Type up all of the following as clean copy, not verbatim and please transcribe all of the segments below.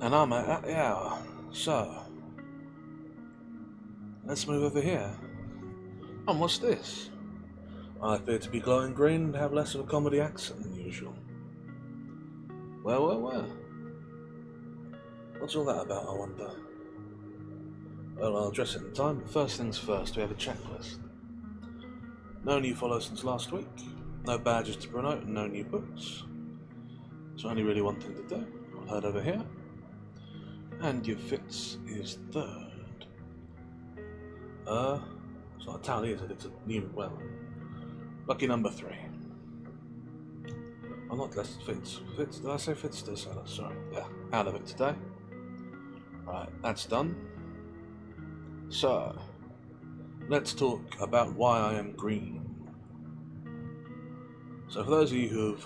And I'm at the hour, so let's move over here. And what's this? I appear to be glowing green and have less of a comedy accent than usual. Well. What's all that about, I wonder? Well, I'll address it in time, but first things first, we have a checklist. No new follows since last week, no badges to promote, and no new books. So only really one thing to do. I'll head over here. And your fits is third. It's not a tally, is it? It's a new, well, lucky number 3. I'm not less fits. Fits, did I say fits? Sorry. Yeah, out of it today. Right, that's done. So, let's talk about why I am green. So for those of you who've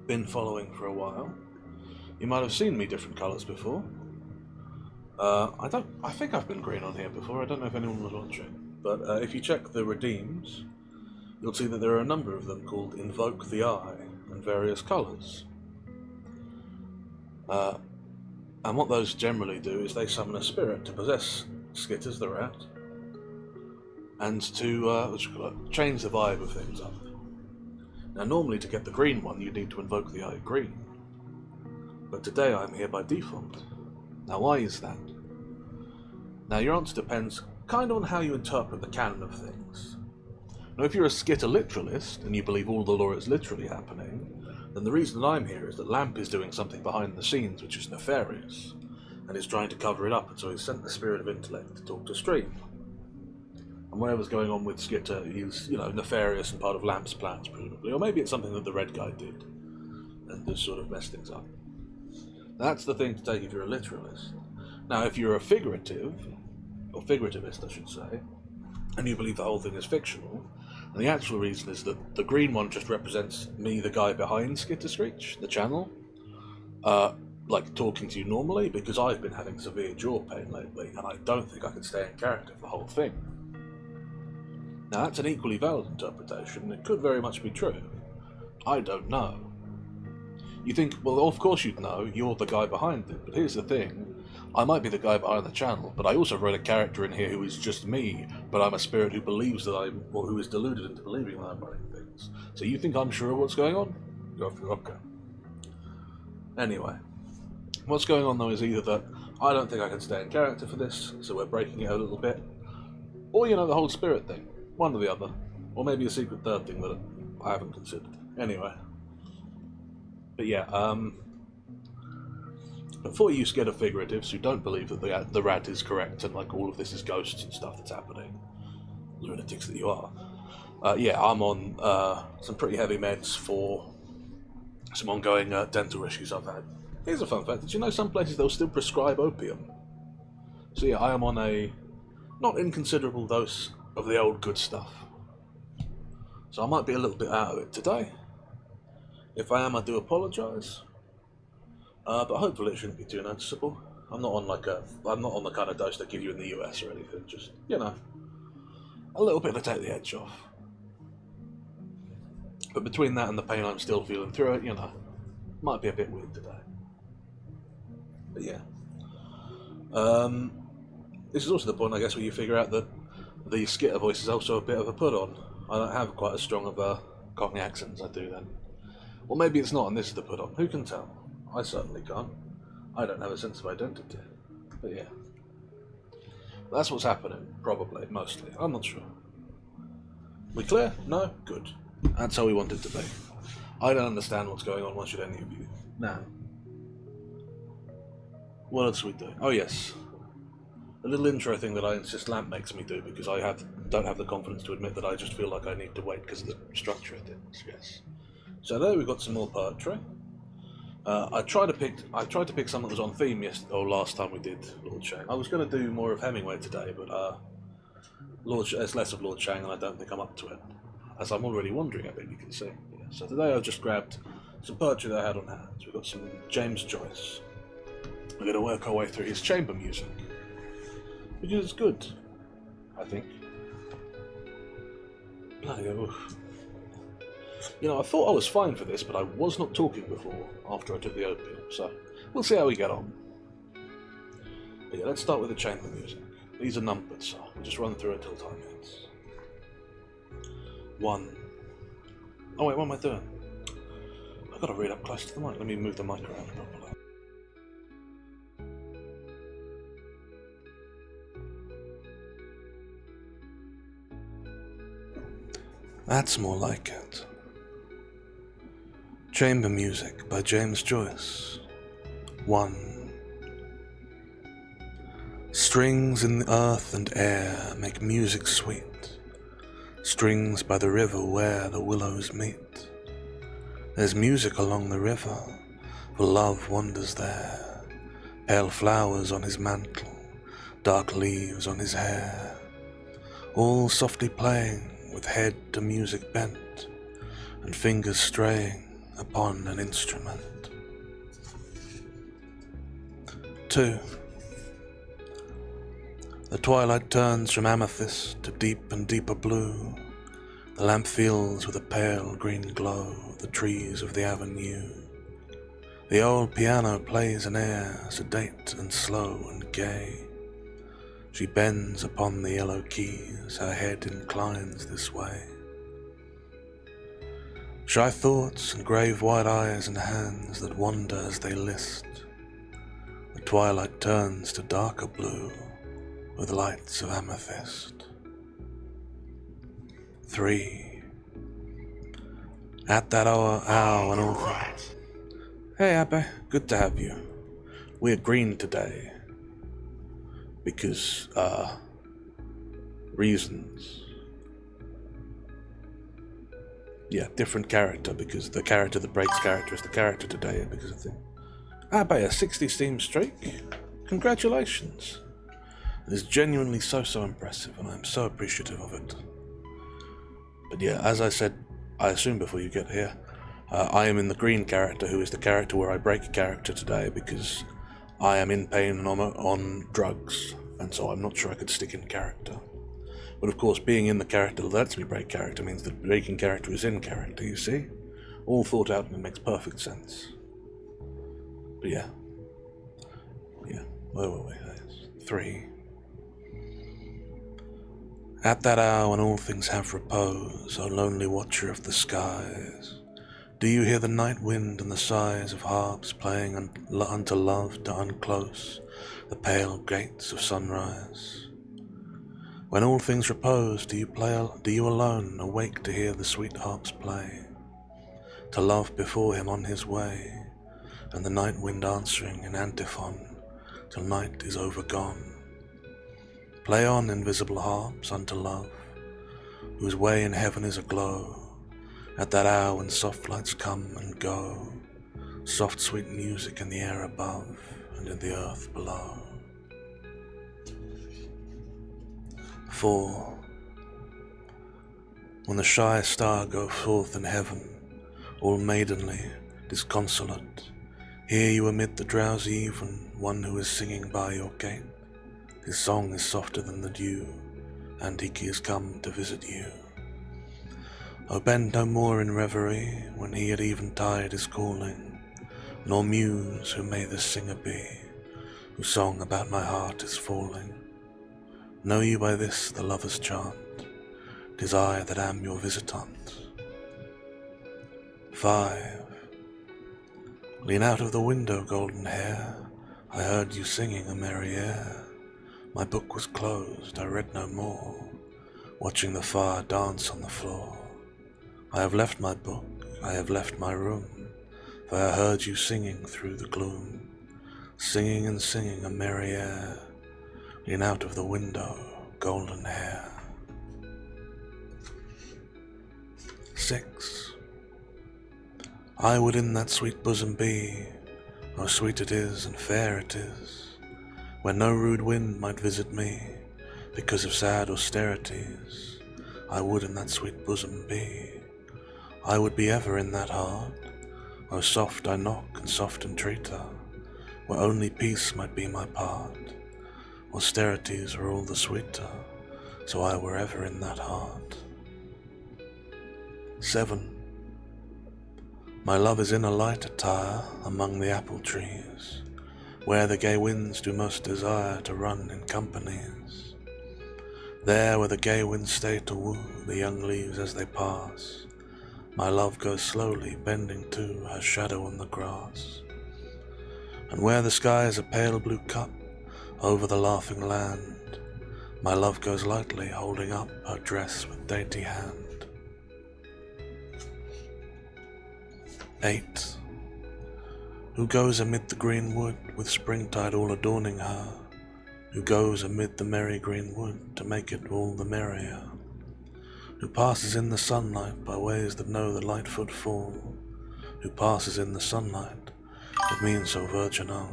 been following for a while, you might have seen me different colours before. I think I've been green on here before, I don't know if anyone was watching. But if you check the redeems, you'll see that there are a number of them called Invoke the Eye and various colours. And what those generally do is they summon a spirit to possess Skitters the rat, and to change the vibe of things up. Now normally to get the green one you need to invoke the eye green, but today I'm here by default. Now why is that? Now your answer depends kind of on how you interpret the canon of things. Now if you're a Skitter literalist and you believe all the lore is literally happening, then the reason that I'm here is that Lamp is doing something behind the scenes which is nefarious, and is trying to cover it up, and so he's sent the spirit of intellect to talk to Stream. And whatever's going on with Skitter is, nefarious and part of Lamp's plans, presumably. Or maybe it's something that the red guy did, and just sort of messed things up. That's the thing to take if you're a literalist. Now, if you're a figurativist, I should say, and you believe the whole thing is fictional, and the actual reason is that the green one just represents me, the guy behind Skitterskreetch, the channel, like talking to you normally, because I've been having severe jaw pain lately, and I don't think I can stay in character for the whole thing. Now that's an equally valid interpretation, it could very much be true. I don't know. You think, well, of course you'd know, you're the guy behind it, but here's the thing, I might be the guy behind the channel, but I also wrote a character in here who is just me, but I'm a spirit who believes that or who is deluded into believing that I'm running things. So you think I'm sure of what's going on? Okay. Anyway, what's going on though is either that I don't think I can stay in character for this, so we're breaking it a little bit, or the whole spirit thing. One or the other. Or maybe a secret third thing that I haven't considered. Anyway. But yeah, for you Skitter figuratives who don't believe that the rat is correct and like all of this is ghosts and stuff that's happening, lunatics that you are, yeah, I'm on some pretty heavy meds for some ongoing dental issues I've had. Here's a fun fact, did you know some places they'll still prescribe opium? So yeah, I am on a not inconsiderable dose of the old good stuff. So I might be a little bit out of it today. If I am, I do apologise. But hopefully it shouldn't be too noticeable. I'm not on the kind of dose they give you in the US or anything. Just, a little bit to take the edge off. But between that and the pain I'm still feeling through it, might be a bit weird today. But yeah. This is also the point, I guess, where you figure out that the Skitter voice is also a bit of a put-on. I don't have quite as strong of a Cockney accent as I do then. Well, maybe it's not, and this is the put-on. Who can tell? I certainly can't. I don't have a sense of identity. But yeah. That's what's happening, probably, mostly. I'm not sure. We clear? No? Good. That's how we want it to be. I don't understand what's going on, why should any of you? Now. What else we do? Oh yes. A little intro thing that I insist Lamp makes me do because I don't have the confidence to admit that I just feel like I need to wait because of the structure of things, yes. So there we've got some more poetry. I tried to pick something that was on theme last time we did Lord Shang. I was going to do more of Hemingway today, but it's less of Lord Shang and I don't think I'm up to it. As I'm already wandering a bit, you can see. Yeah. So today I've just grabbed some poetry that I had on hand. We've got some James Joyce. We're going to work our way through his chamber music. Because it's good, I think. Bloody hell. I thought I was fine for this, but I was not talking before, after I took the opium, so we'll see how we get on. But yeah, let's start with the chamber music. These are numbered, so we'll just run through until time hits. 1. Oh wait, what am I doing? I've got to read up close to the mic. Let me move the mic around properly. That's more like it. Chamber Music by James Joyce. 1. Strings in the earth and air make music sweet. Strings by the river where the willows meet. There's music along the river, for love wanders there. Pale flowers on his mantle, dark leaves on his hair. All softly playing, with head to music bent, and fingers straying upon an instrument. 2. The twilight turns from amethyst to deep and deeper blue. The lamp fills with a pale green glow the trees of the avenue. The old piano plays an air sedate and slow and gay. She bends upon the yellow keys, her head inclines this way. Shy thoughts and grave white eyes and hands that wander as they list. The twilight turns to darker blue with lights of amethyst. 3. At that hour and all. Right. Hey Abbe, good to have you. We're green today. Because, reasons. Yeah, different character, because the character that breaks character is the character today, because of the... Abbe, a 60-steam streak? Congratulations. It is genuinely so impressive, and I'm so appreciative of it. But yeah, as I said, I assume before you get here, I am in the green character, who is the character where I break character today, because I am in pain and on drugs, and so I'm not sure I could stick in character. But of course, being in the character that lets me break character means that breaking character is in character, you see? All thought out and it makes perfect sense. But yeah. Where were we? 3. At that hour when all things have repose, O lonely watcher of the skies, do you hear the night wind and the sighs of harps playing unto love to unclose the pale gates of sunrise? When all things repose, do you alone awake to hear the sweet harps play, to love before him on his way, and the night wind answering in antiphon till night is overgone? Play on, invisible harps, unto love, whose way in heaven is aglow, at that hour when soft lights come and go, soft sweet music in the air above and in the earth below. 4. When the shy star goes forth in heaven, all maidenly, disconsolate, hear you amid the drowsy even one who is singing by your gate. His song is softer than the dew, and he is come to visit you. Oh, bend no more in reverie when he had eventide is calling, nor muse who may this singer be, whose song about my heart is falling. Know you by this the lover's chant? 'Tis I that am your visitant. 5. Lean out of the window, golden hair, I heard you singing a merry air. My book was closed, I read no more, watching the fire dance on the floor. I have left my book, I have left my room, for I heard you singing through the gloom, singing and singing a merry air. Lean out of the window, golden hair. 6. I would in that sweet bosom be, oh sweet it is and fair it is, where no rude wind might visit me, because of sad austerities. I would in that sweet bosom be, I would be ever in that heart, oh soft I knock and soft entreat her, where only peace might be my part. Austerities are all the sweeter, so I were ever in that heart. 7. My love is in a light attire among the apple trees, where the gay winds do most desire to run in companies. There where the gay winds stay to woo the young leaves as they pass, my love goes slowly bending to her shadow on the grass. And where the sky is a pale blue cup over the laughing land, my love goes lightly holding up her dress with dainty hand. 8. Who goes amid the green wood with springtide all adorning her, who goes amid the merry green wood to make it all the merrier, who passes in the sunlight by ways that know the light footfall, who passes in the sunlight that means so virginal.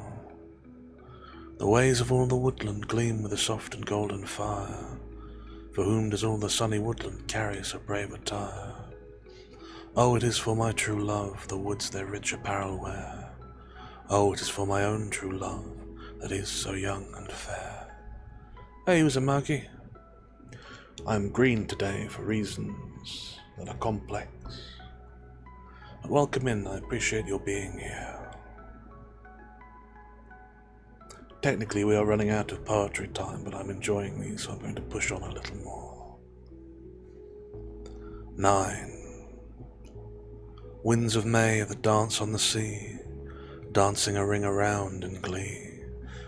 The ways of all the woodland gleam with a soft and golden fire, for whom does all the sunny woodland carry so brave attire? Oh, it is for my true love the woods their rich apparel wear. Oh, it is for my own true love that is so young and fair. Hey, who's a muggy? I'm green today for reasons that are complex. But welcome in, I appreciate your being here. Technically we are running out of poetry time, but I'm enjoying these, so I'm going to push on a little more. 9. Winds of May that dance on the sea, dancing a ring around in glee.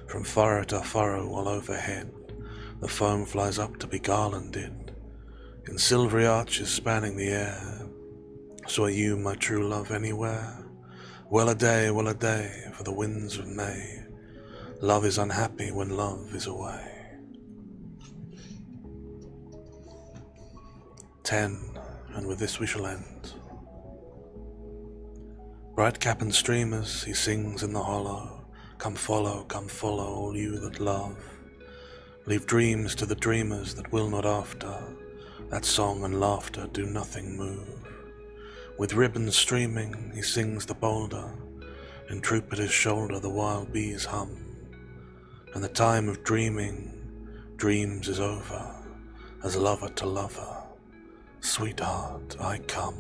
From furrow to furrow all overhead, the foam flies up to be garlanded, in silvery arches spanning the air. So are you, my true love, anywhere? Well a day, for the winds of May. Love is unhappy when love is away. 10. And with this we shall end. Bright cap and streamers, he sings in the hollow. Come follow, all you that love. Leave dreams to the dreamers that will not after. That song and laughter do nothing move. With ribbons streaming, he sings the boulder. In troop at his shoulder the wild bees hum. And the time of dreams is over, as lover to lover. Sweetheart, I come.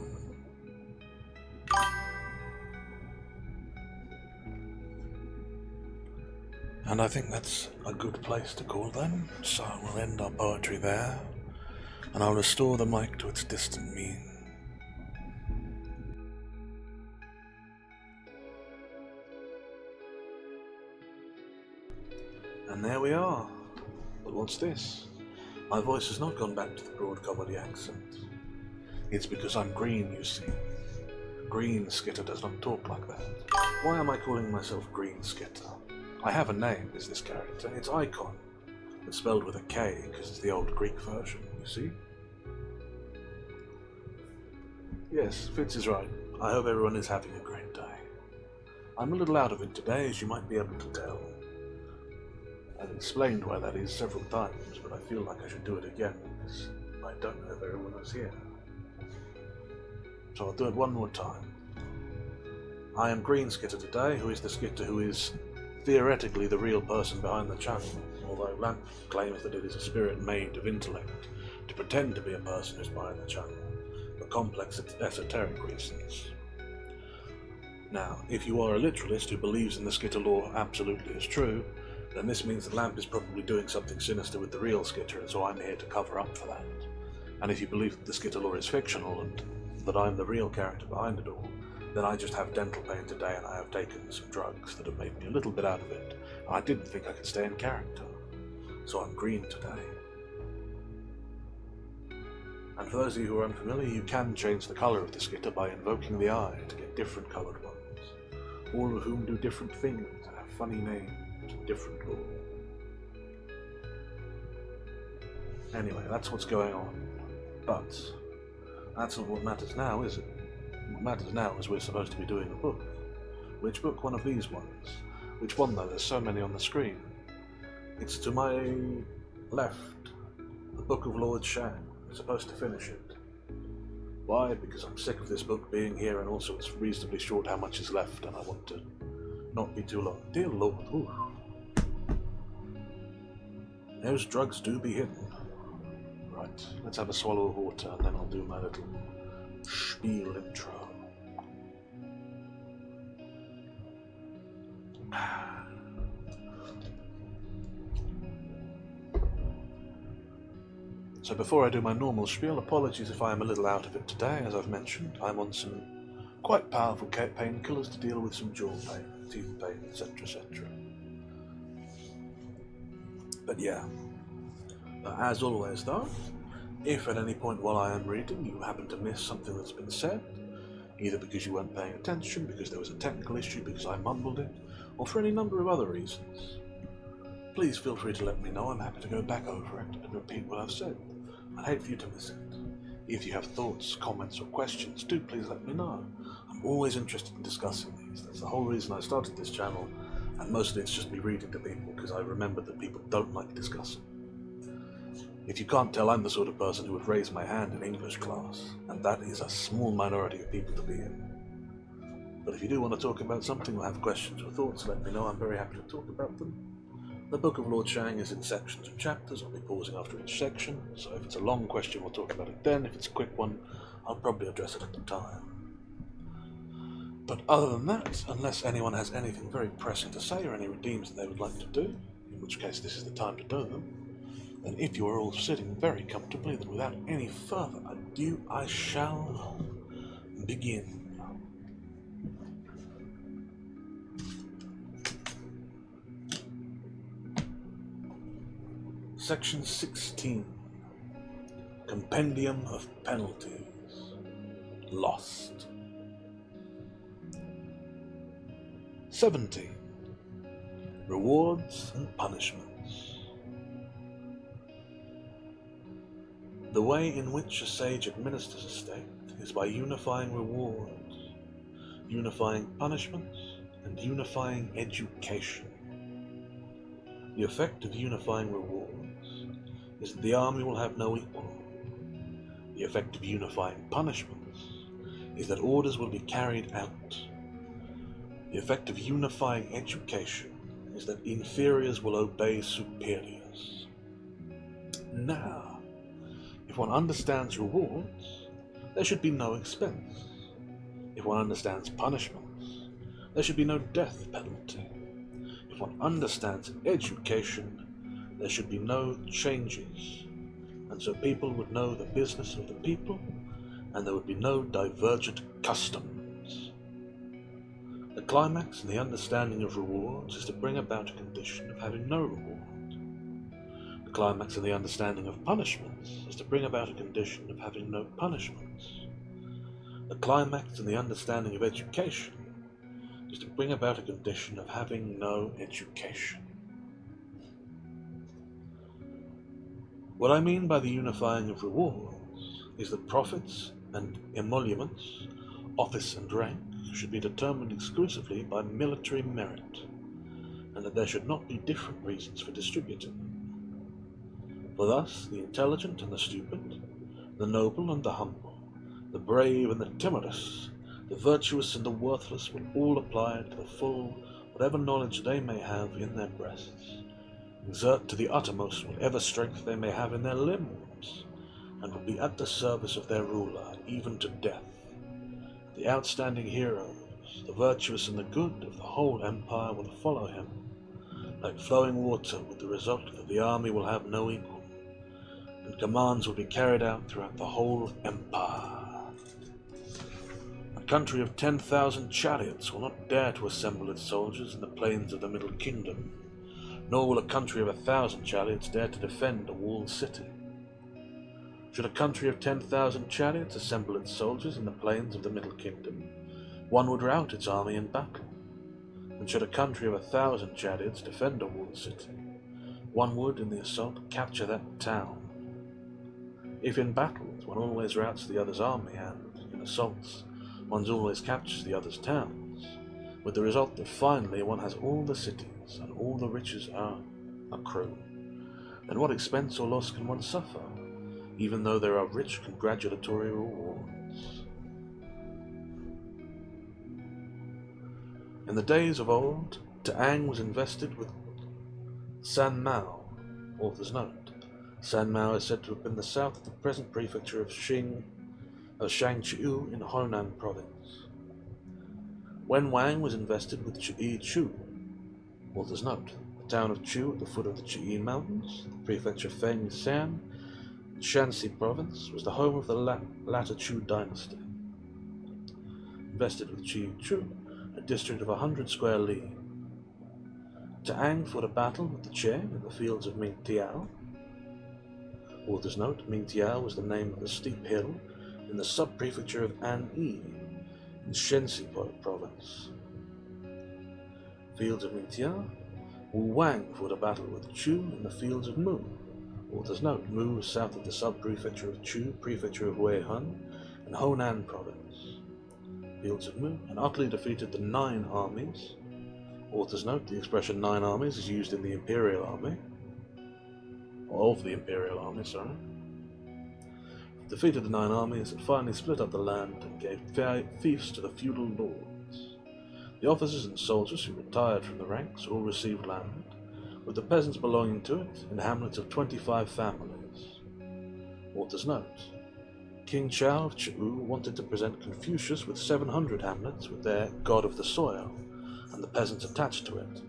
And I think that's a good place to call then, so we'll end our poetry there, and I'll restore the mic to its distant mean. And there we are. But what's this? My voice has not gone back to the broad comedy accent. It's because I'm green, you see. Green Skitter does not talk like that. Why am I calling myself Green Skitter? I have a name, is this character. It's Icon. It's spelled with a K, because it's the old Greek version, you see? Yes, Fitz is right. I hope everyone is having a great day. I'm a little out of it today, as you might be able to tell. I've explained why that is several times, but I feel like I should do it again, because I don't know if everyone is here. So I'll do it one more time. I am Green Skitter today, who is the Skitter who is theoretically the real person behind the channel, although Lamp claims that it is a spirit made of intellect to pretend to be a person who's behind the channel, for complex esoteric reasons. Now, if you are a literalist who believes in the Skitter lore absolutely as true, then this means the lamp is probably doing something sinister with the real Skitter, and so I'm here to cover up for that. And if you believe that the Skitter lore is fictional and that I'm the real character behind it all, then I just have dental pain today and I have taken some drugs that have made me a little bit out of it, and I didn't think I could stay in character. So I'm green today. And for those of you who are unfamiliar, you can change the colour of the Skitter by invoking the eye to get different coloured ones, all of whom do different things and have funny names and different lore. Anyway, that's what's going on. But that's not what matters now, is it? What matters now is we're supposed to be doing a book. Which book? One of these ones. Which one though? There's so many on the screen. It's to my left, the Book of Lord Shang. I'm supposed to finish it. Why? Because I'm sick of this book being here, and also it's reasonably short how much is left, and I want to not be too long. Dear Lord, ooh. Those drugs do be hidden. Right, let's have a swallow of water, and then I'll do my little spiel intro. So before I do my normal spiel, apologies if I am a little out of it today. As I've mentioned, I'm on some quite powerful painkillers to deal with some jaw pain, teeth pain, etc, etc. But yeah, as always though, if at any point while I am reading you happen to miss something that's been said, either because you weren't paying attention, because there was a technical issue, because I mumbled it, or for any number of other reasons, please feel free to let me know. I'm happy to go back over it and repeat what I've said. I'd hate for you to miss it. If you have thoughts, comments, or questions, do please let me know. I'm always interested in discussing these. That's the whole reason I started this channel, and mostly it's just me reading to people, because I remember that people don't like discussing. If you can't tell, I'm the sort of person who would raise my hand in English class, and that is a small minority of people to be in. But if you do want to talk about something or have questions or thoughts, let me know. I'm very happy to talk about them. The Book of Lord Shang is in sections and chapters. I'll be pausing after each section, so if it's a long question, we'll talk about it then. If it's a quick one, I'll probably address it at the time. But other than that, unless anyone has anything very pressing to say or any redeems that they would like to do, in which case this is the time to do them, then if you are all sitting very comfortably, then without any further ado, I shall begin. Section 16. Compendium of Penalties. Lost. 17. Rewards and Punishments. The way in which a sage administers a state is by unifying rewards, unifying punishments, and unifying education. The effect of unifying rewards is that the army will have no equal. The effect of unifying punishments is that orders will be carried out. The effect of unifying education is that inferiors will obey superiors. Now, if one understands rewards, there should be no expense. If one understands punishments, there should be no death penalty. If one understands education, there should be no changes, and so people would know the business of the people, and there would be no divergent customs. The climax in the understanding of rewards is to bring about a condition of having no reward. The climax in the understanding of punishments is to bring about a condition of having no punishments. The climax in the understanding of education is to bring about a condition of having no education. What I mean by the unifying of rewards is that profits and emoluments, office and rank, should be determined exclusively by military merit, and that there should not be different reasons for distributing them. For thus, the intelligent and the stupid, the noble and the humble, the brave and the timorous, the virtuous and the worthless will all apply to the full whatever knowledge they may have in their breasts, exert to the uttermost whatever strength they may have in their limbs, and would be at the service of their ruler, even to death. The outstanding heroes, the virtuous and the good of the whole empire will follow him, like flowing water, with the result that the army will have no equal, and commands will be carried out throughout the whole empire. A country of 10,000 chariots will not dare to assemble its soldiers in the plains of the Middle Kingdom, nor will a country of 1,000 chariots dare to defend a walled city. Should a country of 10,000 chariots assemble its soldiers in the plains of the Middle Kingdom, one would rout its army in battle. And should a country of 1,000 chariots defend a walled city, one would, in the assault, capture that town. If in battles one always routs the other's army, and in assaults one always captures the other's towns, with the result that finally one has all the cities and all the riches accrue, then what expense or loss can one suffer, even though there are rich congratulatory rewards? In the days of old, Ta'ang was invested with San Mao, author's note. San Mao is said to have been the south of the present prefecture of Shang in Honan province. When Wang was invested with Chu, author's note. The town of Chu at the foot of the Chi'yi Mountains, the prefecture of Feng San, Shanxi province, was the home of the latter Chu dynasty. Invested with Chu, a district of 100 square li. Ta'ang fought a battle with the Che in the fields of Mingtiao. Author's note, Mingtiao was the name of a steep hill in the sub-prefecture of Anyi in Shenxi province. Fields of Mingtiao. Wu Wang fought a battle with Chu in the fields of Mu. Author's note, Mu was south of the sub-prefecture of Chu, prefecture of Weihun, and Honan province. Fields of Mu, and utterly defeated the 9 armies. Author's note, the expression 9 armies is used in the Imperial Army, or of the Imperial Army, sorry. Defeated the 9 armies and finally split up the land and gave fiefs to the feudal lords. The officers and soldiers who retired from the ranks all received land, with the peasants belonging to it in hamlets of 25 families. Author's note, King Chao of Chu wanted to present Confucius with 700 hamlets with their god of the soil, and the peasants attached to it,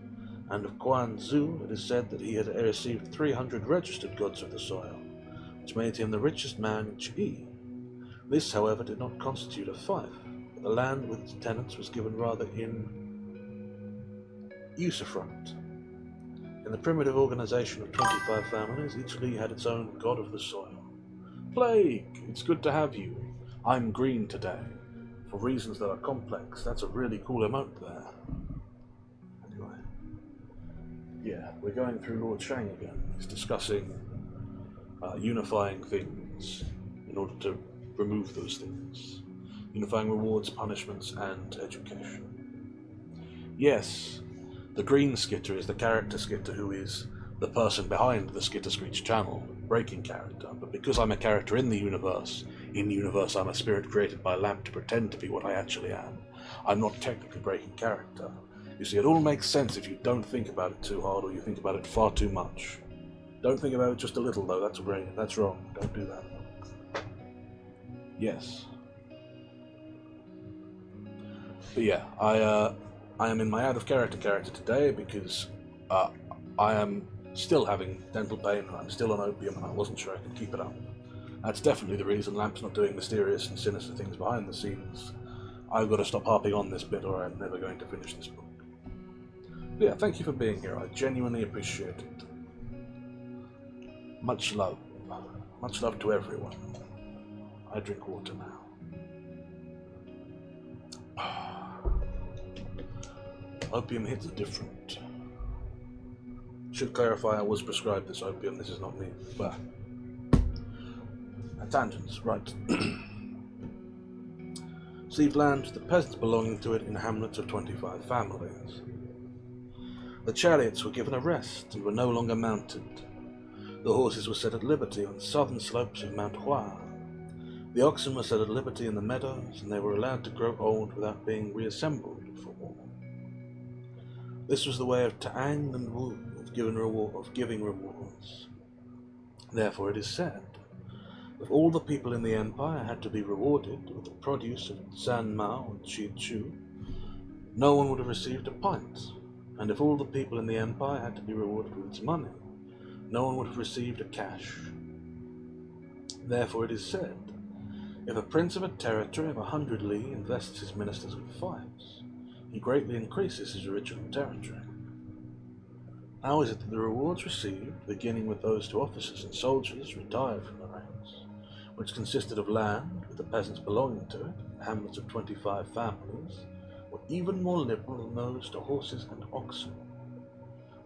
and of Guan Zu it is said that he had received 300 registered gods of the soil, which made him the richest man in Chi'yi. This, however, did not constitute a fief, but the land with its tenants was given rather in usufruct. In the primitive organization of 25 families, each li had its own god of the soil. Plague, it's good to have you. I'm green today. For reasons that are complex. That's a really cool emote there. Anyway. Yeah, we're going through Lord Shang again. He's discussing unifying things in order to remove those things. Unifying rewards, punishments, and education. Yes, the green Skitter is the character Skitter who is the person behind the Skitterskreetch channel, breaking character, but because I'm a character in the universe, I'm a spirit created by Lamp to pretend to be what I actually am, I'm not technically breaking character. You see, it all makes sense if you don't think about it too hard or you think about it far too much. Don't think about it just a little though, that's wrong, don't do that. Yes. But yeah, I am in my out of character today because I am still having dental pain, I'm still on opium, and I wasn't sure I could keep it up. That's definitely the reason Lamp's not doing mysterious and sinister things behind the scenes. I've got to stop harping on this bit or I'm never going to finish this book. But yeah, thank you for being here, I genuinely appreciate it. Much love. Much love to everyone. I drink water now. Opium hits are different. Should clarify I was prescribed this opium, this is not me. But tangents, right. Received land to the peasants belonging to it in hamlets of 25 families. The chariots were given a rest and were no longer mounted. The horses were set at liberty on the southern slopes of Mount Hua. The oxen were set at liberty in the meadows, and they were allowed to grow old without being reassembled for war. This was the way of Ta'ang and Wu of giving rewards. Therefore it is said, If all the people in the empire had to be rewarded with the produce of San Mao and Chi Chu, no one would have received a pint. And if all the people in the empire had to be rewarded with its money, no one would have received a cash. Therefore it is said, if a prince of a territory of 100 li invests his ministers with fiefs, he greatly increases his original territory. How is it that the rewards received, beginning with those to officers and soldiers retired from the ranks, which consisted of land with the peasants belonging to it, hamlets of 25 families, were even more liberal than those to horses and oxen?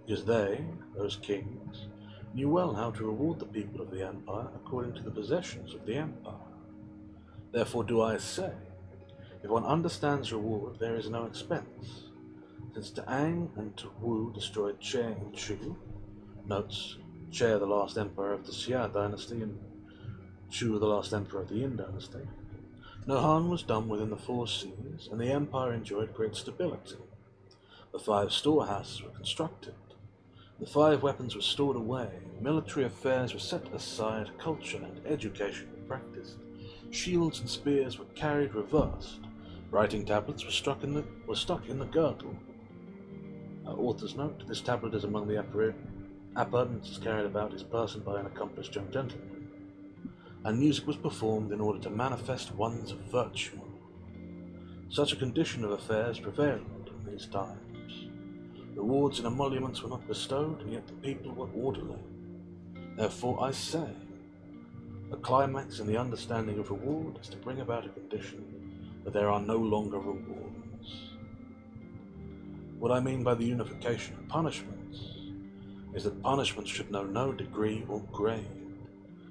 Because they, those kings, knew well how to reward the people of the empire according to the possessions of the empire. Therefore do I say, if one understands reward, there is no expense. Since T'ang and Wu destroyed Che and Chu, notes Che the last emperor of the Xia dynasty and Chu the last emperor of the Yin dynasty, no harm was done within the 4 seas, and the empire enjoyed great stability. The 5 storehouses were constructed, the 5 weapons were stored away, military affairs were set aside, culture and education were practiced, shields and spears were carried reversed, writing tablets were stuck in the girdle. Author's note, this tablet is among the appurtenances carried about his person by an accomplished young gentleman, and music was performed in order to manifest one's virtue. Such a condition of affairs prevailed in these times. Rewards and emoluments were not bestowed, and yet the people were orderly. Therefore I say, the climax in the understanding of reward is to bring about a condition that there are no longer rewards. What I mean by the unification of punishments is that punishments should know no degree or grade,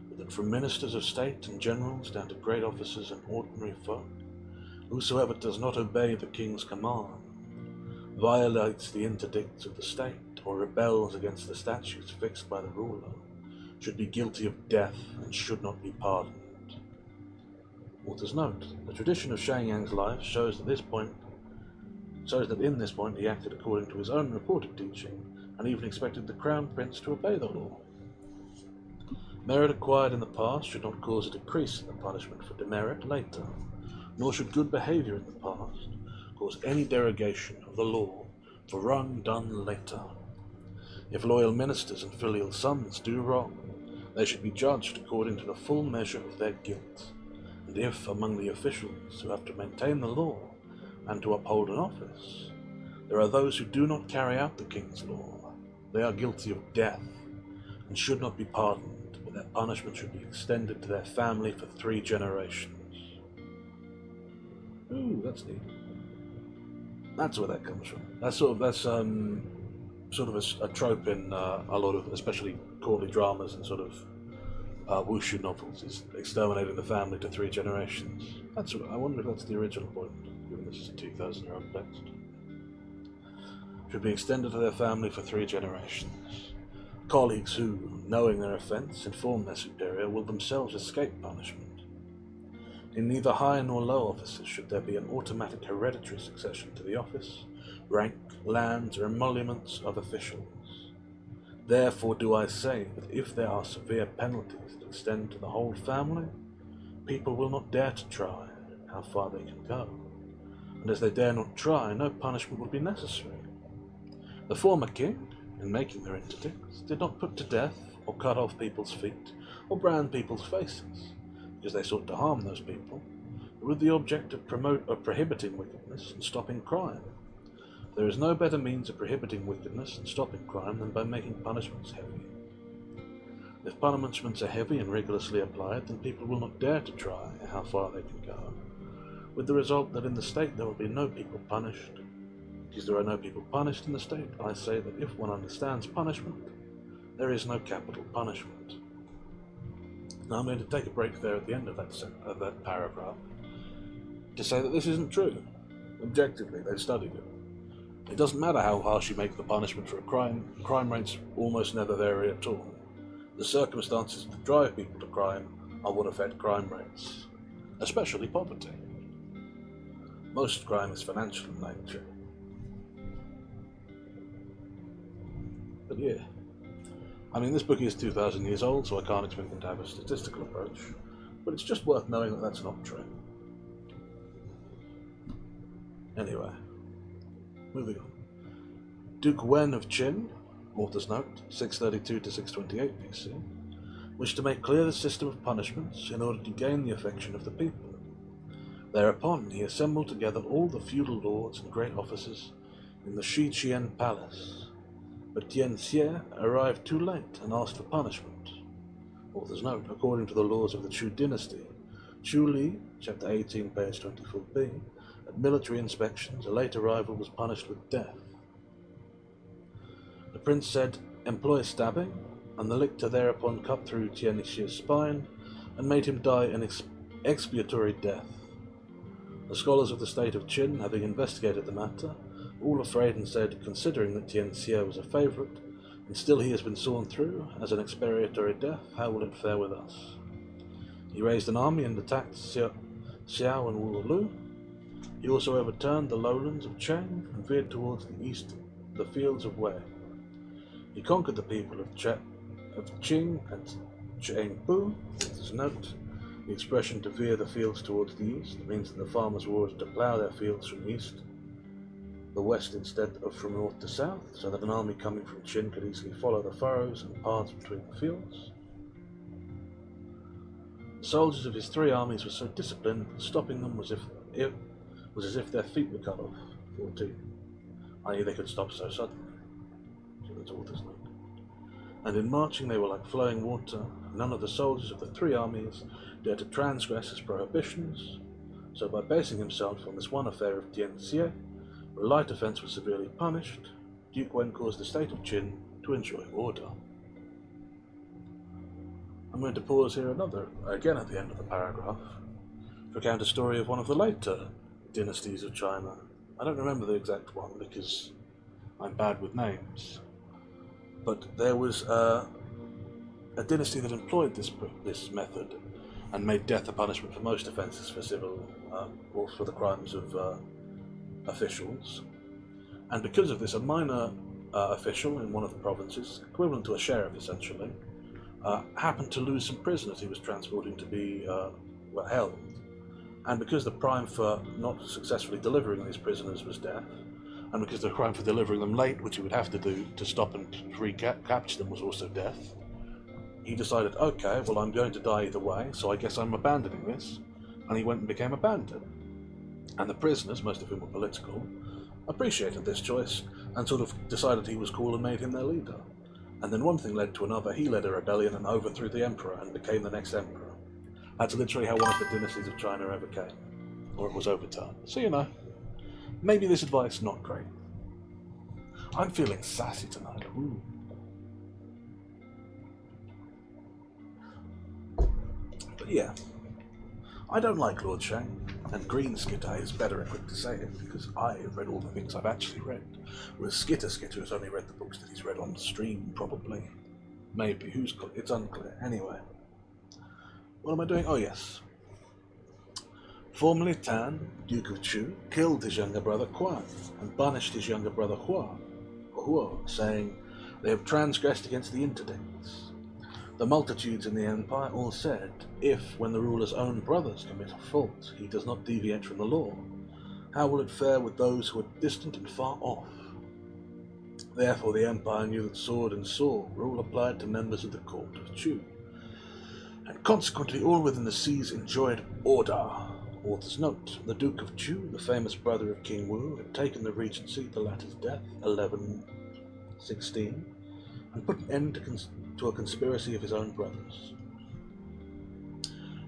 but that from ministers of state and generals down to great officers and ordinary folk, whosoever does not obey the king's command, violates the interdicts of the state, or rebels against the statutes fixed by the ruler, should be guilty of death and should not be pardoned. Author's note, the tradition of Shang Yang's life shows that in this point he acted according to his own reported teaching, and even expected the crown prince to obey the law. Merit acquired in the past should not cause a decrease in the punishment for demerit later, nor should good behavior in the past cause any derogation of the law for wrong done later. If loyal ministers and filial sons do wrong, they should be judged according to the full measure of their guilt, and if among the officials who have to maintain the law and to uphold an office, there are those who do not carry out the king's law, they are guilty of death and should not be pardoned, but their punishment should be extended to their family for 3 generations. Ooh, that's neat. That's where that comes from. That's sort of a trope in a lot of, especially courtly dramas and sort of wushu novels, is exterminating the family to 3 generations. I wonder if that's the original point, given this is a 2,000-year-old text. Should be extended to their family for 3 generations. Colleagues who, knowing their offence, inform their superior will themselves escape punishment. In neither high nor low offices should there be an automatic hereditary succession to the office, rank, lands, or emoluments of officials. Therefore do I say that if there are severe penalties that extend to the whole family, people will not dare to try how far they can go, and as they dare not try, no punishment would be necessary. The former king, in making their interdicts, did not put to death or cut off people's feet or brand people's faces, because they sought to harm those people, but with the object of prohibiting wickedness and stopping crime. There is no better means of prohibiting wickedness and stopping crime than by making punishments heavy. If punishments are heavy and rigorously applied, then people will not dare to try how far they can go, with the result that in the state there will be no people punished. Because there are no people punished in the state, I say that if one understands punishment, there is no capital punishment. Now I'm going to take a break there at the end of that paragraph to say that this isn't true. Objectively, they've studied it. It doesn't matter how harsh you make the punishment for a crime rates almost never vary at all. The circumstances that drive people to crime are what affect crime rates, especially poverty. Most crime is financial in nature. But yeah, I mean, this book is 2,000 years old, so I can't expect them to have a statistical approach. but it's just worth knowing that that's not true. Anyway, moving on. Duke Wen of Qin, author's note, 632 to 628 BC, wished to make clear the system of punishments in order to gain the affection of the people. Thereupon he assembled together all the feudal lords and great officers in the Shiqian palace. But Tian Xie arrived too late and asked for punishment. Author's note, according to the laws of the Chu dynasty, Chu Li, chapter 18, page 24b, at military inspections, a late arrival was punished with death. The prince said, "Employ stabbing," and the lictor thereupon cut through Tian Xie's spine and made him die an expiatory death. The scholars of the state of Qin, having investigated the matter, all afraid and said, considering that Tian Xie was a favourite, and still he has been sawn through as an expiatory death, how will it fare with us? He raised an army and attacked Xiao and Wu. He also overturned the lowlands of Chang and veered towards the east the fields of Wei. He conquered the people of Qing and Chengbu. There's a note. The expression "to veer the fields towards the east" means that the farmers were ordered to plough their fields from the west instead of from north to south, so that an army coming from Qin could easily follow the furrows and paths between the fields. The soldiers of his three armies were so disciplined that stopping them was as if their feet were cut off. 14. I.e. they could stop so suddenly. So that's author's note. And in marching they were like flowing water, and none of the soldiers of the three armies dared to transgress his prohibitions. So by basing himself on this one affair of Tian Xie, where a light offence was severely punished, Duke Wen caused the state of Qin to enjoy order. I'm going to pause here again at the end of the paragraph, to recount a story of one of the later dynasties of China. I don't remember the exact one because I'm bad with names, but there was a dynasty that employed this method and made death a punishment for most offences for civil or for the crimes of officials. And because of this, a minor official in one of the provinces, equivalent to a sheriff essentially, happened to lose some prisoners he was transporting to be held. And because the crime for not successfully delivering these prisoners was death, and because the crime for delivering them late, which he would have to do to stop and recapture them, was also death, he decided, okay, well, I'm going to die either way, so I guess I'm abandoning this. And he went and became a bandit. And the prisoners, most of whom were political, appreciated this choice and sort of decided he was cool and made him their leader. And then one thing led to another. He led a rebellion and overthrew the emperor and became the next emperor. That's literally how one of the dynasties of China ever came, or it was overturned. So, you know, maybe this advice not great. I'm feeling sassy tonight. Ooh. But yeah, I don't like Lord Shang, and Green Skitter is better equipped to say it because I have read all the things I've actually read, whereas Skitterskreetch has only read the books that he's read on the stream, probably. Maybe. It's unclear. Anyway. What am I doing? Oh, yes. Formerly Tan, Duke of Chu, killed his younger brother Quan and banished his younger brother Huo, saying, "They have transgressed against the interdicts." The multitudes in the empire all said, if, when the ruler's own brothers commit a fault, he does not deviate from the law, how will it fare with those who are distant and far off? Therefore the empire knew that sword and saw were all applied to members of the court of Chu, and consequently all within the seas enjoyed order. Author's note, the Duke of Chu, the famous brother of King Wu, had taken the regency at the latter's death, 1116, and put an end to a conspiracy of his own brothers.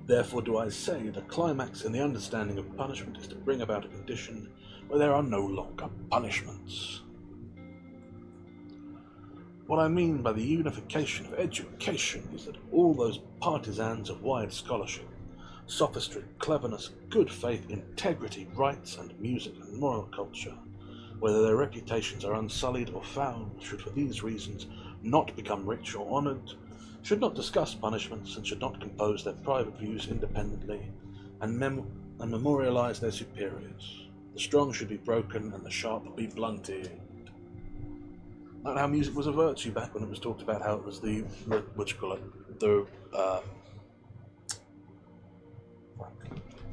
Therefore do I say the climax in the understanding of punishment is to bring about a condition where there are no longer punishments. What I mean by the unification of education is that all those partisans of wide scholarship, sophistry, cleverness, good faith, integrity, rights and music and moral culture, whether their reputations are unsullied or foul, should for these reasons not become rich or honoured, should not discuss punishments, and should not compose their private views independently, and memorialise their superiors. The strong should be broken, and the sharp be blunted. Not how music was a virtue back when it was talked about how it was the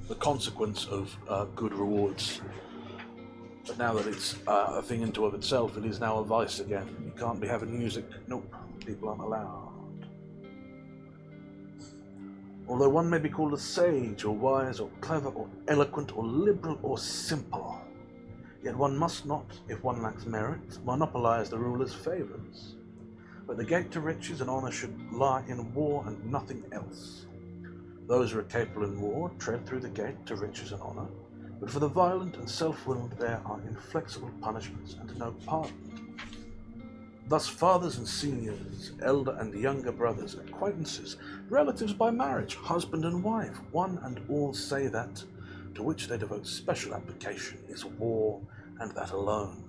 the consequence of good rewards. But now that it's a thing into of itself, it is now a vice again. You can't be having music. Nope, people aren't allowed. Although one may be called a sage, or wise, or clever, or eloquent, or liberal, or simple, yet one must not, if one lacks merit, monopolize the ruler's favors. But the gate to riches and honor should lie in war and nothing else. Those who are capable in war tread through the gate to riches and honor, but for the violent and self-willed there are inflexible punishments and no pardon. Thus fathers and seniors, elder and younger brothers, acquaintances, relatives by marriage, husband and wife, one and all say that, to which they devote special application, is war, and that alone.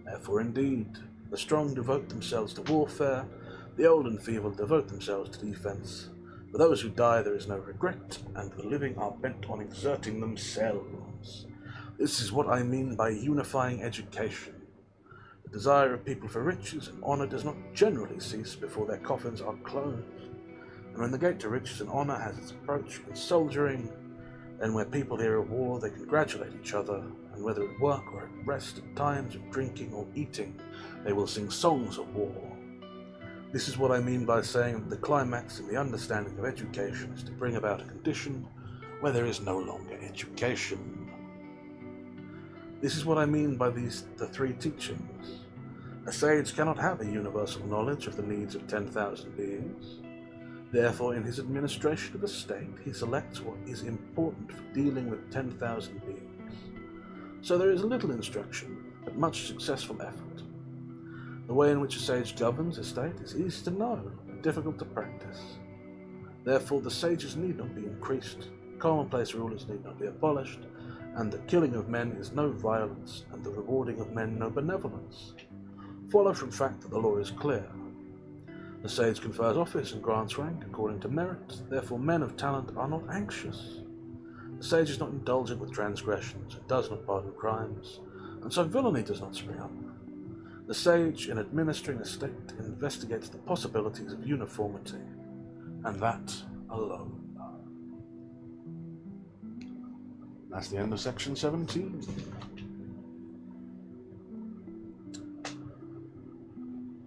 Therefore indeed, the strong devote themselves to warfare, the old and feeble devote themselves to defense. For those who die there is no regret, and the living are bent on exerting themselves. This is what I mean by unifying education. The desire of people for riches and honor does not generally cease before their coffins are closed. And when the gate to riches and honor has its approach in soldiering, then where people hear of war they congratulate each other, and whether at work or at rest, at times of drinking or eating, they will sing songs of war. This is what I mean by saying that the climax in the understanding of education is to bring about a condition where there is no longer education. This is what I mean by the three teachings. A sage cannot have a universal knowledge of the needs of 10,000 beings. Therefore, in his administration of a state, he selects what is important for dealing with 10,000 beings. So there is little instruction, but much successful effort. The way in which a sage governs a state is easy to know, but difficult to practice. Therefore, the sages need not be increased, commonplace rulers need not be abolished, and the killing of men is no violence, and the rewarding of men no benevolence. Follow from fact that the law is clear. The sage confers office and grants rank according to merit, therefore men of talent are not anxious. The sage is not indulgent with transgressions, and does not pardon crimes, and so villainy does not spring up. The sage, in administering a state, investigates the possibilities of uniformity, and that alone. That's the end of section 17.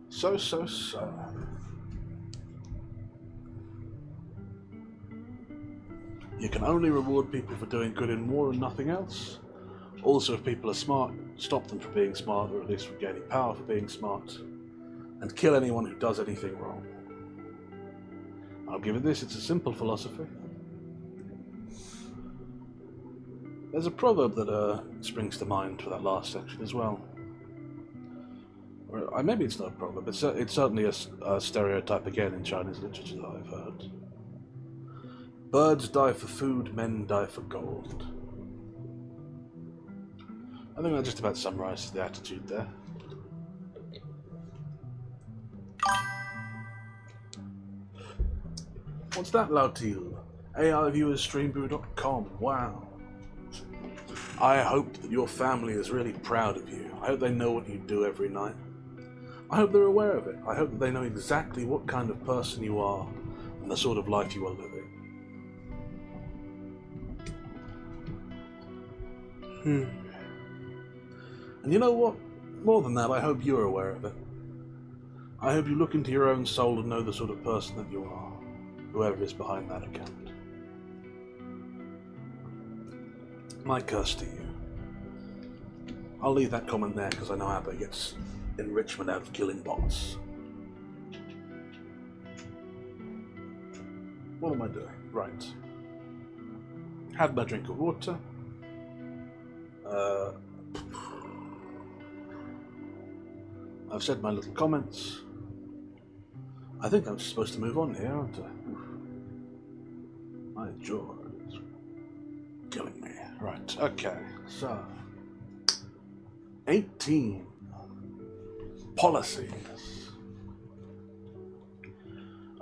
So. You can only reward people for doing good in war and nothing else. Also, if people are smart, stop them from being smart, or at least from gaining power for being smart, and kill anyone who does anything wrong. I'll give it this, it's a simple philosophy. There's a proverb that springs to mind for that last section as well. Or, maybe it's not a proverb, it's certainly a stereotype again in Chinese literature that I've heard. Birds die for food, men die for gold. I think that just about summarises the attitude there. What's that, Lautil? AIviewersStreamBrew.com. Wow. I hope that your family is really proud of you. I hope they know what you do every night. I hope they're aware of it. I hope that they know exactly what kind of person you are and the sort of life you are living. And you know what? More than that, I hope you're aware of it. I hope you look into your own soul and know the sort of person that you are, whoever is behind that account. My curse to you. I'll leave that comment there because I know Abba gets enrichment out of killing bots. What am I doing? Right. Had my drink of water. I've said my little comments. I think I'm supposed to move on here, aren't I? My jaw is killing me. Right, okay, so 18. Policies.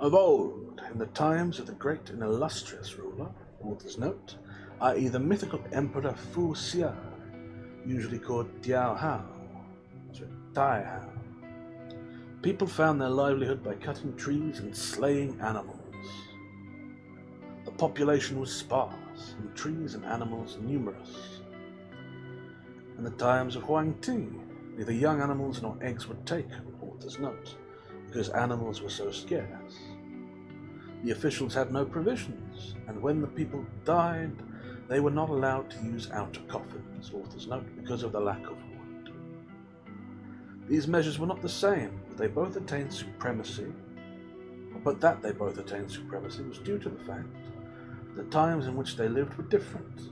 Of old, in the times of the great and illustrious ruler, author's note, i.e. the mythical emperor Fu Xia, usually called Diao Hao, Tai Hao, people found their livelihood by cutting trees and slaying animals. The population was sparse, and trees and animals numerous. In the times of Huang Ti, neither young animals nor eggs were taken, authors note, because animals were so scarce. The officials had no provisions, and when the people died, they were not allowed to use outer coffins, authors note, because of the lack of wood. These measures were not the same, but that they both attained supremacy was due to the fact that the times in which they lived were different.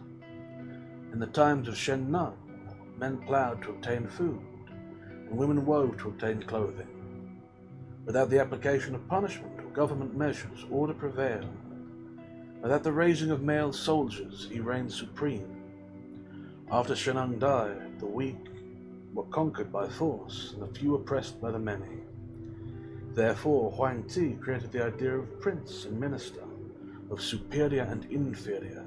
In the times of Shang Yang, men ploughed to obtain food, and women wove to obtain clothing. Without the application of punishment or government measures, order prevailed. Without the raising of male soldiers, he reigned supreme. After Shang Yang died, the weak were conquered by force, and the few oppressed by the many. Therefore, Huang Ti created the idea of prince and minister, of superior and inferior,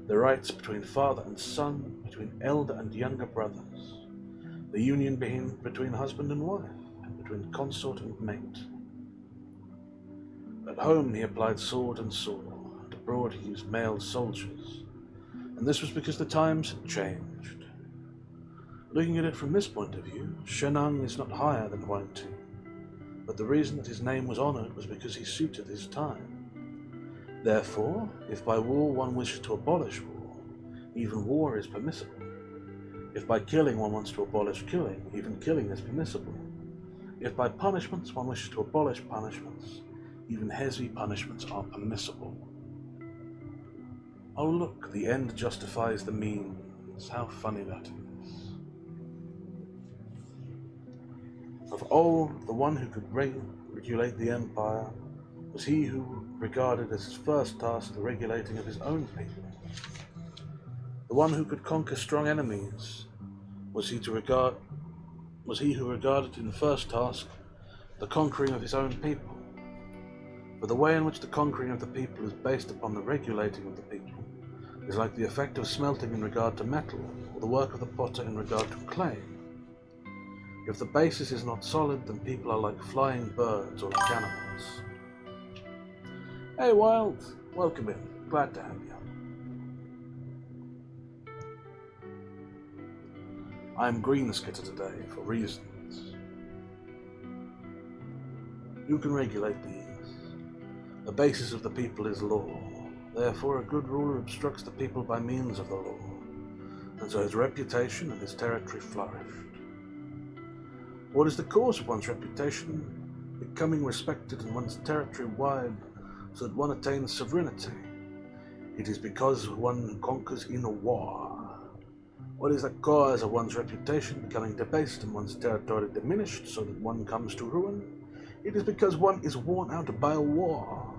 the rights between father and son, between elder and younger brothers, the union between husband and wife, and between consort and mate. At home he applied sword and saw, and abroad he used male soldiers, and this was because the times had changed. Looking at it from this point of view, Shang Yang is not higher than Huang Ti, but the reason that his name was honored was because he suited his time. Therefore, if by war one wishes to abolish war, even war is permissible. If by killing one wants to abolish killing, even killing is permissible. If by punishments one wishes to abolish punishments, even heavy punishments are permissible. Oh look, the end justifies the means. How funny that is. Of old, the one who could regulate the empire was he who regarded as his first task the regulating of his own people. The one who could conquer strong enemies was he who regarded in the first task the conquering of his own people. For the way in which the conquering of the people is based upon the regulating of the people is like the effect of smelting in regard to metal, or the work of the potter in regard to clay. If the basis is not solid, then people are like flying birds or like animals. Hey Wild, welcome in. Glad to have you. I am green Skitter today for reasons. You can regulate these. The basis of the people is law. Therefore, a good ruler obstructs the people by means of the law, and so his reputation and his territory flourished. What is the cause of one's reputation? Becoming respected and one's territory wide, so that one attains sovereignty. It is because one conquers in a war. What is the cause of one's reputation becoming debased and one's territory diminished, so that one comes to ruin? It is because one is worn out by a war.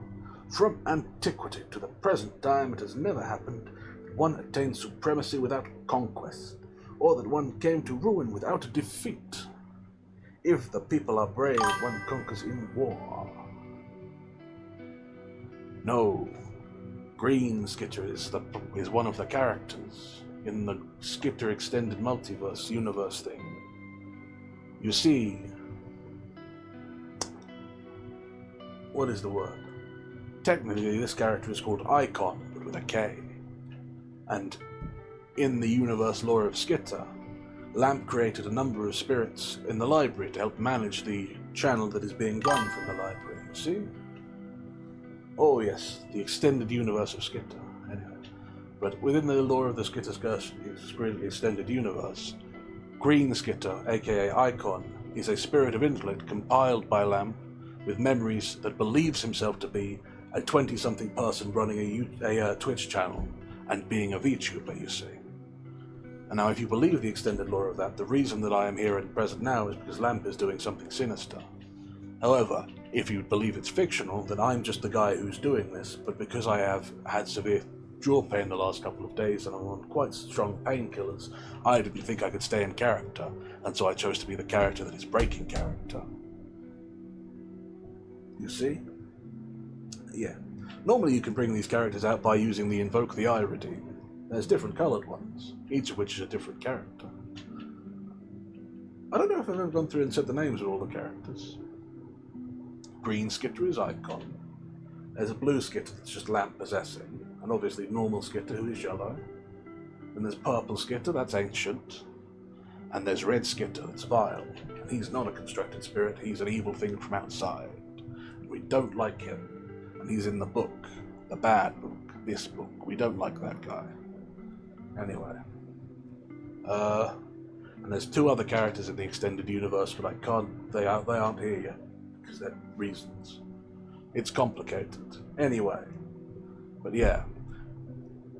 From antiquity to the present time, it has never happened that one attained supremacy without conquest, or that one came to ruin without a defeat. If the people are brave, one conquers in war. No, Green Skitter is one of the characters in the Skitter Extended Multiverse universe thing. You see, what is the word? Technically, this character is called Icon, but with a K. And in the universe lore of Skitter, Lamp created a number of spirits in the library to help manage the channel that is being run from the library, you see? Oh yes, the extended universe of Skitter. Anyway, but within the lore of the Skitterskreetch extended universe, Green Skitter, aka Icon, is a spirit of intellect compiled by Lamp with memories that believes himself to be a 20-something person running a Twitch channel and being a VTuber, you see. And now if you believe the extended lore of that, the reason that I am here and present now is because Lamp is doing something sinister. However, if you believe it's fictional, then I'm just the guy who's doing this, but because I have had severe jaw pain the last couple of days and I'm on quite strong painkillers, I didn't think I could stay in character, and so I chose to be the character that is breaking character. You see? Yeah. Normally you can bring these characters out by using the Invoke the Eye redeem. There's different coloured ones, each of which is a different character. I don't know if I've ever gone through and said the names of all the characters. Green Skitter is Icon. There's a blue skitter that's just lamp possessing, and obviously normal skitter, who is yellow. And there's purple skitter, that's ancient. And there's red skitter, that's vile. And he's not a constructed spirit, he's an evil thing from outside. And we don't like him. And he's in the book, the bad book, this book. We don't like that guy. Anyway. And there's 2 other characters in the extended universe, but they aren't here yet, because they're reasons. It's complicated. Anyway. But yeah.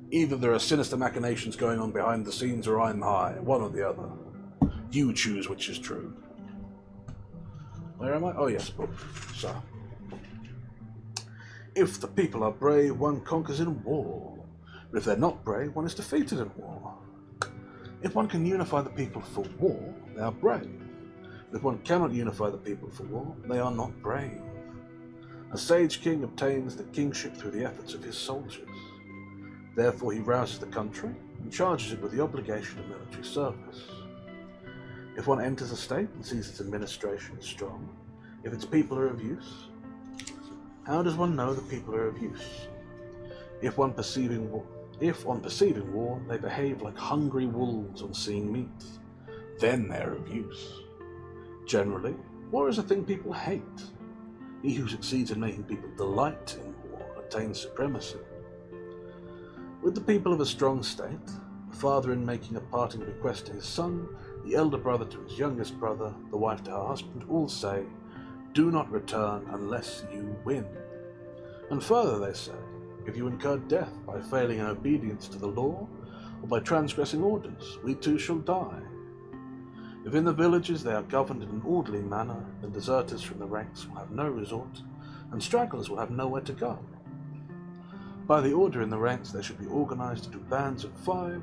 Either there are sinister machinations going on behind the scenes, or I'm high. One or the other. You choose which is true. Where am I? Oh yes, book. So. If the people are brave, one conquers in war. But if they're not brave, one is defeated in war. If one can unify the people for war, they are brave. But if one cannot unify the people for war, they are not brave. A sage king obtains the kingship through the efforts of his soldiers. Therefore he rouses the country and charges it with the obligation of military service. If one enters a state and sees its administration is strong, if its people are of use, how does one know the people are of use? If on perceiving war they behave like hungry wolves on seeing meat, then they are of use. Generally, war is a thing people hate. He who succeeds in making people delight in war attains supremacy. With the people of a strong state, the father in making a parting bequest to his son, the elder brother to his youngest brother, the wife to her husband, all say, "Do not return unless you win." And further they say, if you incur death by failing in obedience to the law, or by transgressing orders, we too shall die. If in the villages they are governed in an orderly manner, then deserters from the ranks will have no resort, and stragglers will have nowhere to go. By the order in the ranks they should be organized into bands of 5,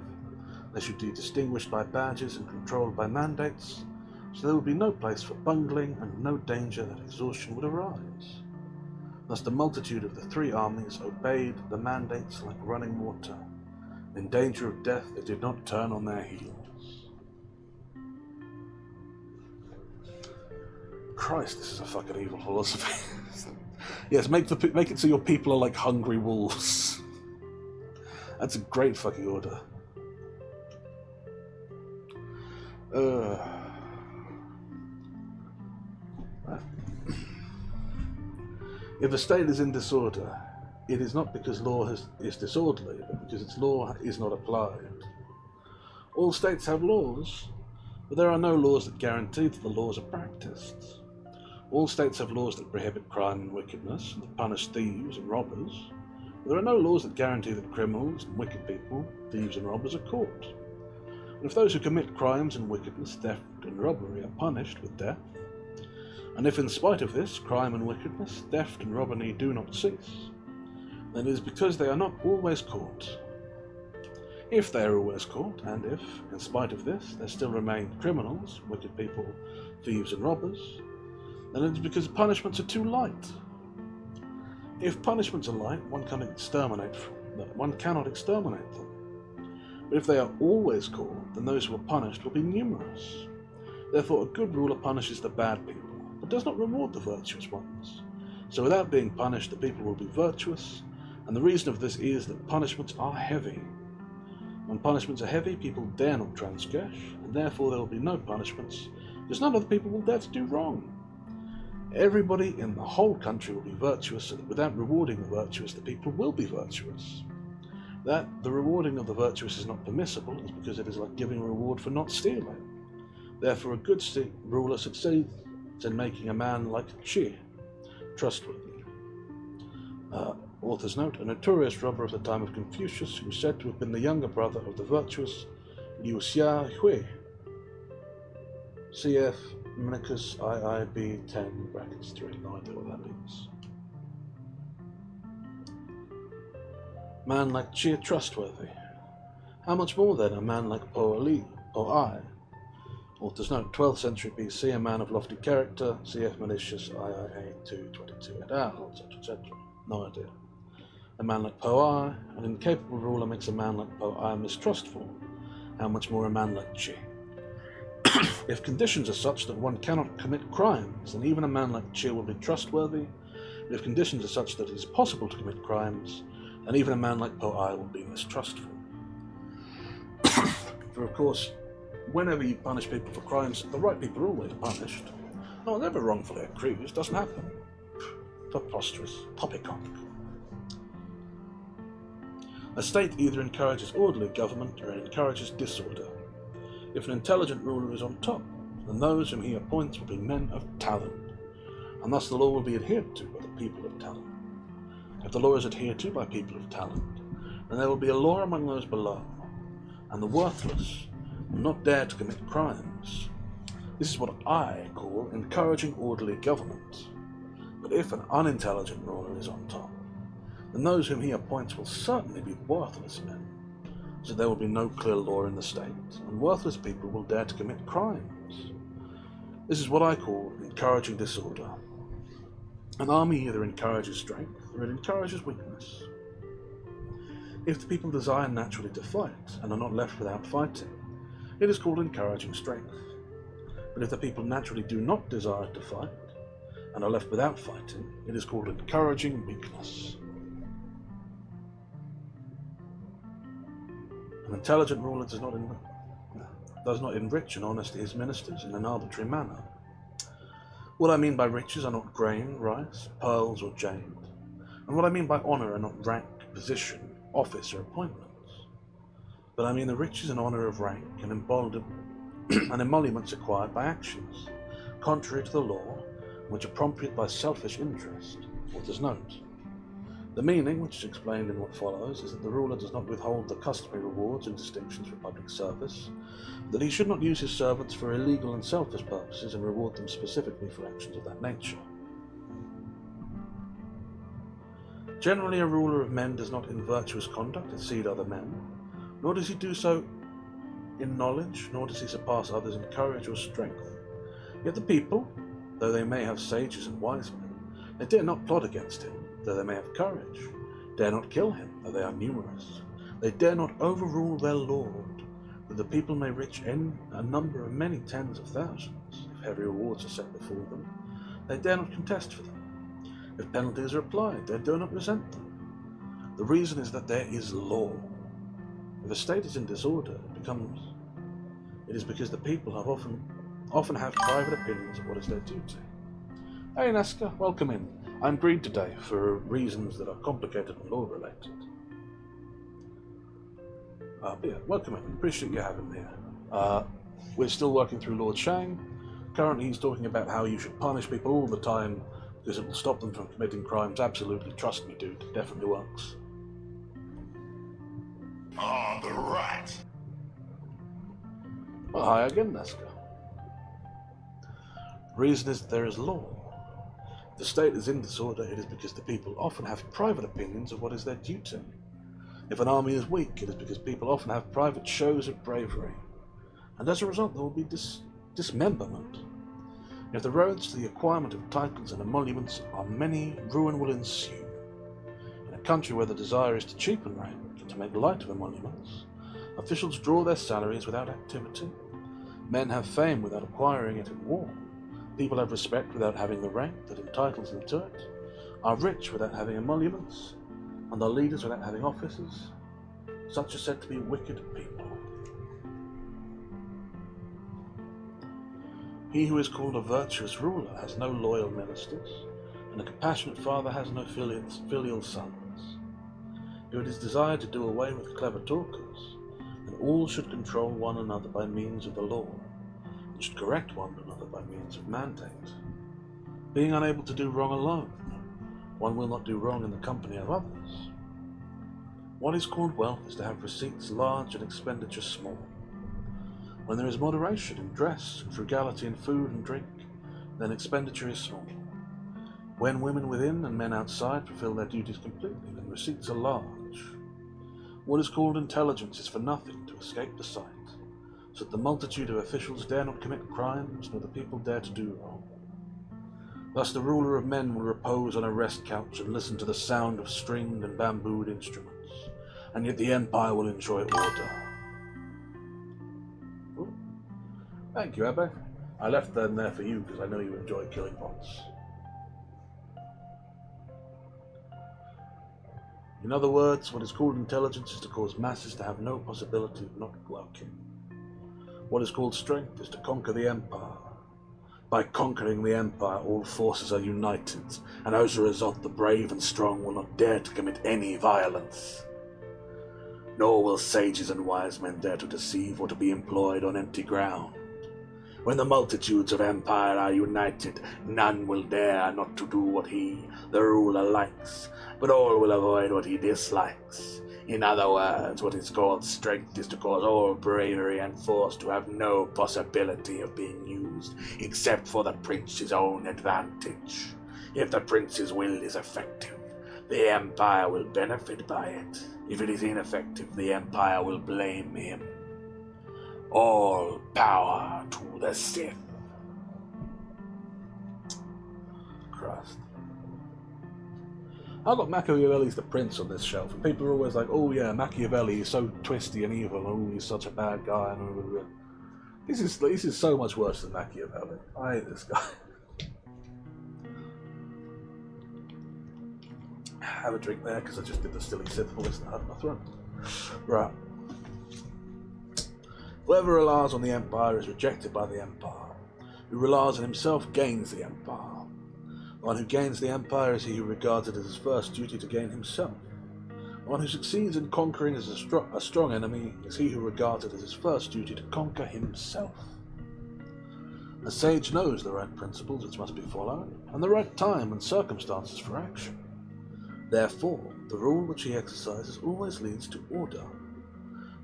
they should be distinguished by badges and controlled by mandates, so there would be no place for bungling and no danger that exhaustion would arise. Thus the multitude of the 3 armies obeyed the mandates like running water. In danger of death they did not turn on their heels. Christ, this is a fucking evil philosophy. Yes, make it so your people are like hungry wolves. That's a great fucking order. If a state is in disorder, it is not because law is disorderly, but because its law is not applied. All states have laws, but there are no laws that guarantee that the laws are practiced. All states have laws that prohibit crime and wickedness, and that punish thieves and robbers, but there are no laws that guarantee that criminals and wicked people, thieves and robbers, are caught. And if those who commit crimes and wickedness, theft and robbery are punished with death, and if in spite of this, crime and wickedness, theft and robbery do not cease, then it is because they are not always caught. If they are always caught, and if, in spite of this, there still remain criminals, wicked people, thieves and robbers, then it is because punishments are too light. If punishments are light, one cannot exterminate them. But if they are always caught, then those who are punished will be numerous. Therefore, a good ruler punishes the bad people, but does not reward the virtuous ones. So without being punished, the people will be virtuous, and the reason of this is that punishments are heavy. When punishments are heavy, people dare not transgress, and therefore there will be no punishments, because none of the people will dare to do wrong. Everybody in the whole country will be virtuous, so that without rewarding the virtuous, the people will be virtuous. That the rewarding of the virtuous is not permissible is because it is like giving a reward for not stealing. Therefore a good ruler succeeds in making a man like Qi trustworthy. Author's note, a notorious robber of the time of Confucius, who is said to have been the younger brother of the virtuous Liu Xiahui. Cf. Minicus IIB 10 brackets 3. No idea what that means. Man like Qi trustworthy. How much more then a man like Po Ai? Author's note, 12th century BC, a man of lofty character, cf. Malicious IIA 222 et al., etc., etc. No idea. A man like Po Ai, an incapable ruler makes a man like Po Ai mistrustful. How much more a man like Qi? If conditions are such that one cannot commit crimes, then even a man like Qi will be trustworthy, But if conditions are such that it is possible to commit crimes, then even a man like Po I will be mistrustful. For of course, whenever you punish people for crimes, the right people are always punished. No one's ever wrongfully accused. Doesn't happen. Preposterous. Poppycock. A state either encourages orderly government or it encourages disorder. If an intelligent ruler is on top, then those whom he appoints will be men of talent, and thus the law will be adhered to by the people of talent. If the law is adhered to by people of talent, then there will be a law among those below, and the worthless will not dare to commit crimes. This is what I call encouraging orderly government. But if an unintelligent ruler is on top, then those whom he appoints will certainly be worthless men, so there will be no clear law in the state, and worthless people will dare to commit crimes. This is what I call encouraging disorder. An army either encourages strength or it encourages weakness. If the people desire naturally to fight and are not left without fighting, it is called encouraging strength. But if the people naturally do not desire to fight and are left without fighting, it is called encouraging weakness. An intelligent ruler does not enrich and honesty his ministers in an arbitrary manner. What I mean by riches are not grain, rice, pearls, or jade, and what I mean by honour are not rank, position, office, or appointments. But I mean the riches and honour of rank and emoluments acquired by actions, contrary to the law, which are prompted by selfish interest. Author's note. The meaning, which is explained in what follows, is that the ruler does not withhold the customary rewards and distinctions for public service, that he should not use his servants for illegal and selfish purposes and reward them specifically for actions of that nature. Generally, a ruler of men does not in virtuous conduct exceed other men, nor does he do so in knowledge, nor does he surpass others in courage or strength. Yet the people, though they may have sages and wise men, they dare not plot against him, though they may have courage, dare not kill him, though they are numerous. They dare not overrule their lord, that the people may reach a number of many tens of thousands, if heavy rewards are set before them. They dare not contest for them. If penalties are applied, they dare not resent them. The reason is that there is law. If a state is in disorder, it is because the people often have private opinions of what is their duty. Hey Nesca, welcome in. I'm green today for reasons that are complicated and law-related. Yeah, welcome in. Appreciate you having me here. We're still working through Lord Shang. Currently he's talking about how you should punish people all the time because it will stop them from committing crimes. Absolutely, trust me dude, it definitely works. Ah, the rat! Well, hi again, Nesca. The reason is that there is law. If the state is in disorder, it is because the people often have private opinions of what is their duty. If an army is weak, it is because people often have private shows of bravery, and as a result there will be dismemberment. If the roads to the acquirement of titles and emoluments are many, ruin will ensue. In a country where the desire is to cheapen rank and to make light of emoluments, officials draw their salaries without activity. Men have fame without acquiring it in war. People have respect without having the rank that entitles them to it, are rich without having emoluments, and are leaders without having offices. Such are said to be wicked people. He who is called a virtuous ruler has no loyal ministers, and a compassionate father has no filial sons. If it is desired to do away with clever talkers, then all should control one another by means of the law, and should correct one another by means of mandate. Being unable to do wrong alone, one will not do wrong in the company of others. What is called wealth is to have receipts large and expenditure small. When there is moderation in dress and frugality in food and drink, then expenditure is small. When women within and men outside fulfill their duties completely, then receipts are large. What is called intelligence is for nothing to escape the sight, so that the multitude of officials dare not commit crimes, nor the people dare to do wrong. Thus the ruler of men will repose on a rest couch and listen to the sound of stringed and bambooed instruments, and yet the empire will enjoy order. Ooh. Thank you, Abbe. I left them there for you because I know you enjoy killing bots. In other words, what is called intelligence is to cause masses to have no possibility of not working. What is called strength is to conquer the empire. By conquering the empire, all forces are united, and as a result, the brave and strong will not dare to commit any violence. Nor will sages and wise men dare to deceive or to be employed on empty ground. When the multitudes of empire are united, none will dare not to do what he, the ruler, likes, but all will avoid what he dislikes. In other words, what is called strength is to cause all bravery and force to have no possibility of being used, except for the prince's own advantage. If the prince's will is effective, the empire will benefit by it. If it is ineffective, the empire will blame him. All power to the Sith. Christ. I've got Machiavelli's The Prince on this shelf, and people are always like, oh yeah, Machiavelli is so twisty and evil, oh, he's such a bad guy, and blah, blah, blah. This is so much worse than Machiavelli. I hate this guy. Have a drink there, because I just did the silly Sith voice and I had my throat. Right. Whoever relies on the Empire is rejected by the Empire. Who relies on himself gains the Empire. The one who gains the Empire is he who regards it as his first duty to gain himself. The one who succeeds in conquering as a strong enemy is he who regards it as his first duty to conquer himself. A sage knows the right principles which must be followed, and the right time and circumstances for action. Therefore, the rule which he exercises always leads to order.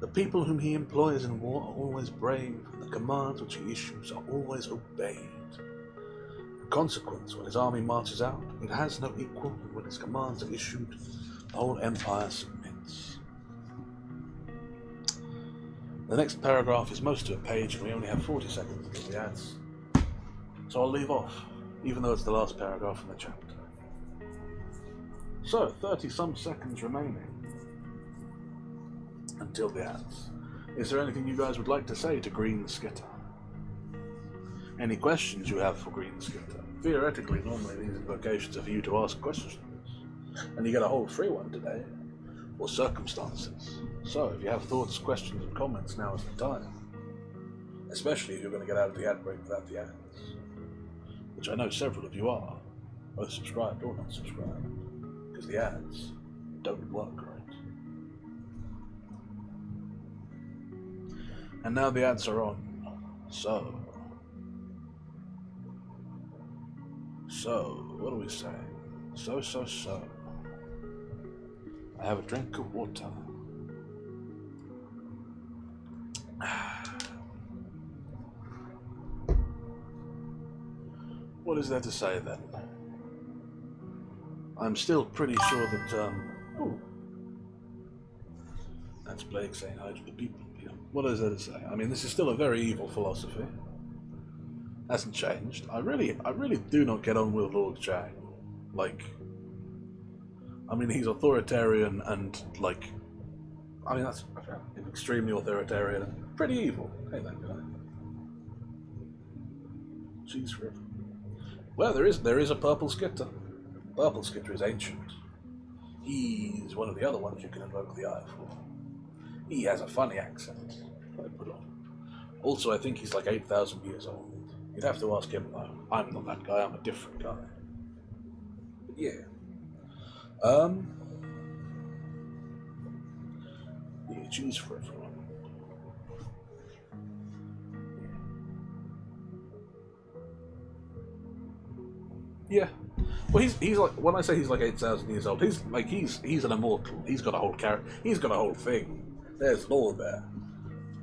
The people whom he employs in war are always brave, and the commands which he issues are always obeyed. In consequence, when his army marches out, it has no equal, and when his commands are issued, the whole empire submits. The next paragraph is most of a page, and we only have 40 seconds until the ads. So I'll leave off, even though it's the last paragraph in the chapter. So, 30-some seconds remaining until the ads. Is there anything you guys would like to say to Green Skitter? Any questions you have for Green Skitter? Theoretically, normally these invocations are for you to ask questions, and you get a whole free one today, or circumstances. So, if you have thoughts, questions, and comments, now is the time. Especially if you're going to get out of the ad break without the ads, which I know several of you are, both subscribed or not subscribed. The ads don't work right. And now the ads are on. So, what do we say? So. I have a drink of water. What is there to say then? I'm still pretty sure that, that's Blake saying hi to the people. What is there to say? I mean, this is still a very evil philosophy. Hasn't changed. I really do not get on with Lord Shang. Like, I mean, he's authoritarian and, like, I mean, that's extremely authoritarian and pretty evil. Hey, that guy. Jeez, forever. Well, there is a purple skitter. Purple Skitter is ancient. He's one of the other ones you can invoke the eye for. He has a funny accent. I put on. Also, I think he's like 8,000 years old. You'd have to ask him though. I'm not that guy, I'm a different guy. But yeah. Yeah, choose for everyone. Yeah. Well, he's like, when I say he's like 8,000 years old, he's an immortal. He's got a whole character. He's got a whole thing. There's lore there.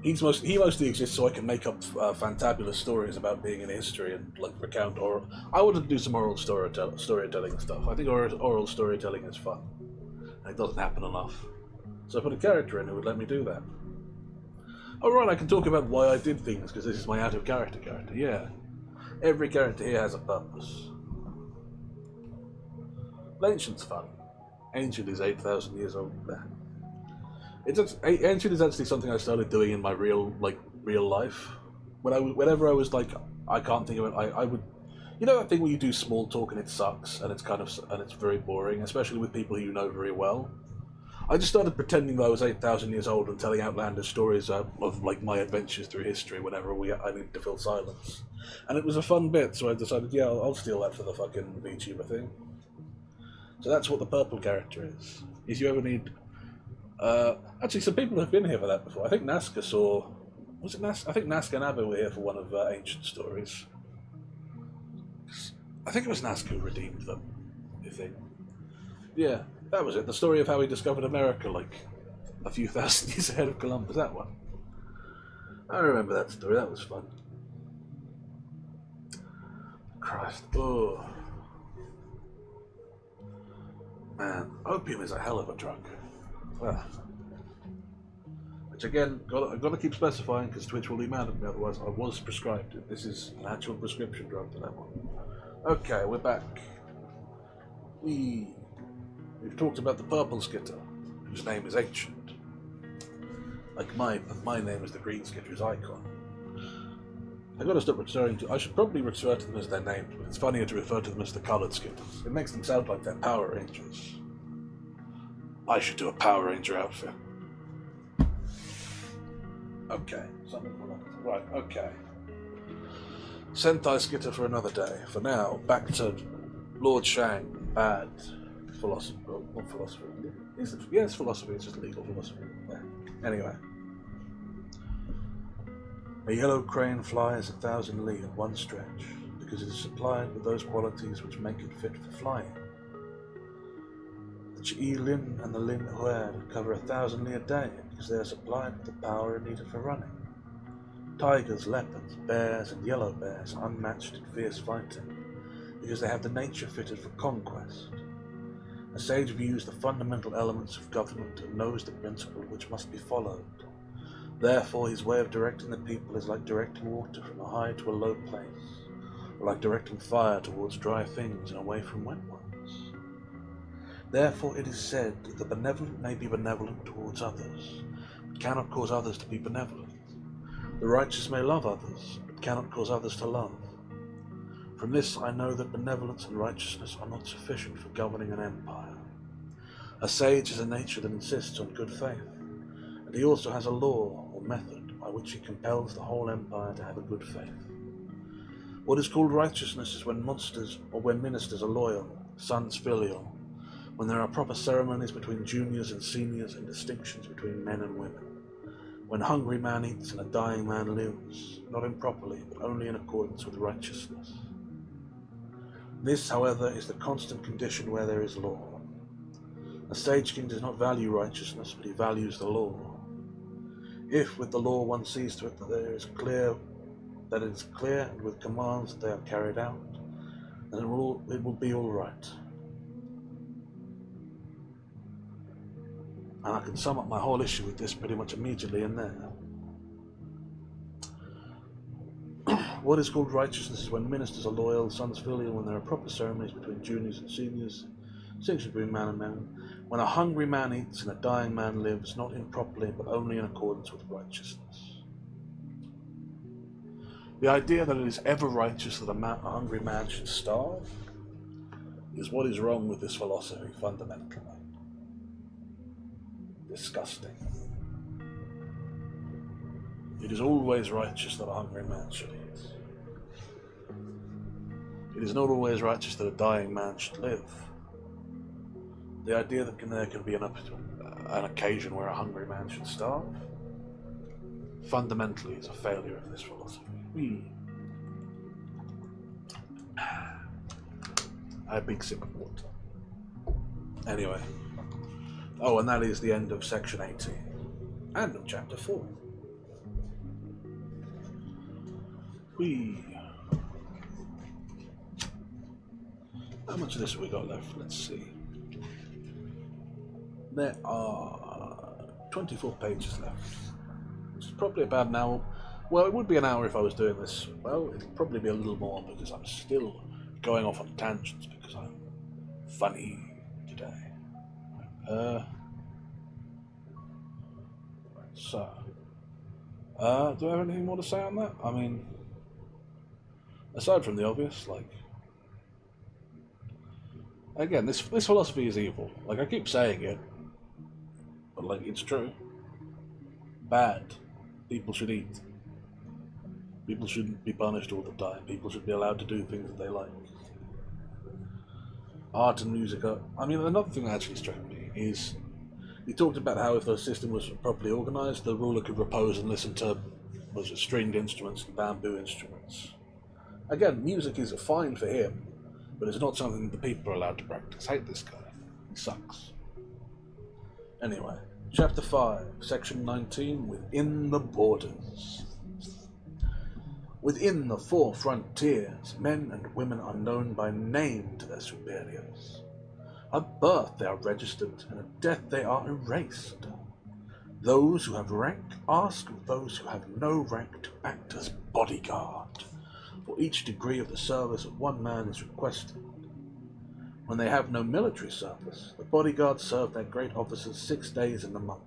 He mostly exists so I can make up fantabulous stories about being in history and like recount oral. I wanted to do some oral storytelling stuff. I think oral storytelling is fun, and it doesn't happen enough. So I put a character in who would let me do that. Oh right, I can talk about why I did things because this is my out of character character. Yeah, every character here has a purpose. Ancient's fun. Ancient is 8,000 years old. Ancient is actually something I started doing in my real life. Whenever I was like, I can't think of it. I would, you know that thing where you do small talk and it sucks and it's very boring, especially with people you know very well. I just started pretending that I was 8,000 years old and telling outlandish stories of like my adventures through history whenever I needed to fill silence. And it was a fun bit, so I decided, yeah, I'll steal that for the fucking VTuber thing. So that's what the purple character is. If you ever need... actually, some people have been here for that before. I think Nazca saw... Was it Nazca? I think Nazca and Abba were here for one of Ancient Stories. I think it was Nazca who redeemed them, you think. Yeah, that was it. The story of how he discovered America, like, a few thousand years ahead of Columbus, that one. I remember that story, that was fun. Christ, oh. Man, opium is a hell of a drug. Ah. Which again, I've got to keep specifying because Twitch will be mad at me, otherwise I was prescribed it. This is an actual prescription drug for that one. Okay, we're back. We've talked about the purple skitter, whose name is Ancient. Like my name is the green skitter's icon. I've got to stop referring to... I should probably refer to them as their names, but it's funnier to refer to them as the coloured skitters. It makes them sound like they're Power Rangers. I should do a Power Ranger outfit. Okay, something for that. Right, okay. Sentai skitter for another day. For now, back to Lord Shang, bad philosopher. Well, not philosopher. Yeah, it's philosophy, it's just legal philosophy. Yeah. Anyway. A yellow crane flies 1,000 li at one stretch, because it is supplied with those qualities which make it fit for flying. The Chi Lin and the Lin Huer cover 1,000 li a day, because they are supplied with the power needed for running. Tigers, leopards, bears, and yellow bears are unmatched in fierce fighting, because they have the nature fitted for conquest. A sage views the fundamental elements of government and knows the principle which must be followed. Therefore, his way of directing the people is like directing water from a high to a low place, or like directing fire towards dry things and away from wet ones. Therefore, it is said that the benevolent may be benevolent towards others, but cannot cause others to be benevolent. The righteous may love others, but cannot cause others to love. From this I know that benevolence and righteousness are not sufficient for governing an empire. A sage is a nature that insists on good faith, and he also has a law or method by which he compels the whole empire to have a good faith. What is called righteousness is when ministers are loyal, sons filial, when there are proper ceremonies between juniors and seniors and distinctions between men and women. When a hungry man eats and a dying man lives, not improperly, but only in accordance with righteousness. This, however, is the constant condition where there is law. A sage king does not value righteousness, but he values the law. If, with the law, one sees to it that it is clear, and with commands that they are carried out, then it will be all right. And I can sum up my whole issue with this pretty much immediately in there. What is called righteousness is when ministers are loyal, sons filial, when there are proper ceremonies between juniors and seniors, distinction between man and man, when a hungry man eats and a dying man lives, not improperly, but only in accordance with righteousness. The idea that it is ever righteous that a hungry man should starve is what is wrong with this philosophy fundamentally. Disgusting. It is always righteous that a hungry man should eat. It is not always righteous that a dying man should live. The idea that there can be an occasion where a hungry man should starve fundamentally is a failure of this philosophy. I had a big sip of water. Anyway. Oh, and that is the end of section 18. And of chapter 4. How much of this have we got left? Let's see. There are 24 pages left, which is probably about an hour. Well, it would be an hour if I was doing this. Well, it'll probably be a little more because I'm still going off on tangents because I'm funny today. Do I have anything more to say on that? I mean, aside from the obvious, like, again, this philosophy is evil. Like, I keep saying it, but it's true. Bad. People should eat. People shouldn't be punished all the time. People should be allowed to do things that they like. Art and music are... another thing that actually struck me is he talked about how if the system was properly organised, the ruler could repose and listen to stringed instruments and bamboo instruments. Again, music is fine for him, but it's not something the people are allowed to practice. I hate this guy. He sucks. Anyway, Chapter 5, Section 19, Within the Borders. Within the 4 frontiers, men and women are known by name to their superiors. At birth they are registered, and at death they are erased. Those who have rank ask those who have no rank to act as bodyguard. For each degree of the service of one man is requested. When they have no military service, the bodyguards serve their great officers 6 days in the month.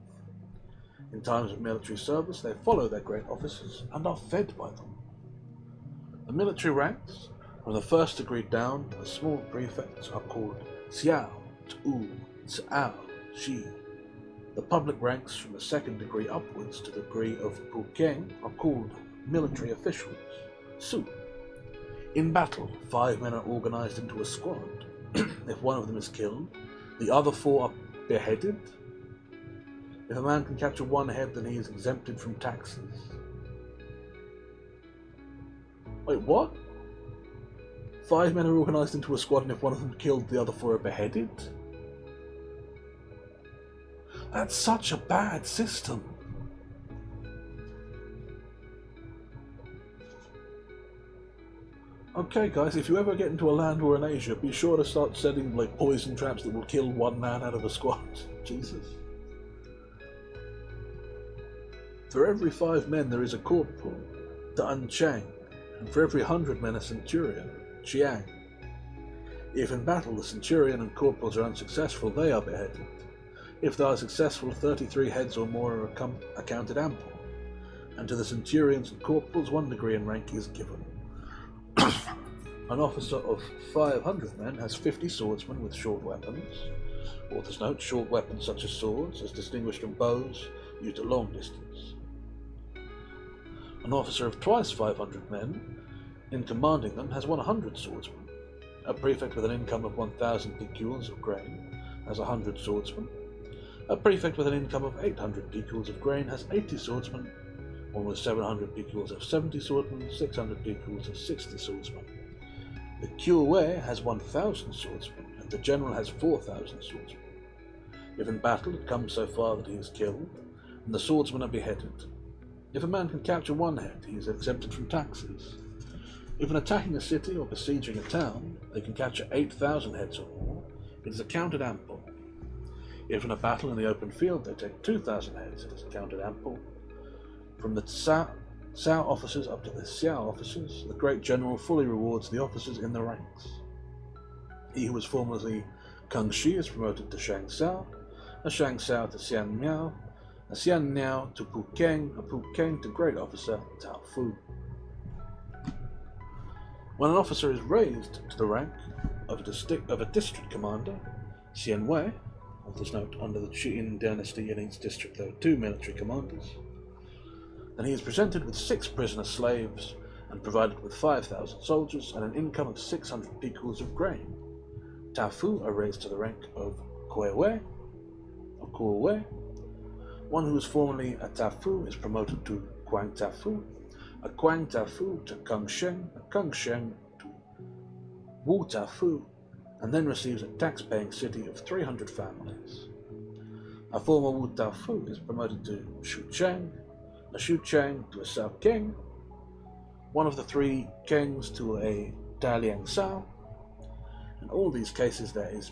In times of military service, they follow their great officers and are fed by them. The military ranks, from the 1st degree down, the small prefects are called Xiao, Tu, Cao, Shi. The public ranks from the 2nd degree upwards to the degree of Pukeng are called military officials, Su. In battle, 5 men are organized into a squad. If one of them is killed, the other 4 are beheaded. If a man can capture 1 head, then he is exempted from taxes. Wait, what? 5 men are organised into a squad, and if one of them killed, the other 4 are beheaded? That's such a bad system. Okay, guys, if you ever get into a land war in Asia, be sure to start setting poison traps that will kill 1 man out of a squad. Jesus. For every 5 men, there is a corporal, Dan Chang, and for every 100 men, a centurion, Chiang. If in battle the centurion and corporals are unsuccessful, they are beheaded. If they are successful, 33 heads or more are accounted ample, and to the centurions and corporals 1 degree in rank is given. An officer of 500 men has 50 swordsmen with short weapons. Author's note, short weapons such as swords, as distinguished from bows, used at long distance. An officer of twice 500 men, in commanding them, has 100 swordsmen. A prefect with an income of 1,000 piculs of grain has 100 swordsmen. A prefect with an income of 800 piculs of grain has 80 swordsmen. One with 700 piculs has 70 swordsmen, 600 piculs has 60 swordsmen. The Cure has 1,000 swordsmen, and the general has 4,000 swordsmen. If in battle it comes so far that he is killed, and the swordsmen are beheaded. If a man can capture 1 head, he is exempted from taxes. If in attacking a city or besieging a town, they can capture 8,000 heads or more, it is accounted ample. If in a battle in the open field they take 2,000 heads, it is accounted ample. From the Cao officers up to the Xiao officers, the great general fully rewards the officers in the ranks. He who was formerly Kang Shi is promoted to Shang Sao, a Shang Sao to Xian Miao, a Xian Miao to Pukeng, a Pukeng to great officer Tao Fu. When an officer is raised to the rank of a district commander, Xian Wei, author's note, under the Qin dynasty in each district there were 2 military commanders, then he is presented with 6 prisoner slaves and provided with 5,000 soldiers and an income of 600 piculs of grain. Tao Fu are raised to the rank of Kuei Wei. One who was formerly a Tao Fu is promoted to Guang Tao Fu, a Guang Tao Fu to Kang Sheng, a Kang Sheng to Wu Tao Fu, and then receives a tax-paying city of 300 families. A former Wu Tao Fu is promoted to Shu Chang, a Shu Chang to a Sao King, one of the 3 kings to a Daliang Sao. In all these cases there is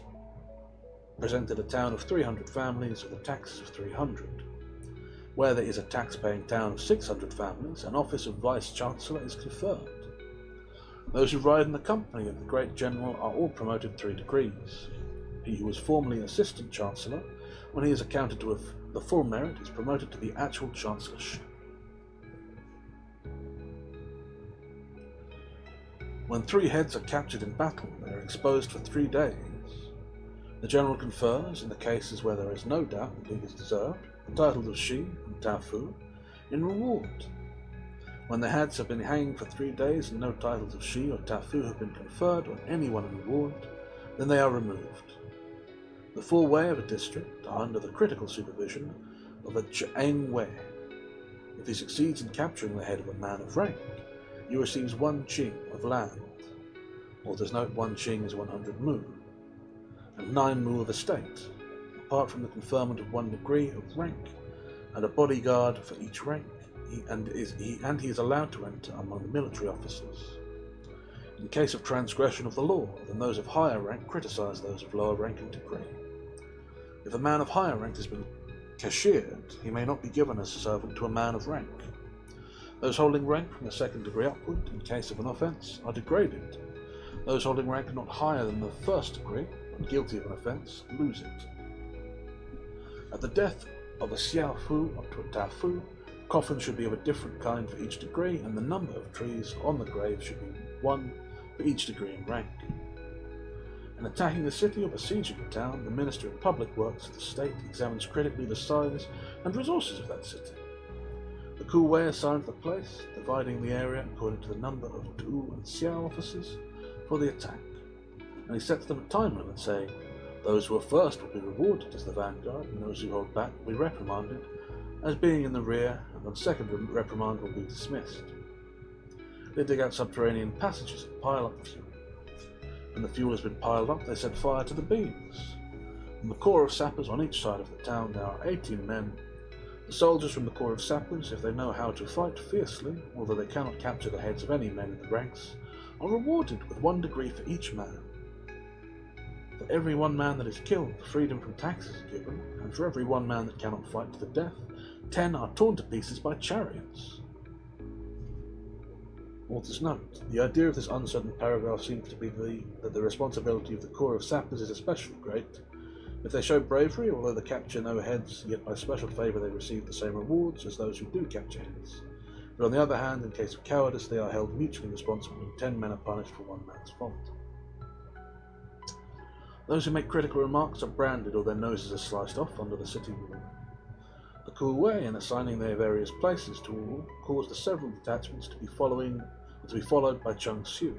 presented a town of 300 families with a tax of 300. Where there is a tax-paying town of 600 families, an office of Vice-Chancellor is conferred. Those who ride in the company of the great general are all promoted 3 degrees. He who was formerly Assistant Chancellor, when he is accounted to have the full merit, is promoted to the actual chancellorship. When 3 heads are captured in battle, they are exposed for 3 days. The general confers, in the cases where there is no doubt that it is deserved, the titles of Shi and Tafu in reward. When the heads have been hanging for 3 days and no titles of Shi or Tafu have been conferred on anyone in reward, then they are removed. The full Wei of a district are under the critical supervision of a Cheng Wei. If he succeeds in capturing the head of a man of rank, he receives 1 Qing of land. Authors note 1 Qing is 100 mu, and 9 mu of estate, apart from the conferment of 1 degree of rank, and a bodyguard for each rank, he is allowed to enter among the military officers. In case of transgression of the law, then those of higher rank criticize those of lower rank and degree. If a man of higher rank has been cashiered, he may not be given as a servant to a man of rank. Those holding rank from the 2nd degree upward, in case of an offence, are degraded. Those holding rank not higher than the 1st degree, and guilty of an offence, lose it. At the death of a Xiaofu up to a Tafu, coffins should be of a different kind for each degree, and the number of trees on the grave should be 1 for each degree in rank. In attacking a city or besieging a town, the Minister of Public Works of the state examines critically the size and resources of that city. The Ku Wei assigns the place, dividing the area according to the number of Tu and Xiao officers for the attack, and he sets them a time limit, saying, those who are first will be rewarded as the vanguard, and those who hold back will be reprimanded as being in the rear, and on second reprimand will be dismissed. They dig out subterranean passages and pile up fuel. When the fuel has been piled up, they set fire to the beams. From the corps of sappers on each side of the town there are 18 men. The soldiers from the corps of sappers, if they know how to fight fiercely, although they cannot capture the heads of any men in the ranks, are rewarded with 1 degree for each man. For every 1 man that is killed, freedom from taxes is given, and for every 1 man that cannot fight to the death, 10 are torn to pieces by chariots. Author's note: the idea of this uncertain paragraph seems to be that the responsibility of the corps of sappers is especially great. If they show bravery, although they capture no heads, yet by special favour they receive the same rewards as those who do capture heads. But on the other hand, in case of cowardice, they are held mutually responsible, and 10 men are punished for 1 man's fault. Those who make critical remarks are branded or their noses are sliced off under the city wall. The Ku Wei, in assigning their various places to all, caused the several detachments to be followed by Chung Xiu.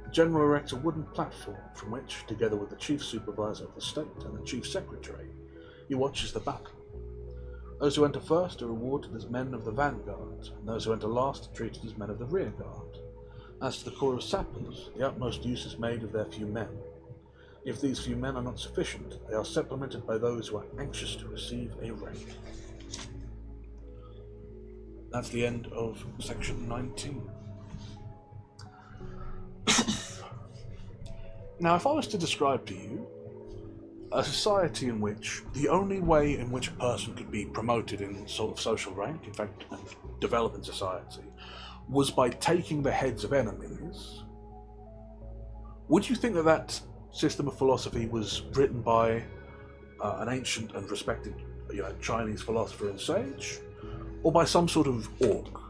The general erects a wooden platform from which, together with the chief supervisor of the state and the chief secretary, he watches the battle. Those who enter first are rewarded as men of the vanguard, and those who enter last are treated as men of the rearguard. As to the corps of sappers, the utmost use is made of their few men. If these few men are not sufficient, they are supplemented by those who are anxious to receive a rank. That's the end of section 19. Now, if I was to describe to you a society in which the only way in which a person could be promoted in sort of social rank, in fact, develop in society, was by taking the heads of enemies, would you think that that system of philosophy was written by an ancient and respected, Chinese philosopher and sage, or by some sort of orc?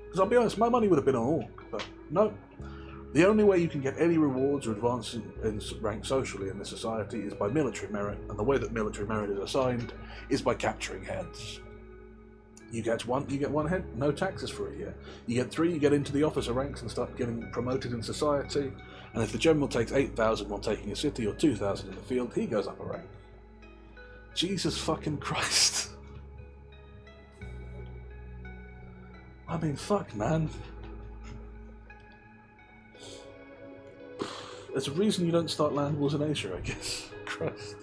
Because I'll be honest, my money would have been on orc, but no. The only way you can get any rewards or advance in rank socially in this society is by military merit, and the way that military merit is assigned is by capturing heads. You get 1 head, no taxes for a year. You get 3, you get into the officer ranks and start getting promoted in society. And if the general takes 8,000 while taking a city or 2,000 in the field, he goes up a rank. Jesus fucking Christ. I mean, fuck, man. There's a reason you don't start land wars in Asia, I guess. Christ.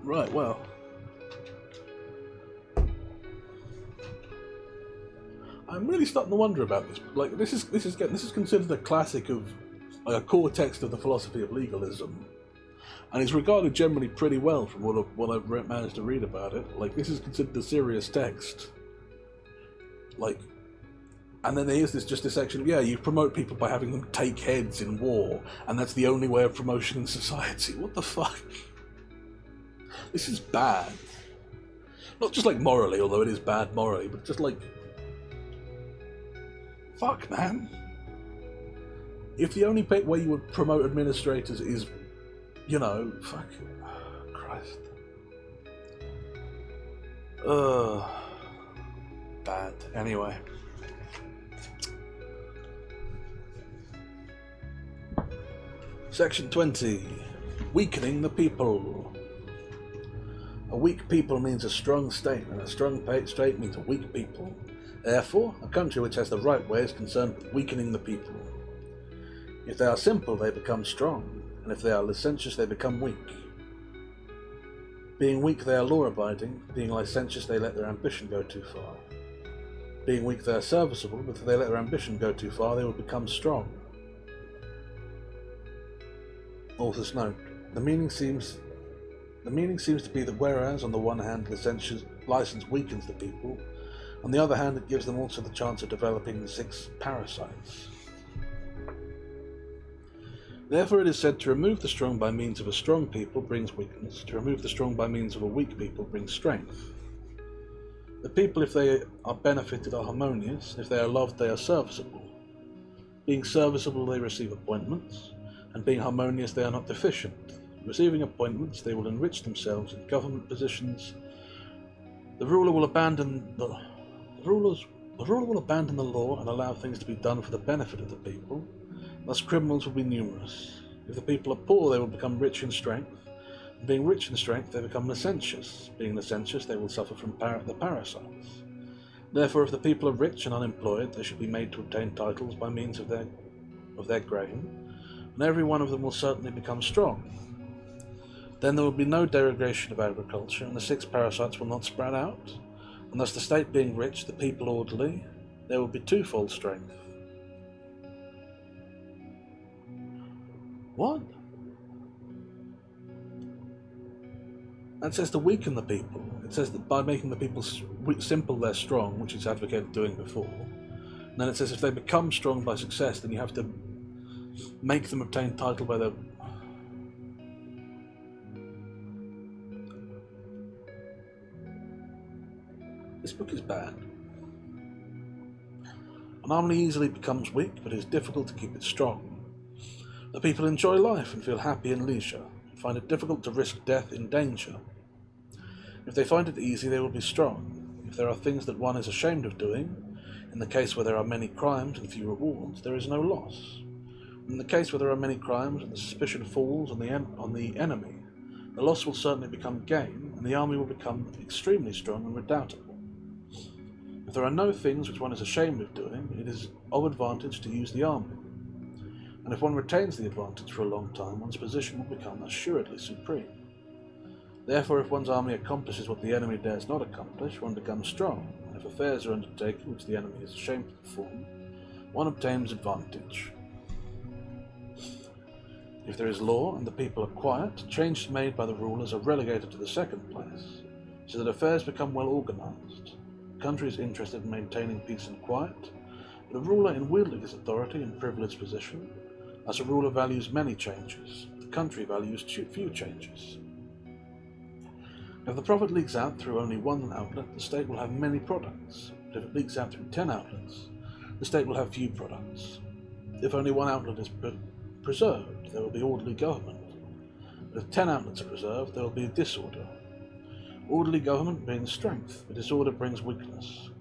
Right, well. I'm really starting to wonder about this. Like, this is considered a classic of, like, a core text of the philosophy of legalism, and it's regarded generally pretty well from what I've managed to read about it. Like, this is considered a serious text. Like, and then there's this section of, you promote people by having them take heads in war, and that's the only way of promotion in society. What the fuck? This is bad. Not just like morally, although it is bad morally, but just like Fuck, man. If the only way you would promote administrators is, fuck. Christ. Bad. Anyway. Section 20. Weakening the people. A weak people means a strong state, and a strong state means a weak people. Therefore, a country which has the right way is concerned with weakening the people. If they are simple, they become strong, and if they are licentious, they become weak. Being weak, they are law-abiding. Being licentious, they let their ambition go too far. Being weak, they are serviceable, but if they let their ambition go too far, they will become strong. Author's note: the meaning seems to be that whereas, on the one hand, license weakens the people, on the other hand, it gives them also the chance of developing the 6 parasites. Therefore it is said, to remove the strong by means of a strong people brings weakness, to remove the strong by means of a weak people brings strength. The people, if they are benefited, are harmonious, if they are loved, they are serviceable. Being serviceable, they receive appointments, and being harmonious, they are not deficient. Receiving appointments, they will enrich themselves in government positions. The ruler will abandon the law and allow things to be done for the benefit of the people. Thus criminals will be numerous. If the people are poor, they will become rich in strength. And being rich in strength, they become licentious. Being licentious, they will suffer from the parasites. Therefore, if the people are rich and unemployed, they should be made to obtain titles by means of their grain, and every one of them will certainly become strong. Then there will be no derogation of agriculture, and the 6 parasites will not spread out, and thus the state being rich, the people orderly, there will be twofold strength. What? That says to weaken the people. It says that by making the people simple, they're strong, which it's advocated doing before. And then it says if they become strong by success, then you have to make them obtain title by their... This book is bad. An army easily becomes weak, but it is difficult to keep it strong. The people enjoy life and feel happy in leisure, and find it difficult to risk death in danger. If they find it easy, they will be strong. If there are things that one is ashamed of doing, in the case where there are many crimes and few rewards, there is no loss. In the case where there are many crimes and the suspicion falls on the enemy, the loss will certainly become gain, and the army will become extremely strong and redoubtable. If there are no things which one is ashamed of doing, it is of advantage to use the army. And if one retains the advantage for a long time, one's position will become assuredly supreme. Therefore, if one's army accomplishes what the enemy dares not accomplish, one becomes strong, and if affairs are undertaken which the enemy is ashamed to perform, one obtains advantage. If there is law and the people are quiet, changes made by the rulers are relegated to the second place, so that affairs become well organized. The country is interested in maintaining peace and quiet, but a ruler in wielding his authority and privileged position. As a ruler values many changes, the country values few changes. If the profit leaks out through only one outlet, the state will have many products, but if it leaks out through 10 outlets, the state will have few products. If only one outlet is preserved, there will be orderly government, but if 10 outlets are preserved, there will be disorder. Orderly government brings strength, but disorder brings weakness.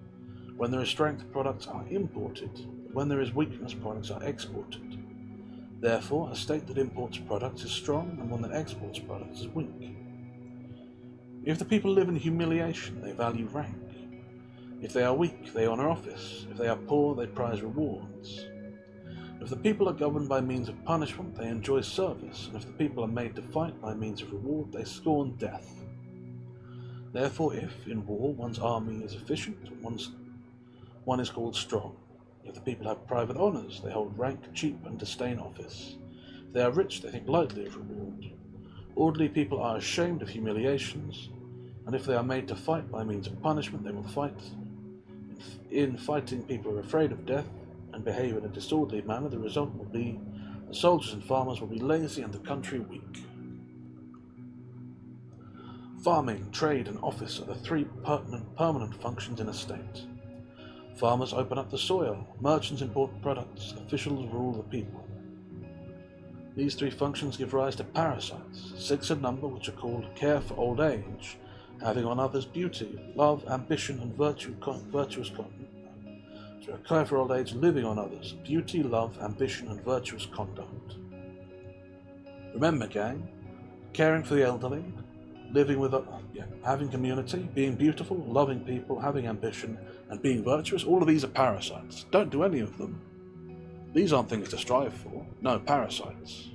When there is strength, products are imported, but when there is weakness, products are exported. Therefore, a state that imports products is strong, and one that exports products is weak. If the people live in humiliation, they value rank. If they are weak, they honour office. If they are poor, they prize rewards. If the people are governed by means of punishment, they enjoy service, and if the people are made to fight by means of reward, they scorn death. Therefore, if, in war, one's army is efficient, one is called strong. If the people have private honours, they hold rank cheap and disdain office. If they are rich, they think lightly of reward. Orderly people are ashamed of humiliations, and if they are made to fight by means of punishment, they will fight. In fighting, people are afraid of death and behave in a disorderly manner. The result will be the soldiers and farmers will be lazy and the country weak. Farming, trade, and office are the 3 permanent functions in a state. Farmers open up the soil, merchants import products, officials rule the people. These three functions give rise to parasites, 6 in number, which are called care for old age, having on others beauty, love, ambition, and virtuous conduct. Care for old age, living on others, beauty, love, ambition, and virtuous conduct. Remember, gang, caring for the elderly, living with having community, being beautiful, loving people, having ambition, and being virtuous, all of these are parasites. Don't do any of them. These aren't things to strive for. No, parasites.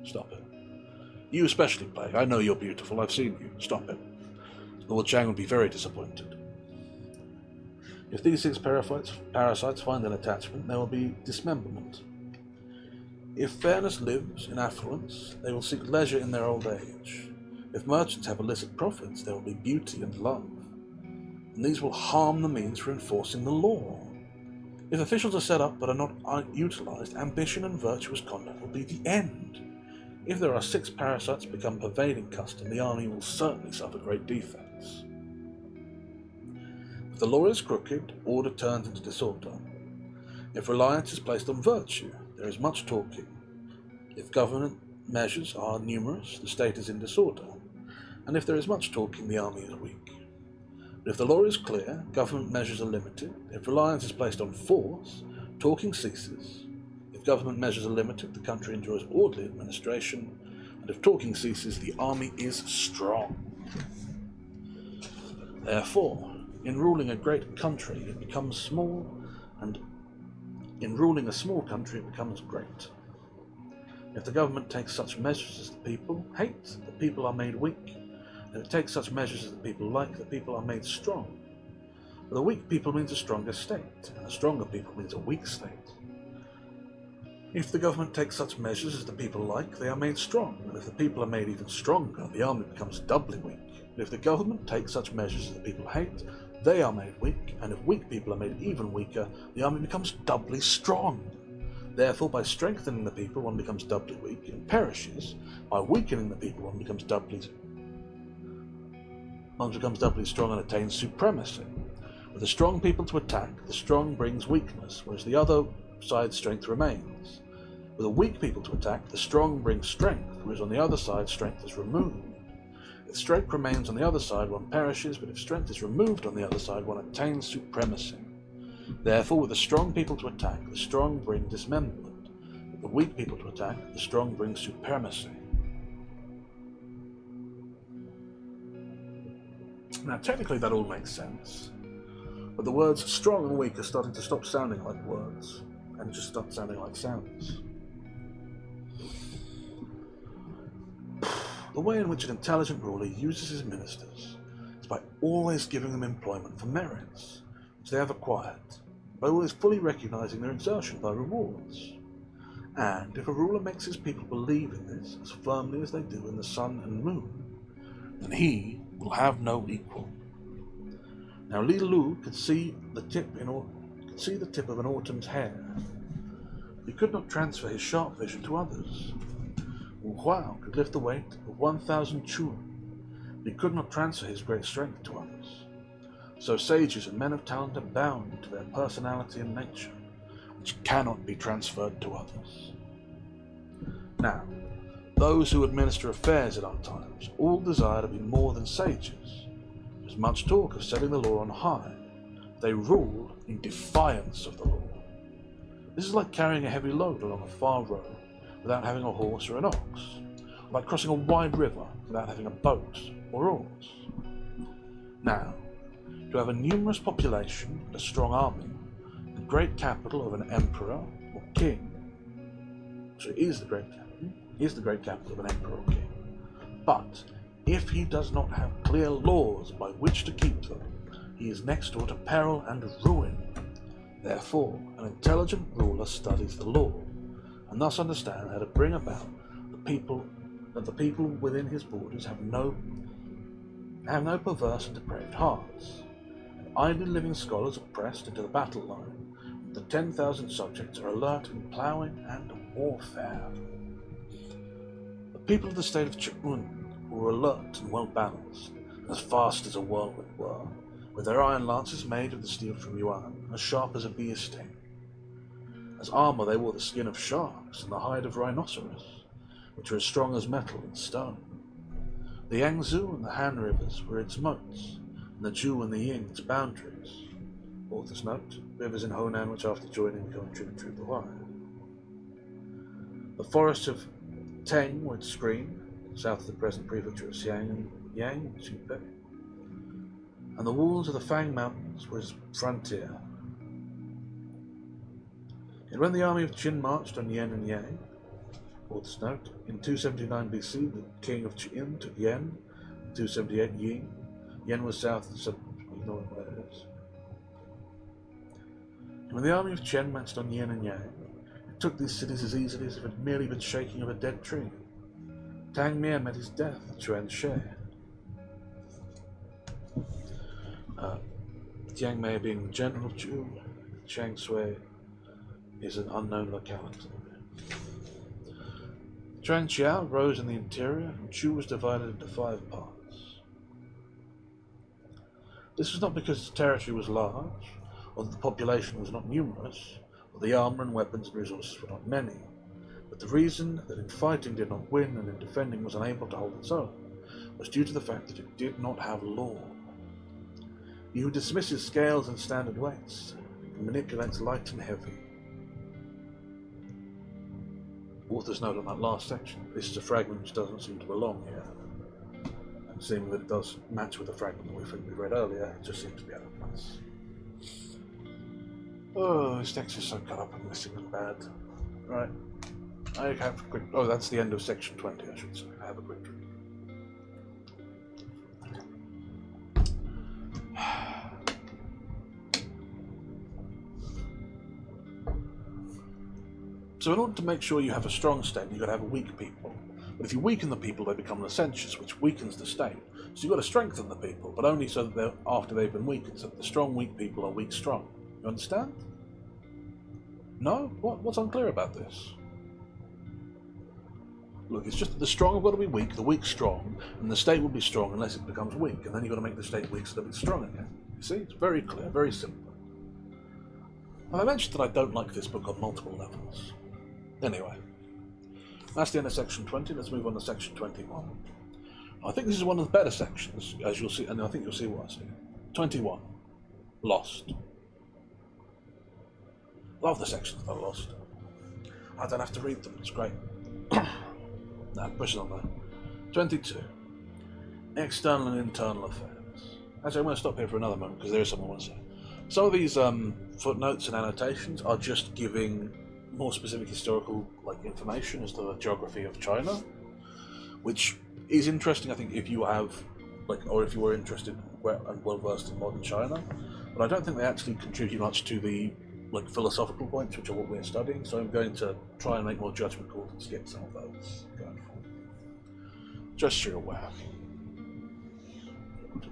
Stop it. You especially, Plague. I know you're beautiful. I've seen you. Stop it. Lord Shang would be very disappointed. If these 6 parasites find an attachment, there will be dismemberment. If fairness lives in affluence, they will seek leisure in their old age. If merchants have illicit profits, there will be beauty and love. And these will harm the means for enforcing the law. If officials are set up but are not utilized, ambition and virtuous conduct will be the end. If there are 6 parasites become pervading custom, the army will certainly suffer great defects. If the law is crooked, order turns into disorder. If reliance is placed on virtue, there is much talking. If government measures are numerous, the state is in disorder. And if there is much talking, the army is weak. But if the law is clear, government measures are limited. If reliance is placed on force, talking ceases. If government measures are limited, the country enjoys orderly administration. And if talking ceases, the army is strong. Therefore, in ruling a great country, it becomes small, and in ruling a small country, it becomes great. If the government takes such measures as the people hate, the people are made weak. If it takes such measures as the people like, the people are made strong. But a weak people means a stronger state, and a stronger people means a weak state. If the government takes such measures as the people like, they are made strong, and if the people are made even stronger, the army becomes doubly weak. But if the government takes such measures as the people hate, they are made weak, and if weak people are made even weaker, the army becomes doubly strong. Therefore, by strengthening the people, one becomes doubly weak and perishes. By weakening the people, one becomes doubly strong and attains supremacy. With the strong people to attack, the strong brings weakness, whereas the other side's strength remains. With the weak people to attack, the strong brings strength, whereas on the other side, strength is removed. If strength remains on the other side, one perishes, but if strength is removed on the other side, one attains supremacy. Therefore, with the strong people to attack, the strong bring dismemberment. With the weak people to attack, the strong bring supremacy. Now, technically that all makes sense, but the words strong and weak are starting to stop sounding like words, and just start sounding like sounds. The way in which an intelligent ruler uses his ministers is by always giving them employment for merits, which they have acquired, by always fully recognizing their exertion by rewards. And if a ruler makes his people believe in this as firmly as they do in the sun and moon, then he will have no equal. Now Li Lu could see the tip of an autumn's hair. He could not transfer his sharp vision to others. Wu Huao could lift the weight of 1,000 chun. He could not transfer his great strength to others. So sages and men of talent are bound to their personality and nature, which cannot be transferred to others. Now, those who administer affairs at our times all desire to be more than sages. There is much talk of setting the law on high. They rule in defiance of the law. This is like carrying a heavy load along a far road without having a horse or an ox, like crossing a wide river without having a boat or oars. Now, to have a numerous population and a strong army, the great capital of an emperor or king, so he is the great capital of an emperor or king. But if he does not have clear laws by which to keep them, he is next door to peril and ruin. Therefore, an intelligent ruler studies the law, and thus understands how to bring about that the people within his borders have no perverse and depraved hearts. And idly living scholars are pressed into the battle line, and the 10,000 subjects are alert in ploughing and warfare. The people of the state of Ch'un were alert and well balanced, as fast as a whirlwind were, with their iron lances made of the steel from Yuan, as sharp as a bee's sting. As armour they wore the skin of sharks and the hide of rhinoceros, which were as strong as metal and stone. The Yangtze and the Han rivers were its moats, and the Zhu and the Ying its boundaries. Author's note, rivers in Honan which after joining become tributary of the Huai. The forests of Teng were its screen, south of the present prefecture of Shang Yang and Xubei, and the walls of the Fang Mountains were its frontier. And when the army of Qin marched on Yan and Yang, author's note, in 279 BC, the king of Qin took Yan, in 278 Ying. Yan was south of the you know where it is. And when the army of Chen marched on Yan and Yang, it took these cities as easily as if it had merely been shaking of a dead tree. Tang Mian met his death at Chuan She. Jiang Mei being the general of Zhu, Chang Sui is an unknown locality. Zhuang Qiao rose in the interior, and Zhu was divided into 5 parts. This was not because its territory was large, or that the population was not numerous, or the armour and weapons and resources were not many, but the reason that in fighting did not win and in defending was unable to hold its own was due to the fact that it did not have law. He who dismisses scales and standard weights and manipulates light and heavy. Author's note on that last section. This is a fragment which doesn't seem to belong here. And seeing that it does match with the fragment that we read earlier, it just seems to be out of place. Oh, this text is so cut up and missing and bad. Right. I have a quick... Oh, that's the end of section 20, I should say. I have a quick drink. So in order to make sure you have a strong state, you've got to have a weak people. But if you weaken the people, they become licentious, which weakens the state. So you've got to strengthen the people, but only so that after they've been weakened, so that the strong weak people are weak strong. You understand? No? What's unclear about this? Look, it's just that the strong have got to be weak, the weak strong, and the state will be strong unless it becomes weak, and then you've got to make the state weak so that it's strong again. You see? It's very clear, very simple. And I mentioned that I don't like this book on multiple levels. Anyway, that's the end of section 20. Let's move on to section 21. I think this is one of the better sections, as you'll see, and I think you'll see what I see. 21. Lost. Love the sections that are lost. I don't have to read them, it's great. Now, pushing on there. 22. External and internal affairs. Actually, I'm going to stop here for another moment because there is something I want to say. Some of these footnotes and annotations are just giving more specific historical information as to the geography of China, which is interesting, I think, if you have, or if you were interested and well versed in modern China. But I don't think they actually contribute much to the philosophical points, which are what we're studying. So I'm going to try and make more judgment calls and skip some of those going forward. Just so you're aware.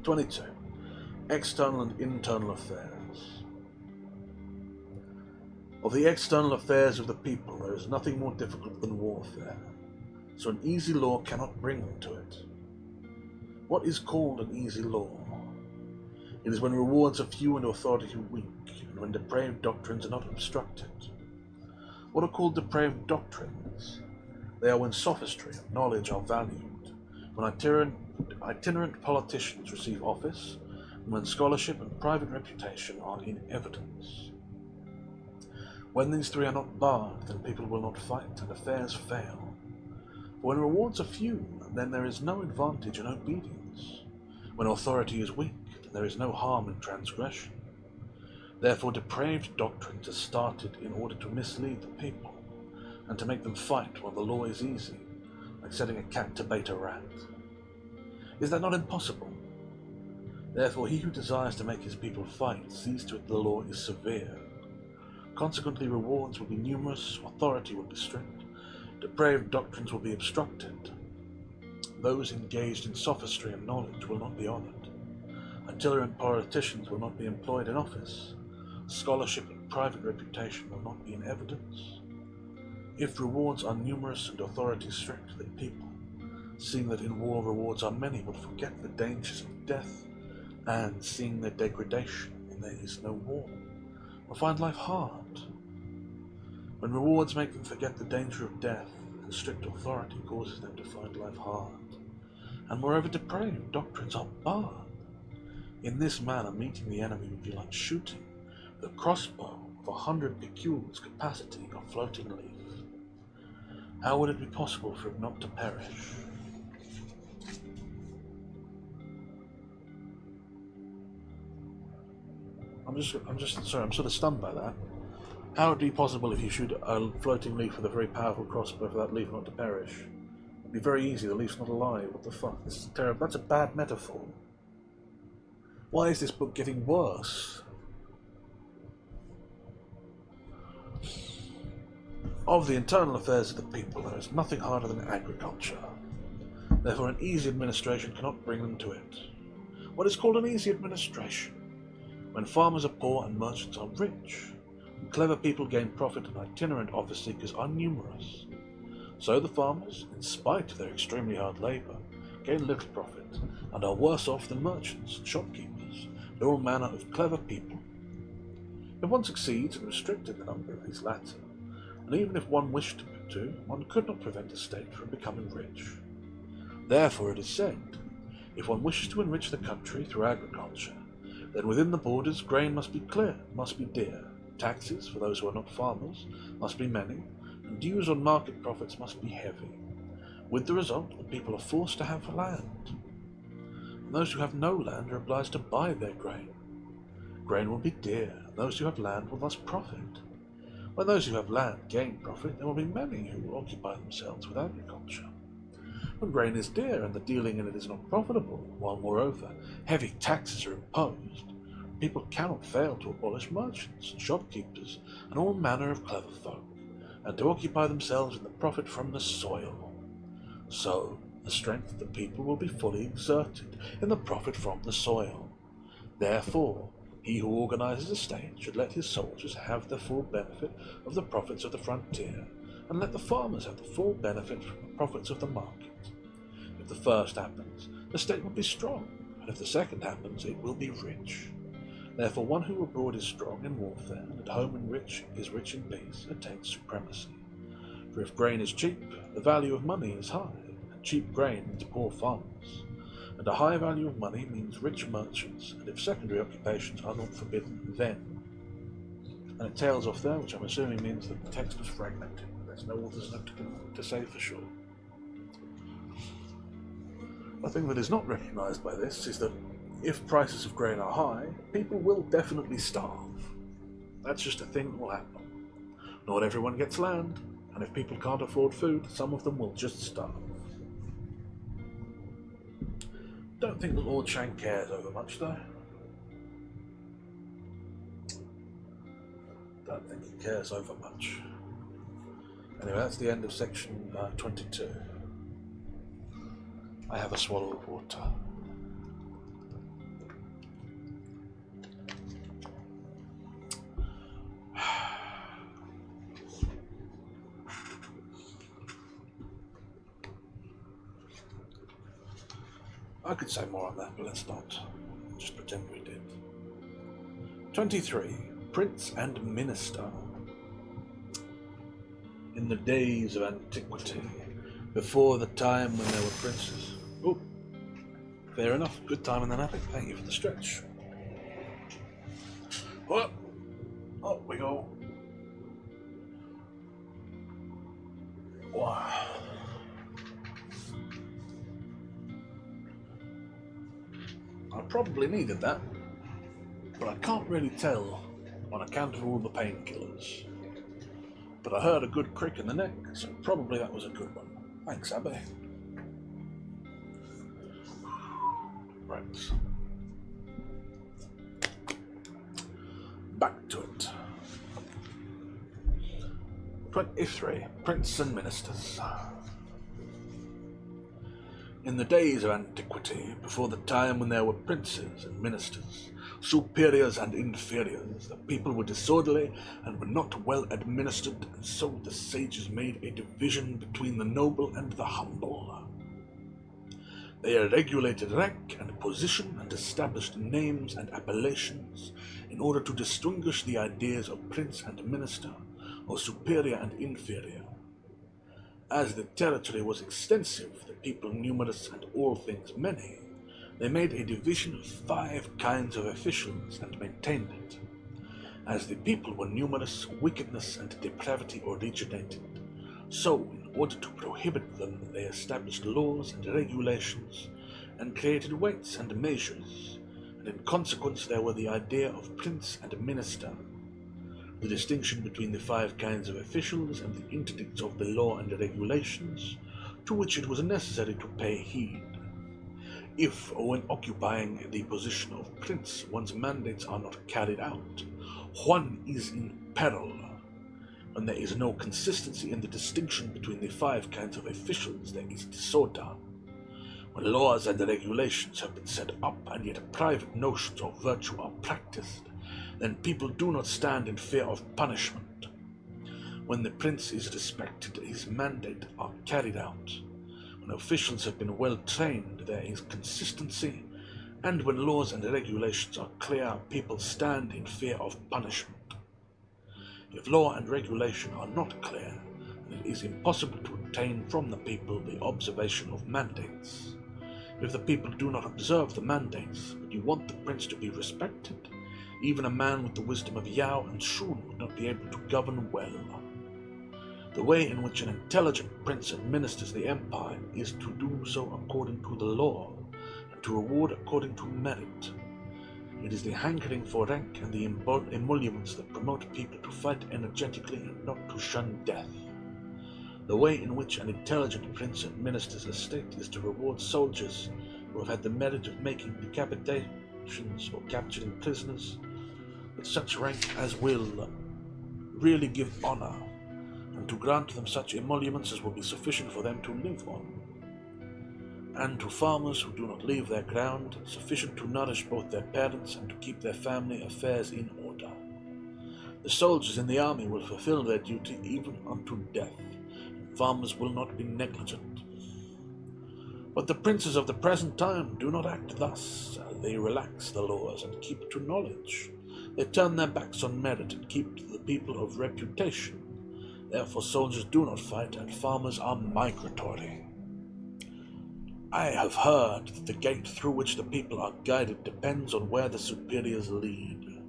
22. External and internal affairs. Of the external affairs of the people, there is nothing more difficult than warfare, so an easy law cannot bring them to it. What is called an easy law? It is when rewards are few and authority weak, and when depraved doctrines are not obstructed. What are called depraved doctrines? They are when sophistry and knowledge are valued, when itinerant politicians receive office, and when scholarship and private reputation are in evidence. When these three are not barred, then people will not fight, and affairs fail. For when rewards are few, then there is no advantage in obedience. When authority is weak, then there is no harm in transgression. Therefore depraved doctrines are started in order to mislead the people, and to make them fight while the law is easy, like setting a cat to bait a rat. Is that not impossible? Therefore he who desires to make his people fight sees to it the law is severe. Consequently, rewards will be numerous, authority will be strict, depraved doctrines will be obstructed. Those engaged in sophistry and knowledge will not be honoured. Itinerant politicians will not be employed in office. Scholarship and private reputation will not be in evidence. If rewards are numerous and authority strict, then people, seeing that in war rewards are many, will forget the dangers of death, and seeing their degradation when there is no war, or find life hard. When rewards make them forget the danger of death, and strict authority causes them to find life hard, and moreover depraved doctrines are barred. In this manner, meeting the enemy would be like shooting the crossbow of 100 picules capacity of floating leaf. How would it be possible for it not to perish? I'm sort of stunned by that. How would it be possible if you shoot a floating leaf with a very powerful crossbow for that leaf not to perish? It'd be very easy, the leaf's not alive. What the fuck? This is terrible. That's a bad metaphor. Why is this book getting worse? Of the internal affairs of the people, there is nothing harder than agriculture. Therefore, an easy administration cannot bring them to it. What is called an easy administration? When farmers are poor and merchants are rich, and clever people gain profit and itinerant office seekers are numerous. So the farmers, in spite of their extremely hard labour, gain little profit, and are worse off than merchants and shopkeepers, and all manner of clever people. If one succeeds in restricting the number of these latter, and even if one wished to, one could not prevent a state from becoming rich. Therefore it is said, if one wishes to enrich the country through agriculture, then within the borders grain must be clear, must be dear, taxes for those who are not farmers must be many, and dues on market profits must be heavy. With the result, the people are forced to have land, and those who have no land are obliged to buy their grain. Grain will be dear, and those who have land will thus profit. When those who have land gain profit, there will be many who will occupy themselves with agriculture. When grain is dear and the dealing in it is not profitable, while moreover heavy taxes are imposed, people cannot fail to abolish merchants and shopkeepers and all manner of clever folk, and to occupy themselves in the profit from the soil. So the strength of the people will be fully exerted in the profit from the soil. Therefore, he who organizes a state should let his soldiers have the full benefit of the profits of the frontier, and let the farmers have the full benefit from the profits of the market. If the first happens, the state will be strong, and if the second happens, it will be rich. Therefore, one who abroad is strong in warfare, and at home is rich in peace, attains supremacy. For if grain is cheap, the value of money is high, and cheap grain means poor farmers. And a high value of money means rich merchants, and if secondary occupations are not forbidden, then. And it tails off there, which I'm assuming means that the text was fragmented. There's no author's note to say for sure. A thing that is not recognised by this is that if prices of grain are high, people will definitely starve. That's just a thing that will happen. Not everyone gets land, and if people can't afford food, some of them will just starve. Don't think that Lord Shang cares over much, though. Don't think he cares over much. Anyway, that's the end of section 22. I have a swallow of water. I could say more on that, but let's not. Just pretend we did. 23. Prince and Minister. In the days of antiquity, before the time when there were princes. Oh, fair enough. Good time in the napping. Thank you for the stretch. Up we go. Wow. I probably needed that, but I can't really tell on account of all the painkillers. But I heard a good crick in the neck, so probably that was a good one. Thanks, Abby. Right. Back to it. 23. Princes and Ministers. In the days of antiquity, before the time when there were princes and ministers, superiors and inferiors, the people were disorderly and were not well administered, and so the sages made a division between the noble and the humble. They regulated rank and position and established names and appellations in order to distinguish the ideas of prince and minister, or superior and inferior. As the territory was extensive, the people numerous, and all things many, they made a division of 5 kinds of officials and maintained it. As the people were numerous, wickedness and depravity originated. So, in order to prohibit them, they established laws and regulations, and created weights and measures, and in consequence there were the idea of prince and minister, the distinction between the 5 kinds of officials, and the interdicts of the law and regulations, to which it was necessary to pay heed. If, when occupying the position of prince, one's mandates are not carried out, one is in peril. When there is no consistency in the distinction between the 5 kinds of officials, there is disorder. When laws and regulations have been set up, and yet private notions of virtue are practiced, then people do not stand in fear of punishment. When the prince is respected, his mandate are carried out. When officials have been well trained, there is consistency, and when laws and regulations are clear, people stand in fear of punishment. If law and regulation are not clear, then it is impossible to obtain from the people the observation of mandates. If the people do not observe the mandates, but you want the prince to be respected, even a man with the wisdom of Yao and Shun would not be able to govern well. The way in which an intelligent prince administers the empire is to do so according to the law, and to reward according to merit. It is the hankering for rank and the emoluments that promote people to fight energetically and not to shun death. The way in which an intelligent prince administers a state is to reward soldiers who have had the merit of making decapitations or capturing prisoners with such rank as will really give honor, and to grant them such emoluments as will be sufficient for them to live on. And to farmers who do not leave their ground, sufficient to nourish both their parents and to keep their family affairs in order. The soldiers in the army will fulfill their duty even unto death, and farmers will not be negligent. But the princes of the present time do not act thus. They relax the laws and keep to knowledge. They turn their backs on merit and keep to the people of reputation. Therefore soldiers do not fight, and farmers are migratory. I have heard that the gate through which the people are guided depends on where the superiors lead.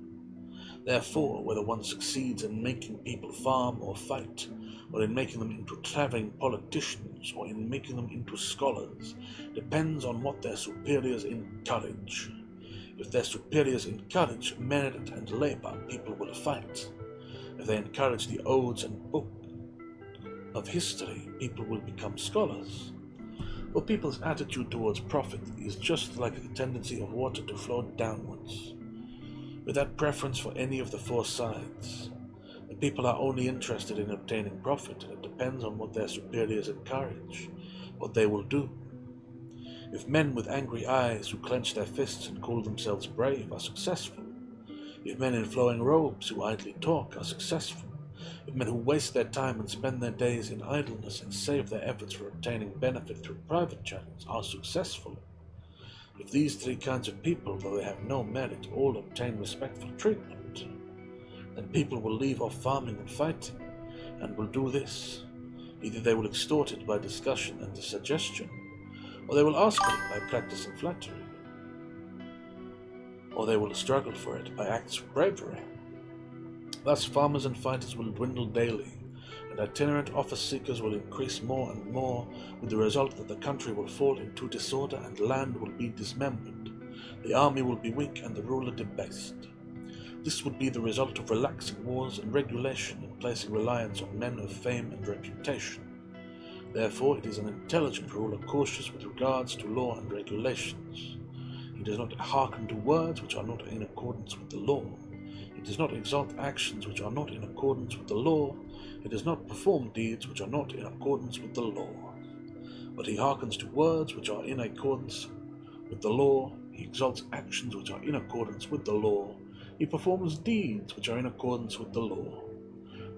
Therefore, whether one succeeds in making people farm or fight, or in making them into traveling politicians, or in making them into scholars, depends on what their superiors encourage. If their superiors encourage merit and labor, people will fight. If they encourage the odes and book of history, people will become scholars. For people's attitude towards profit is just like the tendency of water to flow downwards, without preference for any of the 4 sides. The people are only interested in obtaining profit, and it depends on what their superiors encourage, what they will do. If men with angry eyes who clench their fists and call themselves brave are successful, if men in flowing robes who idly talk are successful, if men who waste their time and spend their days in idleness and save their efforts for obtaining benefit through private channels are successful, if these 3 kinds of people, though they have no merit, all obtain respectful treatment, then people will leave off farming and fighting, and will do this. Either they will extort it by discussion and suggestion, or they will ask for it by practicing flattery, or they will struggle for it by acts of bravery. Thus farmers and fighters will dwindle daily, and itinerant office seekers will increase more and more, with the result that the country will fall into disorder and land will be dismembered. The army will be weak and the ruler debased. This would be the result of relaxing wars and regulation and placing reliance on men of fame and reputation. Therefore, it is an intelligent ruler cautious with regards to law and regulations. He does not hearken to words which are not in accordance with the law. It does not exalt actions which are not in accordance with the law. It does not perform deeds which are not in accordance with the law. But he hearkens to words which are in accordance with the law. He exalts actions which are in accordance with the law. He performs deeds which are in accordance with the law.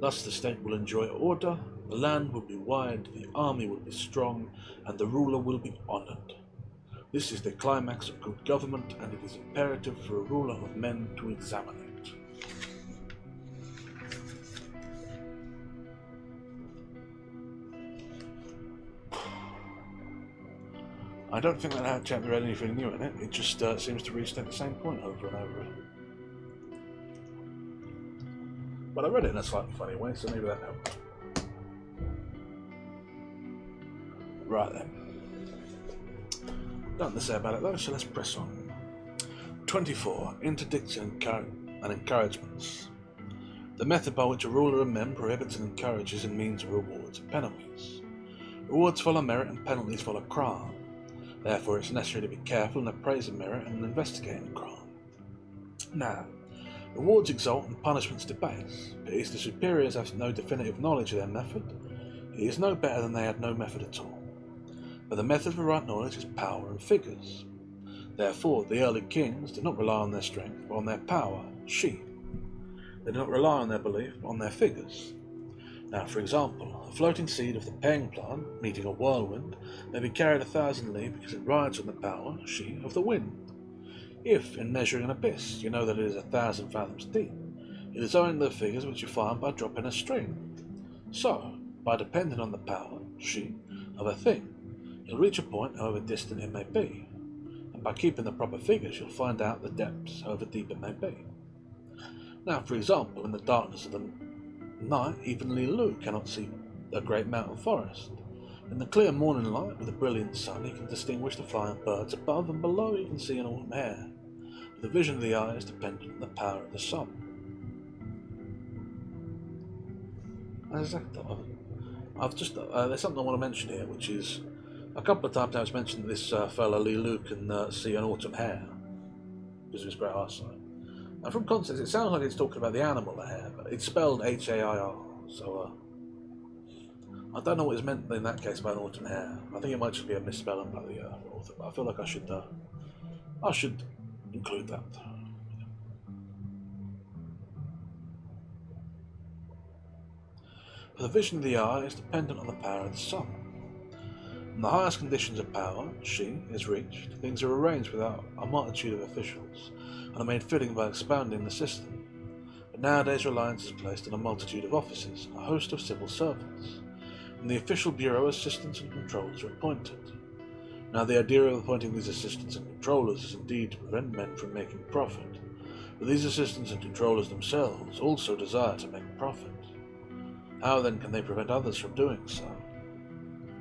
Thus the state will enjoy order, the land will be wide, the army will be strong, and the ruler will be honored. This is the climax of good government, and it is imperative for a ruler of men to examine it. I don't think that chapter had anything new in it. It just seems to restate the same point over and over. But I read it in a slightly funny way, so maybe that helped. Right then. Nothing to say about it though, so let's press on. 24. Interdicts and encouragements. The method by which a ruler of men prohibits and encourages in means of rewards and penalties. Rewards follow merit and penalties follow crime. Therefore, it's necessary to be careful in appraising merit and investigating crime. Now, rewards exalt and punishments debase, but if the superiors have no definitive knowledge of their method, it is no better than they had no method at all. But the method for right knowledge is power and figures. Therefore, the early kings did not rely on their strength, but on their power, she. They did not rely on their belief, but on their figures. Now, for example, a floating seed of the peng plant, meeting a whirlwind, may be carried 1,000 li because it rides on the power, she, of the wind. If, in measuring an abyss, you know that it is 1,000 fathoms deep, it is owing to the figures which you find by dropping a string. So, by depending on the power, she, of a thing, you'll reach a point however distant it may be, and by keeping the proper figures you'll find out the depths however deep it may be. Now, for example, in the darkness of the night, even Li Lu cannot see a great mountain forest. In the clear morning light with a brilliant sun, he can distinguish the flying birds above, and below he can see an autumn hare. But the vision of the eye is dependent on the power of the sun. There's something I want to mention here, which is a couple of times I was mentioned that this fellow Li Lu can see an autumn hare because of his great eyesight. And from context, it sounds like it's talking about the animal, the hare, but it's spelled H-A-I-R, so I don't know what is meant in that case by an autumn hare. I think it might just be a misspelling by the author, but I feel like I should include that. For the vision of the eye is dependent on the power of the sun. In the highest conditions of power, she, is reached, things are arranged without a multitude of officials, and are made fitting by expounding the system. But nowadays reliance is placed on a multitude of officers, and a host of civil servants. In the official bureau, assistants and controllers are appointed. Now the idea of appointing these assistants and controllers is indeed to prevent men from making profit, but these assistants and controllers themselves also desire to make profit. How then can they prevent others from doing so?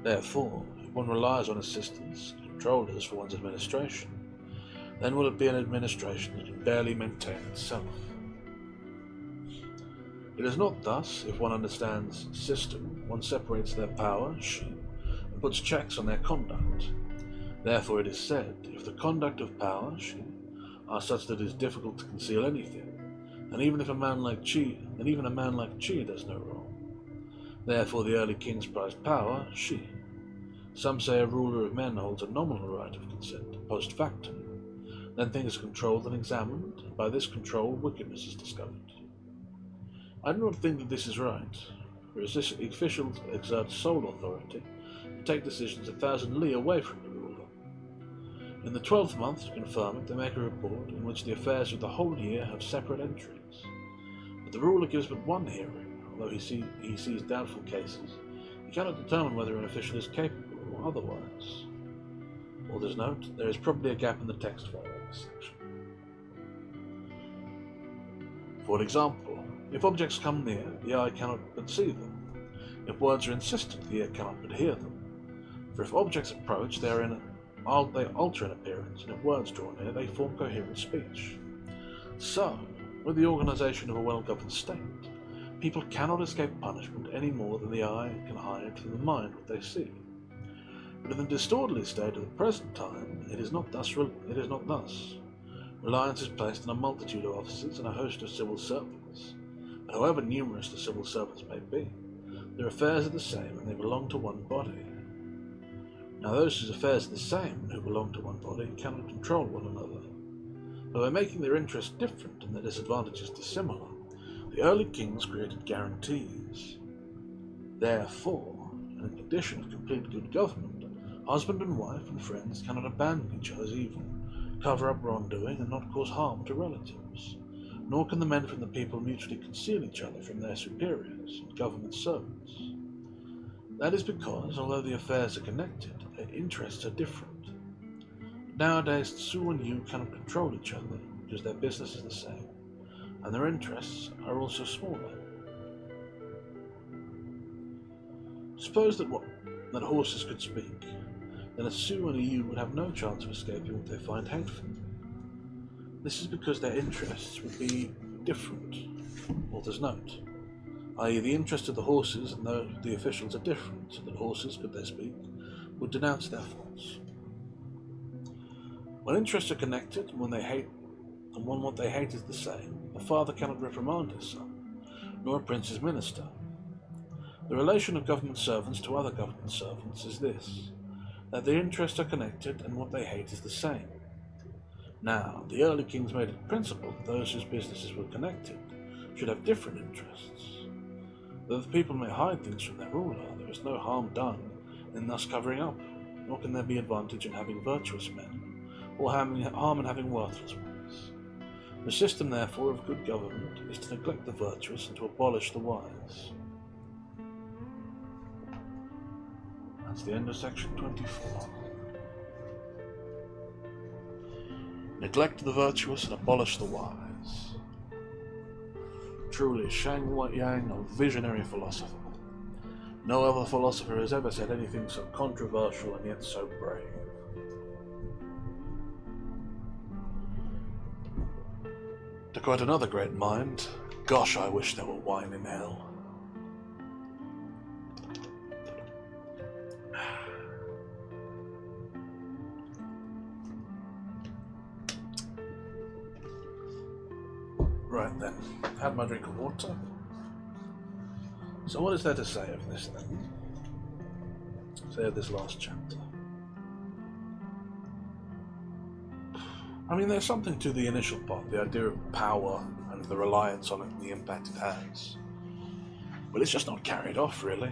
Therefore, if one relies on assistants and controllers for one's administration, then will it be an administration that can barely maintain itself. It is not thus, if one understands system, one separates their power, she, and puts checks on their conduct. Therefore it is said, if the conduct of power, she, are such that it is difficult to conceal anything, and even a man like Chi does no wrong. Therefore the early kings prized power, she. Some say a ruler of men holds a nominal right of consent, post factum. Then things are controlled and examined, and by this control wickedness is discovered. I do not think that this is right, for officials exert sole authority and take decisions 1,000 li away from the ruler. In the 12th month, to confirm it, they make a report in which the affairs of the whole year have separate entries. But the ruler gives but one hearing, although he sees doubtful cases. He cannot determine whether an official is capable or otherwise. Author's note, there is probably a gap in the text following this section. For example, if objects come near, the eye cannot but see them. If words are insistent, the ear cannot but hear them. For if objects approach, they alter in appearance, and if words draw near, they form coherent speech. So, with the organization of a well-governed state, people cannot escape punishment any more than the eye can hide from the mind what they see. But in the disorderly state of the present time, it is not thus. Reliance is placed on a multitude of officers and a host of civil servants. But however numerous the civil servants may be, their affairs are the same and they belong to one body. Now those whose affairs are the same and who belong to one body cannot control one another. But by making their interests different and their disadvantages dissimilar, the early kings created guarantees. Therefore, in a condition of complete good government, Husband and wife and friends cannot abandon each other's evil, cover up wrongdoing, and not cause harm to relatives. Nor can the men from the people mutually conceal each other from their superiors and government servants. That is because, although the affairs are connected, their interests are different. Nowadays, Tsu and Yu cannot control each other because their business is the same, and their interests are also smaller. Suppose that horses could speak, then a Tsu and a Yu would have no chance of escaping what they find hateful. This is because their interests would be different. Author's note, i.e. the interests of the horses and those of the officials are different, so that horses, could they speak, would denounce their faults. When interests are connected, and when what they hate is the same, a father cannot reprimand his son, nor a prince's minister. The relation of government servants to other government servants is this, that their interests are connected and what they hate is the same. Now, the early kings made it a principle that those whose businesses were connected should have different interests. Though the people may hide things from their ruler, there is no harm done in thus covering up, nor can there be advantage in having virtuous men, or harm in having worthless ones. The system, therefore, of good government is to neglect the virtuous and to abolish the wise. That's the end of section 24. Neglect the virtuous and abolish the wise. Truly, Shang Yang, a visionary philosopher. No other philosopher has ever said anything so controversial and yet so brave. To quote another great mind, gosh, I wish there were wine in hell. Right then, had my drink of water. So what is there to say of this then? Say of this last chapter. I mean, there's something to the initial part, the idea of power and the reliance on it and the impact it has. But it's just not carried off, really.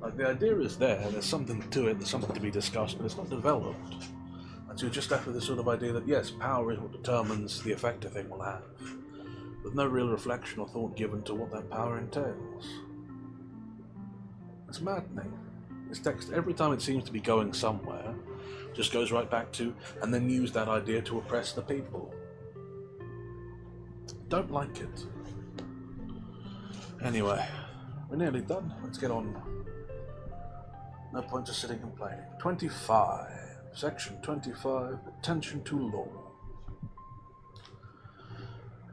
Like, the idea is there's something to it, there's something to be discussed, but it's not developed. And so you're just left with this sort of idea that, yes, power is what determines the effect a thing will have, with no real reflection or thought given to what that power entails. It's maddening. This text, every time it seems to be going somewhere, just goes right back to, and then use that idea to oppress the people. Don't like it. Anyway, we're nearly done. Let's get on. No point just sitting complaining. 25. Section 25. Attention to law.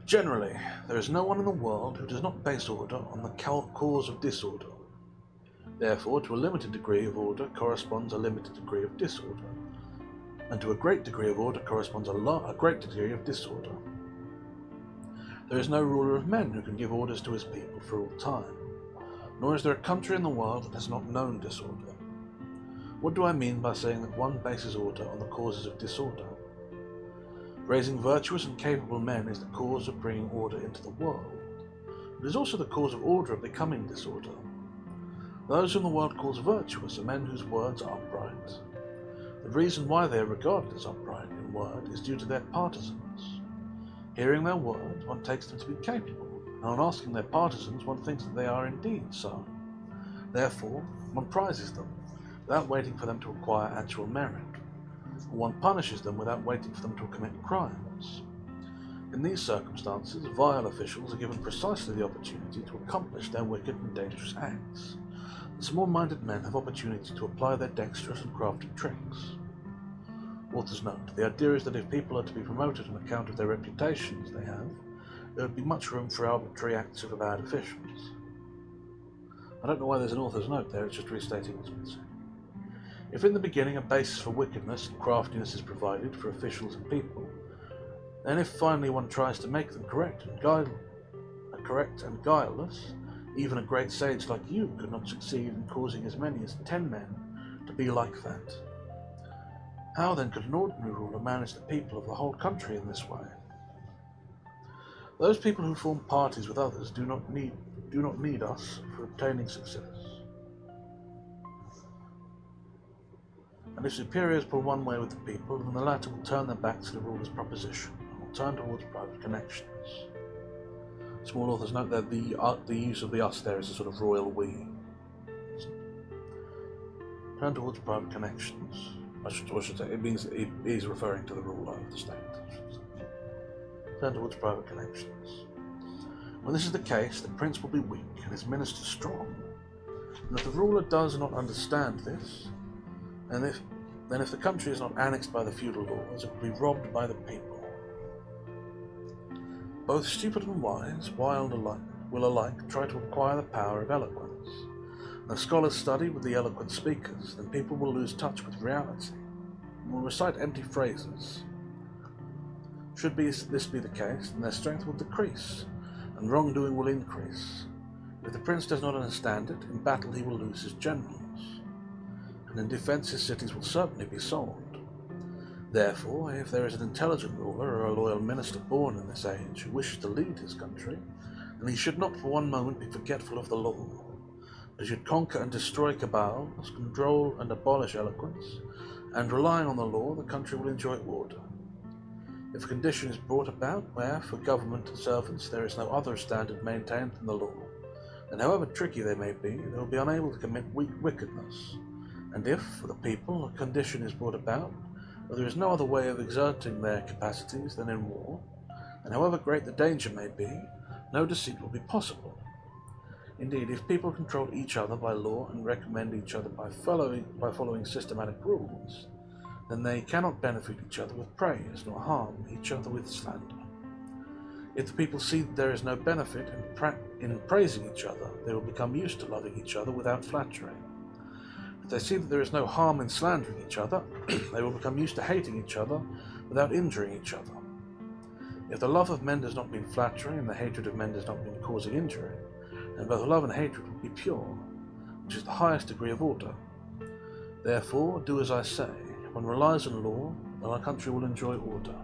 Generally, there is no one in the world who does not base order on the cause of disorder. Therefore, to a limited degree of order corresponds a limited degree of disorder, and to a great degree of order corresponds a great degree of disorder. There is no ruler of men who can give orders to his people for all time, nor is there a country in the world that has not known disorder. What do I mean by saying that one bases order on the causes of disorder? Raising virtuous and capable men is the cause of bringing order into the world. It is also the cause of order of becoming disorder. Those whom the world calls virtuous are men whose words are upright. The reason why they are regarded as upright in word is due to their partisans. Hearing their words, one takes them to be capable, and on asking their partisans, one thinks that they are indeed so. Therefore, one prizes them, without waiting for them to acquire actual merit, or one punishes them without waiting for them to commit crimes. In these circumstances, vile officials are given precisely the opportunity to accomplish their wicked and dangerous acts. Small-minded men have opportunity to apply their dexterous and crafty tricks. Author's note, the idea is that if people are to be promoted on account of their reputations they have, there would be much room for arbitrary acts of the bad officials. I don't know why there's an author's note there, it's just restating what's been said. If in the beginning a basis for wickedness and craftiness is provided for officials and people, then if finally one tries to make them correct and guileless, even a great sage like you could not succeed in causing as many as 10 men to be like that. How then could an ordinary ruler manage the people of the whole country in this way? Those people who form parties with others do not need us for obtaining success. And if superiors pull one way with the people, then the latter will turn their back to the ruler's proposition and will turn towards private connections. Small authors note that the use of the us there is a sort of royal we. Turn towards private connections. I should say, it means it is referring to the ruler of the state. Turn towards private connections. When this is the case, the prince will be weak and his minister strong. And if the ruler does not understand this, then if the country is not annexed by the feudal lords, it will be robbed by the people. Both stupid and wise, wild alike, will alike try to acquire the power of eloquence. And if scholars study with the eloquent speakers, then people will lose touch with reality and will recite empty phrases. Should this be the case, then their strength will decrease, and wrongdoing will increase. If the prince does not understand it, in battle he will lose his generals, and in defense his cities will certainly be sold. Therefore, if there is an intelligent ruler or a loyal minister born in this age who wishes to lead his country, then he should not for one moment be forgetful of the law. He should conquer and destroy cabals, control and abolish eloquence, and relying on the law, the country will enjoy order. If a condition is brought about where, for government and servants, there is no other standard maintained than the law, then however tricky they may be, they will be unable to commit wickedness. And if, for the people, a condition is brought about where there is no other way of exerting their capacities than in war, and however great the danger may be, no deceit will be possible. Indeed, if people control each other by law and recommend each other by following systematic rules, then they cannot benefit each other with praise, nor harm each other with slander. If the people see that there is no benefit in praising each other, they will become used to loving each other without flattery. If they see that there is no harm in slandering each other, they will become used to hating each other without injuring each other. If the love of men does not mean flattery, and the hatred of men does not mean causing injury, then both love and hatred will be pure, which is the highest degree of order. Therefore, do as I say. If one relies on law, then our country will enjoy order.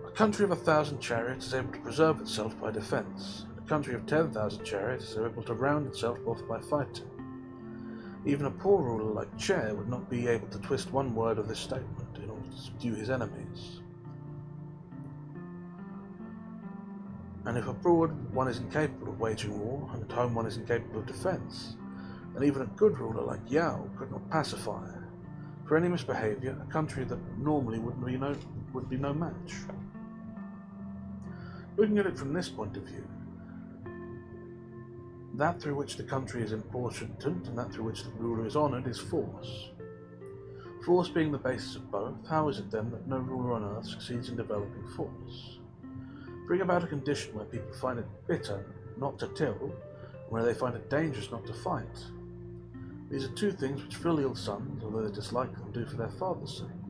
A country of 1,000 chariots is able to preserve itself by defense. A country of 10,000 chariots is able to round itself off by fighting. Even a poor ruler like Che would not be able to twist one word of this statement in order to subdue his enemies. And if abroad one is incapable of waging war, and at home one is incapable of defense, then even a good ruler like Yao could not pacify. For any misbehavior, a country that normally would be no match. Looking at it from this point of view, that through which the country is important and that through which the ruler is honoured is force. Force being the basis of both, how is it then that no ruler on earth succeeds in developing force? Bring about a condition where people find it bitter not to till, and where they find it dangerous not to fight. These are two things which filial sons, although they dislike them, do for their father's sake,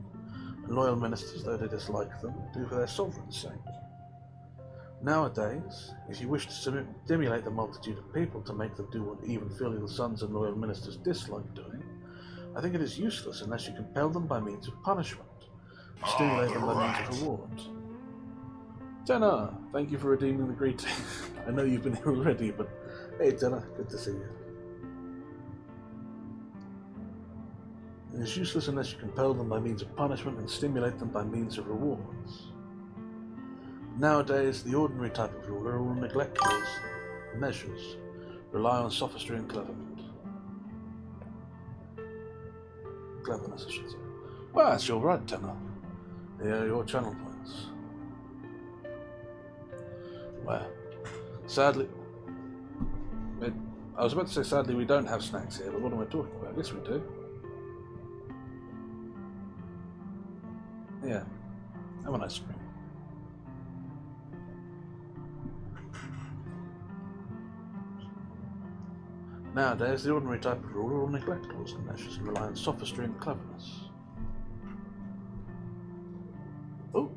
and loyal ministers, though they dislike them, do for their sovereign's sake. Nowadays, if you wish to stimulate the multitude of people to make them do what even filial sons and loyal ministers dislike doing, I think it is useless unless you compel them by means of punishment, or stimulate them by means of reward. Tenor, thank you for redeeming the greeting. I know you've been here already, but hey Tenor, good to see you. It is useless unless you compel them by means of punishment and stimulate them by means of rewards. Nowadays, the ordinary type of ruler will neglect these measures, rely on sophistry and cleverness, I should say. Well, that's your right, Tenor. They are your channel points. Well, sadly, I was about to say sadly we don't have snacks here, but what am I talking about? Yes, we do. Yeah, have an ice cream. Nowadays, the ordinary type of ruler will neglect laws and measures and rely on sophistry and cleverness. Oh.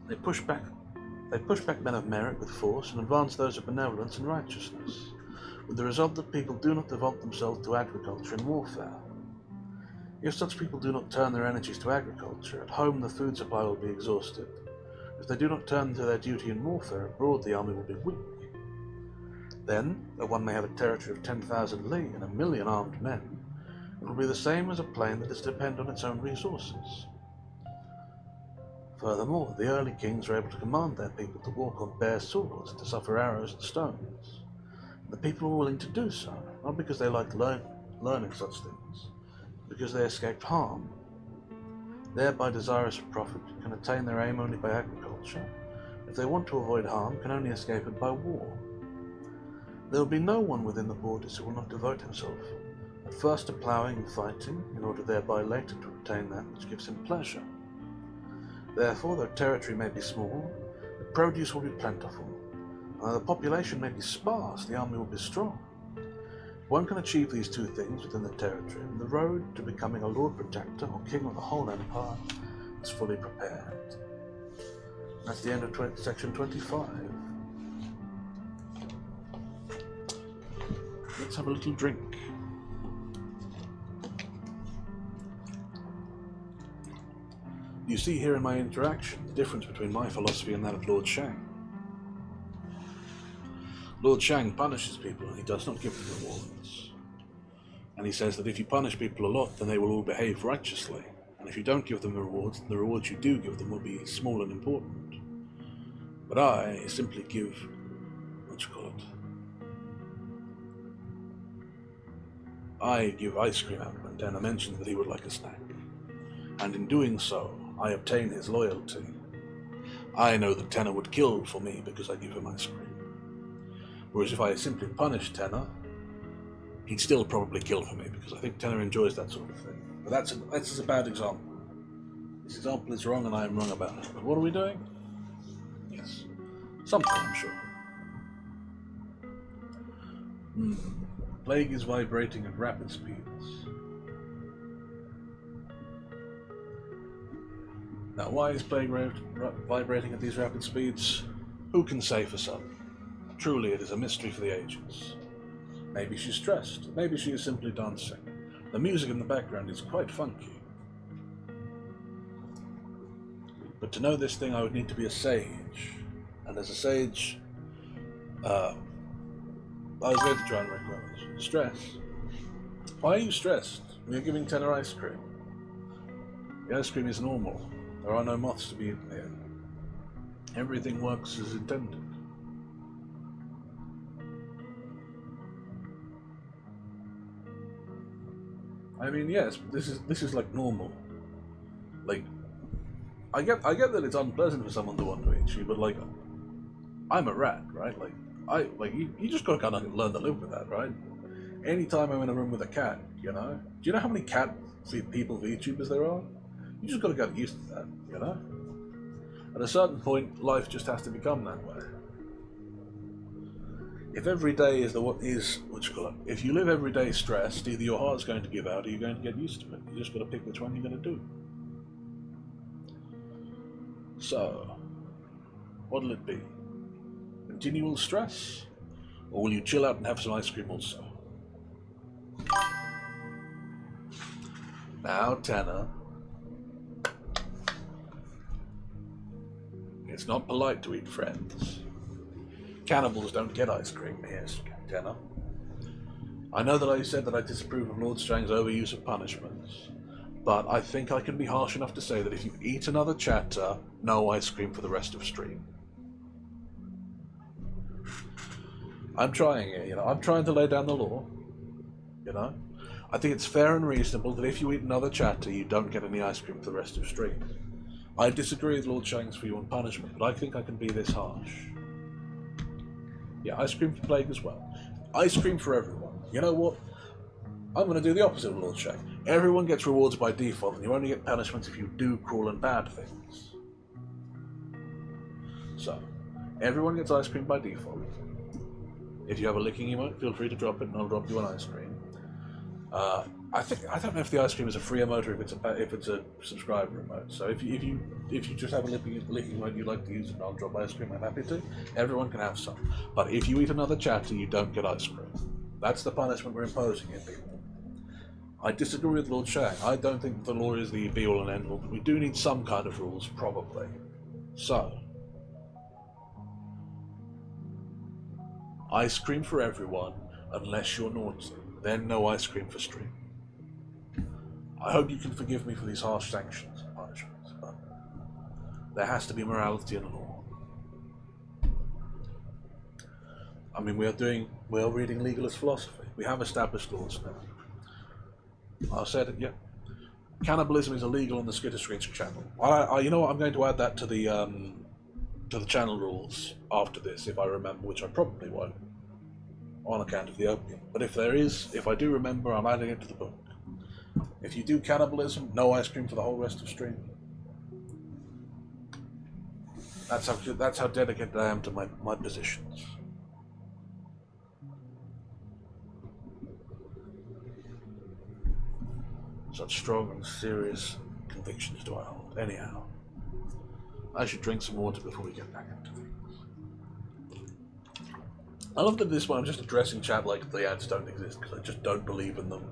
They push back men of merit with force and advance those of benevolence and righteousness, with the result that people do not devote themselves to agriculture and warfare. If such people do not turn their energies to agriculture, at home the food supply will be exhausted, If they do not turn to their duty in warfare abroad, the army will be weak. Then, though one may have a territory of 10,000 li and 1,000,000 armed men, it will be the same as a plain that is dependent on its own resources. Furthermore, the early kings were able to command their people to walk on bare swords and to suffer arrows and stones. And the people were willing to do so, not because they liked learning such things, but because they escaped harm. Thereby desirous of profit, can attain their aim only by agriculture. If they want to avoid harm, can only escape it by war. There will be no one within the borders who will not devote himself at first to ploughing and fighting, in order thereby later to obtain that which gives him pleasure. Therefore, though territory may be small, the produce will be plentiful, and though the population may be sparse, the army will be strong. One can achieve these two things within the territory, and the road to becoming a Lord Protector or King of the whole empire is fully prepared. That's the end of section 25. Let's have a little drink. You see here in my interaction the difference between my philosophy and that of Lord Shang. Lord Shang punishes people and he does not give them rewards. And he says that if you punish people a lot, then they will all behave righteously. And if you don't give them the rewards you do give them will be small and important. But I simply give, I give ice cream out when Tanner mentions that he would like a snack. And in doing so, I obtain his loyalty. I know that Tanner would kill for me because I give him ice cream. Whereas if I simply punished Tanner, he'd still probably kill for me because I think Tanner enjoys that sort of thing. But that's a bad example. This example is wrong and I am wrong about it. But what are we doing? Yes. Something, I'm sure. Plague is vibrating at rapid speeds. Now, why is Plague vibrating at these rapid speeds? Who can say for some? Truly, it is a mystery for the ages. Maybe she's stressed. Maybe she is simply dancing. The music in the background is quite funky. But to know this thing, I would need to be a sage. And as a sage, I was going to try and recommend this. Stress. Why are you stressed when you're giving Tanner ice cream? The ice cream is normal. There are no moths to be eaten here. Everything works as intended. I mean, yes, but this is like normal. Like, I get that it's unpleasant for someone to want to eat you, but like, I'm a rat, right? You just gotta kind of learn to live with that, right? Anytime I'm in a room with a cat, you know? Do you know how many cat people VTubers there are? You just gotta get used to that, you know? At a certain point, life just has to become that way. If every day is if you live every day stressed, either your heart's going to give out or you're going to get used to it. You just got to pick which one you're going to do. So, what'll it be? Continual stress? Or will you chill out and have some ice cream also? Now, Tanner. It's not polite to eat friends. Cannibals don't get ice cream, yes, Tanner. I know that I said that I disapprove of Lord Shang's overuse of punishments, but I think I can be harsh enough to say that if you eat another chatter, no ice cream for the rest of stream. I'm trying it, you know. I'm trying to lay down the law, you know. I think it's fair and reasonable that if you eat another chatter, you don't get any ice cream for the rest of stream. I disagree with Lord Shang's view on punishment, but I think I can be this harsh. Yeah, ice cream for Plague as well. Ice cream for everyone. You know what? I'm going to do the opposite of Lord Shang. Everyone gets rewards by default, and you only get punishments if you do cruel and bad things. So, everyone gets ice cream by default. If you have a licking emote, feel free to drop it, and I'll drop you an ice cream. I don't know if the ice cream is a free emote or if it's a subscriber emote. So if you just have a licking emote you'd like to use it, and I'll drop ice cream, I'm happy to. Everyone can have some. But if you eat another chatter, you don't get ice cream. That's the punishment we're imposing on people. I disagree with Lord Shang. I don't think the law is the be-all and end-all, but we do need some kind of rules, probably. So, Ice cream for everyone, unless you're naughty. Then no ice cream for stream. I hope you can forgive me for these harsh sanctions and punishments, but there has to be morality in law. I mean, we are reading legalist philosophy. We have established laws now. I said it, yeah. Cannibalism is illegal on the Skitterskreetch channel. You know what? I'm going to add that to the channel rules after this, if I remember, which I probably won't, on account of the opium. But if I do remember, I'm adding it to the book. If you do cannibalism, no ice cream for the whole rest of stream. That's how dedicated I am to my positions. Such strong and serious convictions do I hold. Anyhow, I should drink some water before we get back into things. I love that this one I'm just addressing chat like the ads don't exist because I just don't believe in them.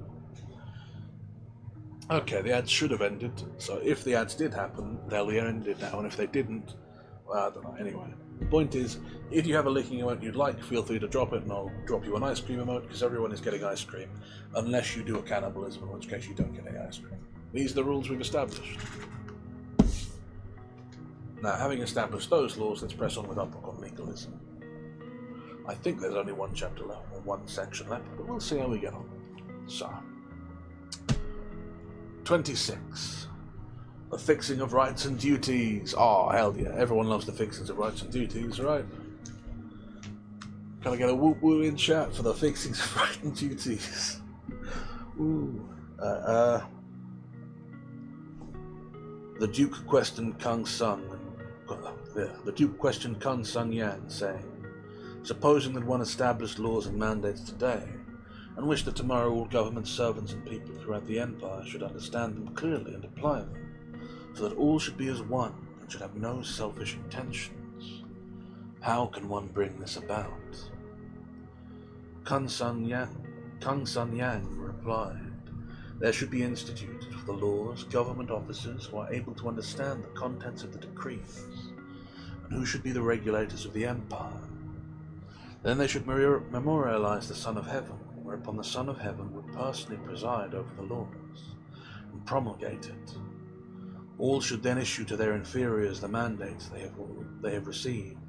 Okay, the ads should have ended, so if the ads did happen, they'll be ended now, and if they didn't, well, I don't know. Anyway, the point is, if you have a licking emote you'd like, feel free to drop it, and I'll drop you an ice cream emote, because everyone is getting ice cream, unless you do a cannibalism, in which case you don't get any ice cream. These are the rules we've established. Now, having established those laws, let's press on with our book on legalism. I think there's only one chapter left, or one section left, but we'll see how we get on. So, 26. The fixing of rights and duties. Oh, hell yeah. Everyone loves the fixings of rights and duties, right? Can I get a whoop woo in chat for the fixings of rights and duties? Ooh. The Duke questioned Kung Sun. The Duke questioned Shang Yang, saying, supposing that one established laws and mandates today, and wished that tomorrow all government servants and people throughout the Empire should understand them clearly and apply them, so that all should be as one and should have no selfish intentions. How can one bring this about? Shang Yang replied, there should be instituted for the laws government officers who are able to understand the contents of the decrees, and who should be the regulators of the Empire. Then they should memorialize the Son of Heaven, whereupon the Son of Heaven would personally preside over the laws and promulgate it. All should then issue to their inferiors the mandates they have received,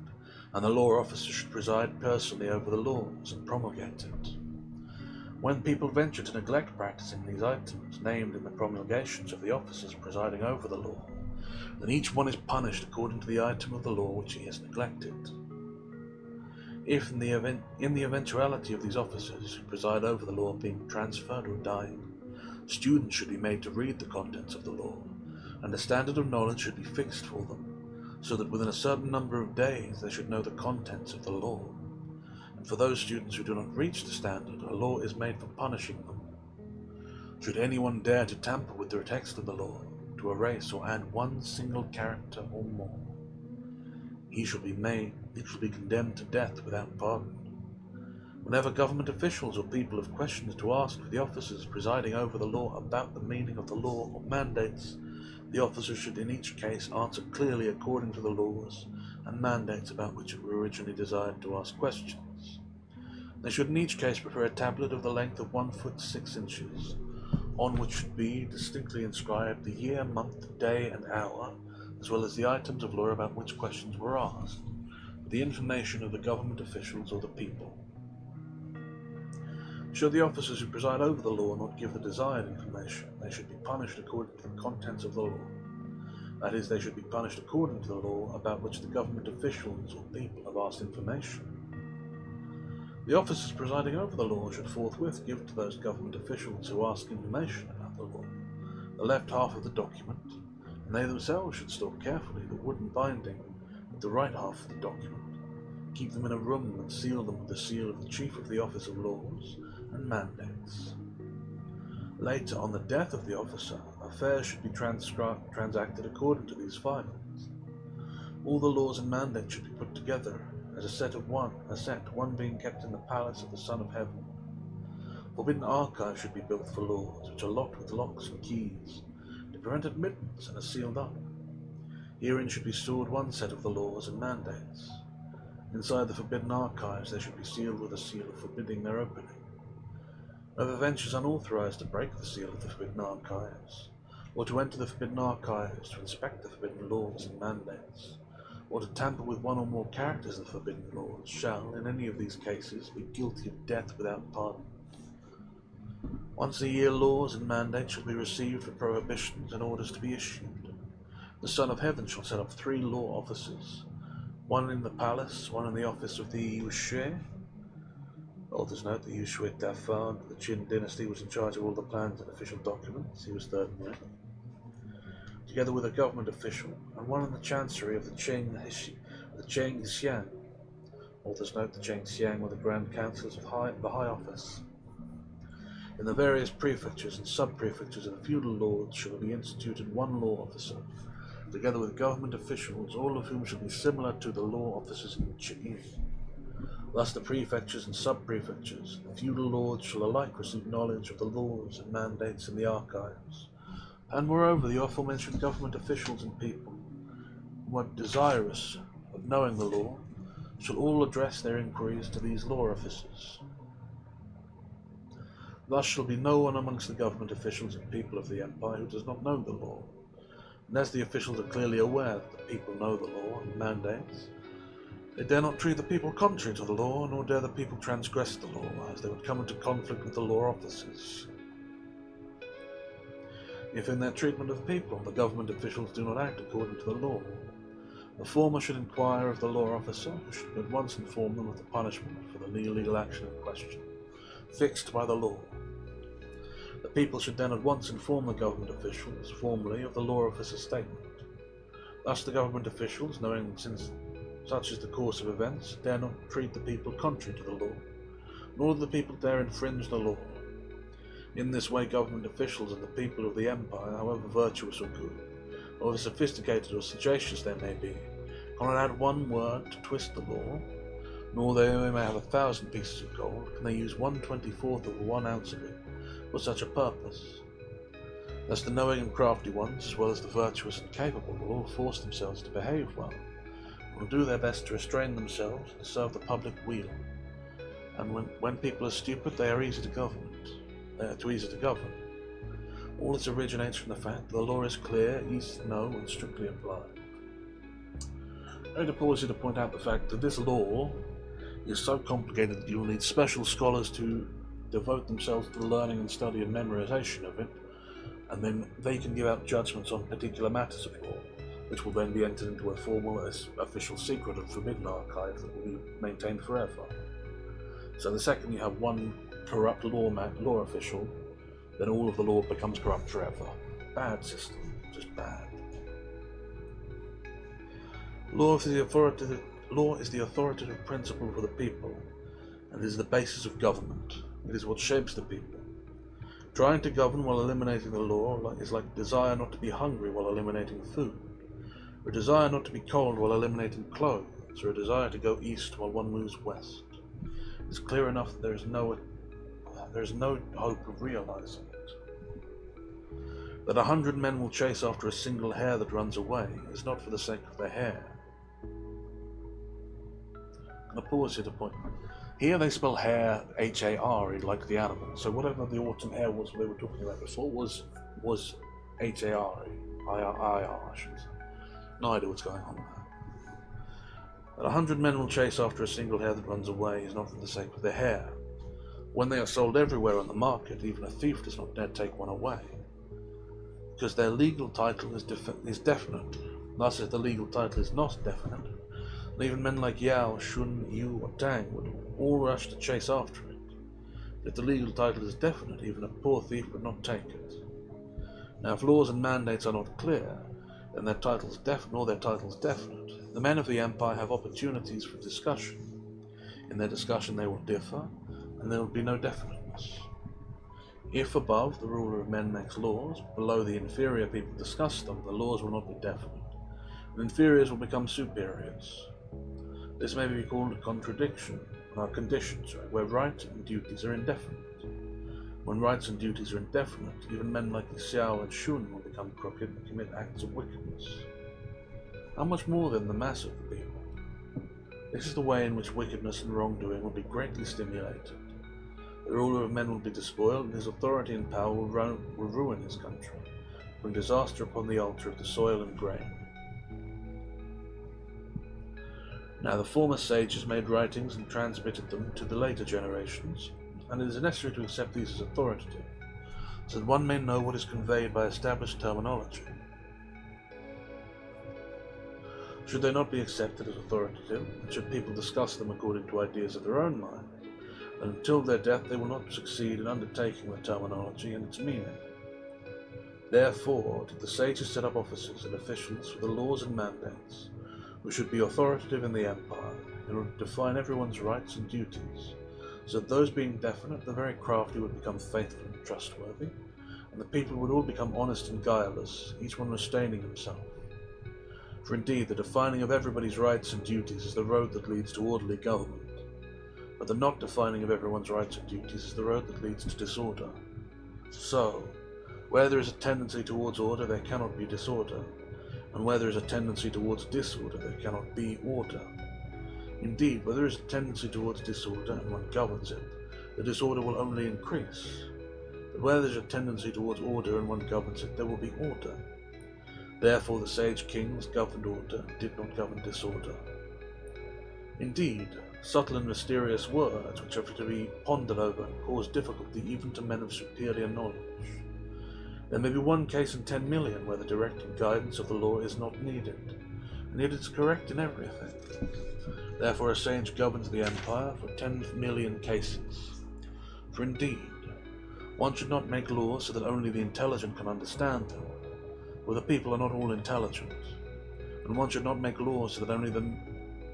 and the law officer should preside personally over the laws and promulgate it. When people venture to neglect practicing these items named in the promulgations of the officers presiding over the law, then each one is punished according to the item of the law which he has neglected. If in the eventuality of these officers who preside over the law being transferred or dying, students should be made to read the contents of the law, and a standard of knowledge should be fixed for them, so that within a certain number of days they should know the contents of the law. And for those students who do not reach the standard, a law is made for punishing them. Should anyone dare to tamper with the text of the law, to erase or add one single character or more, he shall be condemned to death without pardon. Whenever government officials or people have questions to ask of the officers presiding over the law about the meaning of the law or mandates, the officers should in each case answer clearly according to the laws and mandates about which it were originally desired to ask questions. They should in each case prepare a tablet of the length of 1 foot 6 inches, on which should be distinctly inscribed the year, month, day, and hour, as well as the items of law about which questions were asked, for the information of the government officials or the people. Should the officers who preside over the law not give the desired information, they should be punished according to the contents of the law. That is, they should be punished according to the law about which the government officials or people have asked information. The officers presiding over the law should forthwith give to those government officials who ask information about the law the left half of the document, and they themselves should store carefully the wooden binding with the right half of the document, keep them in a room and seal them with the seal of the Chief of the Office of Laws and Mandates. Later, on the death of the officer, affairs should be transacted according to these filings. All the laws and mandates should be put together as a set, one being kept in the palace of the Son of Heaven. Forbidden archives should be built for laws, which are locked with locks and keys, to prevent admittance and are sealed up. Herein should be stored one set of the laws and mandates. Inside the forbidden archives they should be sealed with a seal forbidding their opening. Whoever ventures unauthorized to break the seal of the forbidden archives, or to enter the forbidden archives to inspect the forbidden laws and mandates, or to tamper with one or more characters of the forbidden laws, shall, in any of these cases, be guilty of death without pardon. Once a year laws and mandates shall be received for prohibitions and orders to be issued. The Son of Heaven shall set up 3 law officers, one in the palace, one in the office of the Yushui. Authors note the Yushui Dafan, the Qin dynasty, was in charge of all the plans and official documents. He was third in rank, together with a government official, and one in the chancery of the Cheng Xiang. Authors note the Cheng Xiang were the grand councillors of the high office. In the various prefectures and sub-prefectures of the feudal lords shall be instituted 1 law officer, together with government officials, all of whom shall be similar to the law officers in Qin. Thus the prefectures and sub-prefectures, the feudal lords shall alike receive knowledge of the laws and mandates in the archives, and moreover the aforementioned government officials and people, who are desirous of knowing the law, shall all address their inquiries to these law officers. Thus shall be no one amongst the government officials and people of the empire who does not know the law, and as the officials are clearly aware that the people know the law and mandates, they dare not treat the people contrary to the law, nor dare the people transgress the law, as they would come into conflict with the law officers. If in their treatment of the people the government officials do not act according to the law, the former should inquire of the law officer, who should at once inform them of the punishment for the illegal action in question, fixed by the law. The people should then at once inform the government officials formally of the law officer's statement. Thus the government officials, knowing that since such is the course of events, dare not treat the people contrary to the law, nor do the people dare infringe the law. In this way government officials and the people of the empire, however virtuous or good, however sophisticated or sagacious they may be, cannot add 1 word to twist the law, nor though they may have 1,000 pieces of gold, can they use 1/24 of 1 ounce of it for such a purpose. Thus the knowing and crafty ones, as well as the virtuous and capable, will all force themselves to behave well, and will do their best to restrain themselves and serve the public weal. And when people are stupid, they are easy to govern. All this originates from the fact that the law is clear, easy to know, and strictly applied. I'm going to pause here to point out the fact that this law is so complicated that you will need special scholars to devote themselves to the learning and study and memorization of it, and then they can give out judgments on particular matters of law, which will then be entered into a formal official secret of forbidden archive that will be maintained forever. So the second you have 1 corrupt law official, then all of the law becomes corrupt forever. Bad system, just bad. Law is the authoritative principle for the people, and is the basis of government. It is what shapes the people. Trying to govern while eliminating the law is like a desire not to be hungry while eliminating food, or a desire not to be cold while eliminating clothes, or a desire to go east while one moves west. It is clear enough that there is no hope of realizing it. That 100 men will chase after a single hare that runs away is not for the sake of the hare. I'll pause here to point. Here they spell hare H-A-R-E like the animal. So whatever the autumn hare was they were talking about before was H-A-R-E. I-R, I should say. No idea what's going on there. That 100 men will chase after a single hare that runs away is not for the sake of the hare. When they are sold everywhere on the market, even a thief does not dare take one away, because their legal title is definite. Thus, if the legal title is not definite, and even men like Yao, Shun, Yu, or Tang would all rush to chase after it. If the legal title is definite, even a poor thief would not take it. Now, if laws and mandates are not clear, then their titles definite, the men of the empire have opportunities for discussion. In their discussion they will differ, and there will be no definiteness. If above the ruler of men makes laws, below the inferior people discuss them, the laws will not be definite, and inferiors will become superiors. This may be called a condition, where rights and duties are indefinite. When rights and duties are indefinite, even men like Xiao and Shun will become crooked and commit acts of wickedness. How much more then the mass of the people? This is the way in which wickedness and wrongdoing will be greatly stimulated. The ruler of men will be despoiled, and his authority and power will ruin his country, bring disaster upon the altar of the soil and grain. Now the former sages made writings and transmitted them to the later generations, and it is necessary to accept these as authoritative, so that one may know what is conveyed by established terminology. Should they not be accepted as authoritative, and should people discuss them according to ideas of their own mind, then until their death they will not succeed in undertaking the terminology and its meaning. Therefore did the sages set up officers and officials for the laws and mandates, who should be authoritative in the empire, in order to define everyone's rights and duties, so that those being definite, the very crafty would become faithful and trustworthy, and the people would all become honest and guileless, each one restraining himself. For indeed, the defining of everybody's rights and duties is the road that leads to orderly government, but the not defining of everyone's rights and duties is the road that leads to disorder. So, where there is a tendency towards order, there cannot be disorder, and where there is a tendency towards disorder, there cannot be order. Indeed, where there is a tendency towards disorder and one governs it, the disorder will only increase. But where there is a tendency towards order and one governs it, there will be order. Therefore the sage kings governed order and did not govern disorder. Indeed, subtle and mysterious words which are to be pondered over cause difficulty even to men of superior knowledge. There may be one case in 10 million where the directing guidance of the law is not needed, and yet it is correct in everything. Therefore a sage governs the empire for 10 million cases. For indeed, one should not make laws so that only the intelligent can understand them, for the people are not all intelligent, and one should not make laws so that only the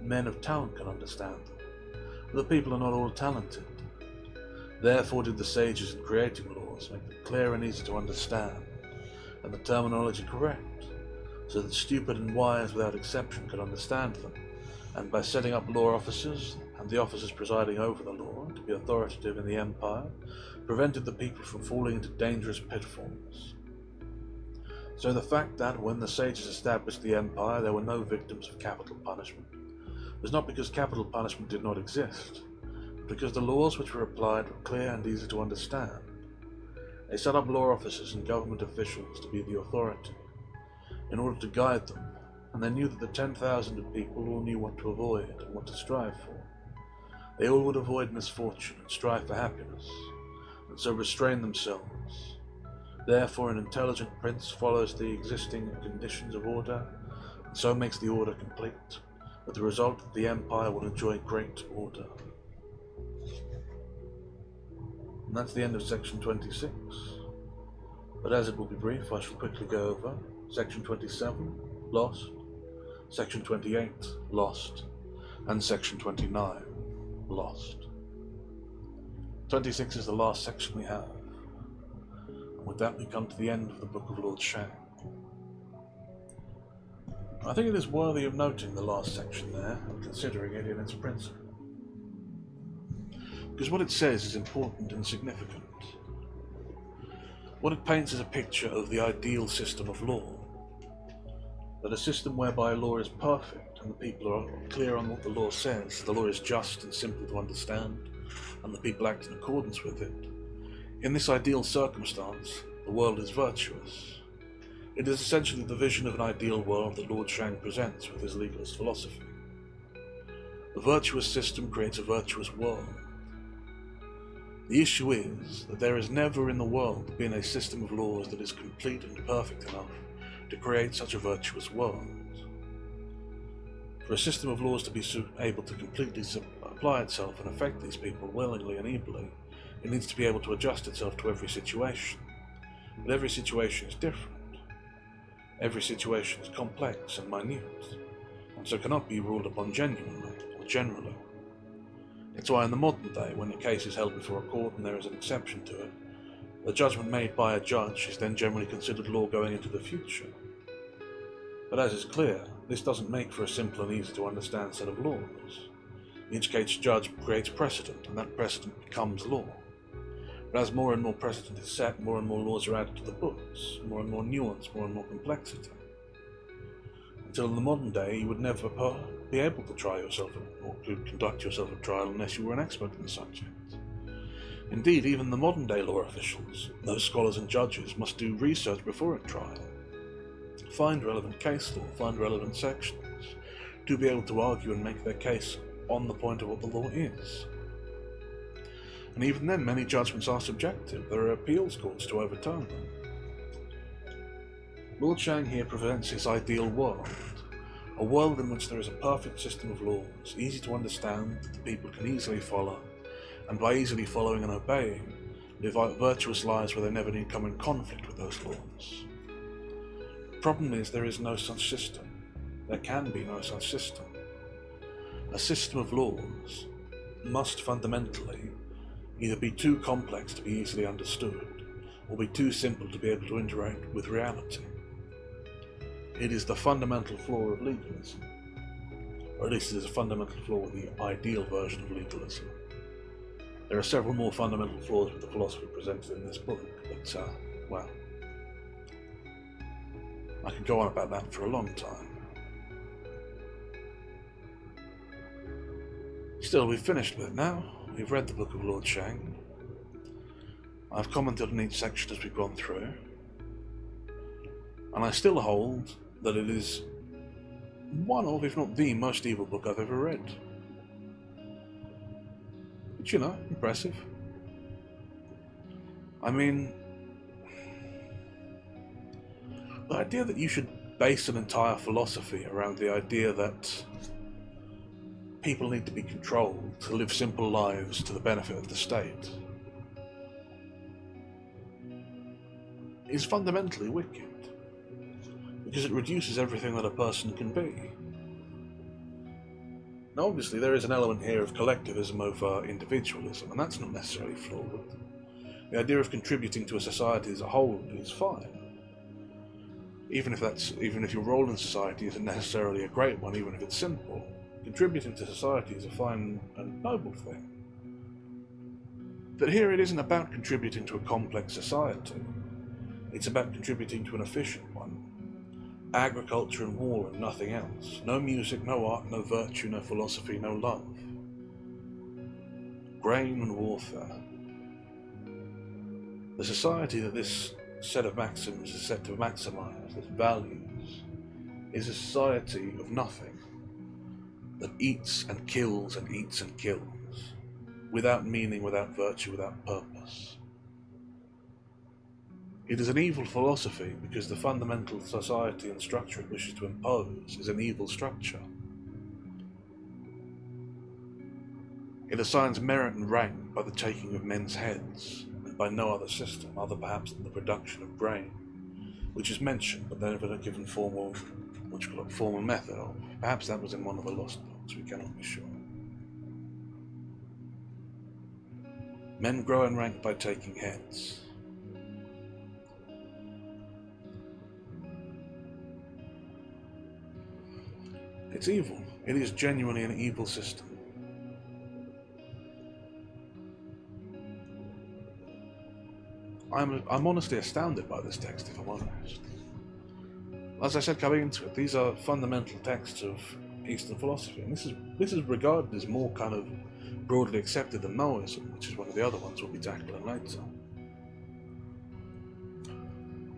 men of talent can understand them, for the people are not all talented. Therefore did the sages in creating laws make them clear and easy to understand, and the terminology correct, so that stupid and wise without exception could understand them, and by setting up law officers, and the officers presiding over the law, to be authoritative in the empire, prevented the people from falling into dangerous pitfalls. So the fact that, when the sages established the empire, there were no victims of capital punishment, was not because capital punishment did not exist, but because the laws which were applied were clear and easy to understand. They set up law officers and government officials to be the authority, in order to guide them, and they knew that the 10,000 of people all knew what to avoid and what to strive for. They all would avoid misfortune and strive for happiness, and so restrain themselves. Therefore an intelligent prince follows the existing conditions of order, and so makes the order complete, with the result that the empire will enjoy great order. And that's the end of section 26. But as it will be brief, I shall quickly go over section 27, Lost, section 28, Lost, and section 29, Lost. 26 is the last section we have. And with that we come to the end of the book of Lord Shang. I think it is worthy of noting the last section there, and considering it in its principle. Because what it says is important and significant. What it paints is a picture of the ideal system of law. That a system whereby law is perfect and the people are clear on what the law says, the law is just and simple to understand, and the people act in accordance with it. In this ideal circumstance, the world is virtuous. It is essentially the vision of an ideal world that Lord Shang presents with his legalist philosophy. The virtuous system creates a virtuous world. The issue is that there has never in the world been a system of laws that is complete and perfect enough to create such a virtuous world. For a system of laws to be able to completely apply itself and affect these people willingly and ably, it needs to be able to adjust itself to every situation. But every situation is different. Every situation is complex and minute, and so cannot be ruled upon genuinely or generally. It's why in the modern day, when a case is held before a court and there is an exception to it, the judgment made by a judge is then generally considered law going into the future. But as is clear, this doesn't make for a simple and easy to understand set of laws. Each case judge creates precedent, and that precedent becomes law. But as more and more precedent is set, more and more laws are added to the books, more and more nuance, more and more complexity. till in the modern day you would never be able to try yourself or to conduct yourself a trial unless you were an expert in the subject. Indeed, even the modern day law officials, those scholars and judges, must do research before a trial, find relevant case law, find relevant sections, to be able to argue and make their case on the point of what the law is. And even then, many judgments are subjective. There are appeals courts to overturn them. Lord Shang here presents his ideal world, a world in which there is a perfect system of laws, easy to understand, that the people can easily follow, and by easily following and obeying, live out virtuous lives where they never need come in conflict with those laws. The problem is there is no such system. There can be no such system. A system of laws must fundamentally either be too complex to be easily understood, or be too simple to be able to interact with reality. It is the fundamental flaw of legalism, or at least it is a fundamental flaw with the ideal version of legalism. There are several more fundamental flaws with the philosophy presented in this book, but, well, I could go on about that for a long time. Still, we've finished with it now. We've read the book of Lord Shang. I've commented on each section as we've gone through, and I still hold that it is one of, if not the most evil book I've ever read. But you know, impressive. I mean, the idea that you should base an entire philosophy around the idea that people need to be controlled to live simple lives to the benefit of the state is fundamentally wicked, because it reduces everything that a person can be. Now obviously there is an element here of collectivism over individualism, and that's not necessarily flawed. The idea of contributing to a society as a whole is fine, even if your role in society isn't necessarily a great one, even if it's simple. Contributing to society is a fine and noble thing. But here it isn't about contributing to a complex society. It's about contributing to an efficient one. Agriculture and war and nothing else. No music, no art, no virtue, no philosophy, no love. Grain and warfare. The society that this set of maxims is set to maximize, this values, is a society of nothing, that eats and kills and eats and kills, without meaning, without virtue, without purpose. It is an evil philosophy because the fundamental society and structure it wishes to impose is an evil structure. It assigns merit and rank by the taking of men's heads, and by no other system, other perhaps than the production of grain, which is mentioned but never given formal method of. Perhaps that was in one of the lost books, we cannot be sure. Men grow in rank by taking heads. It's evil. It is genuinely an evil system. I'm honestly astounded by this text, if I'm honest. As I said coming into it, these are fundamental texts of Eastern philosophy, and this is regarded as more kind of broadly accepted than Maoism, which is one of the other ones we'll be tackling later.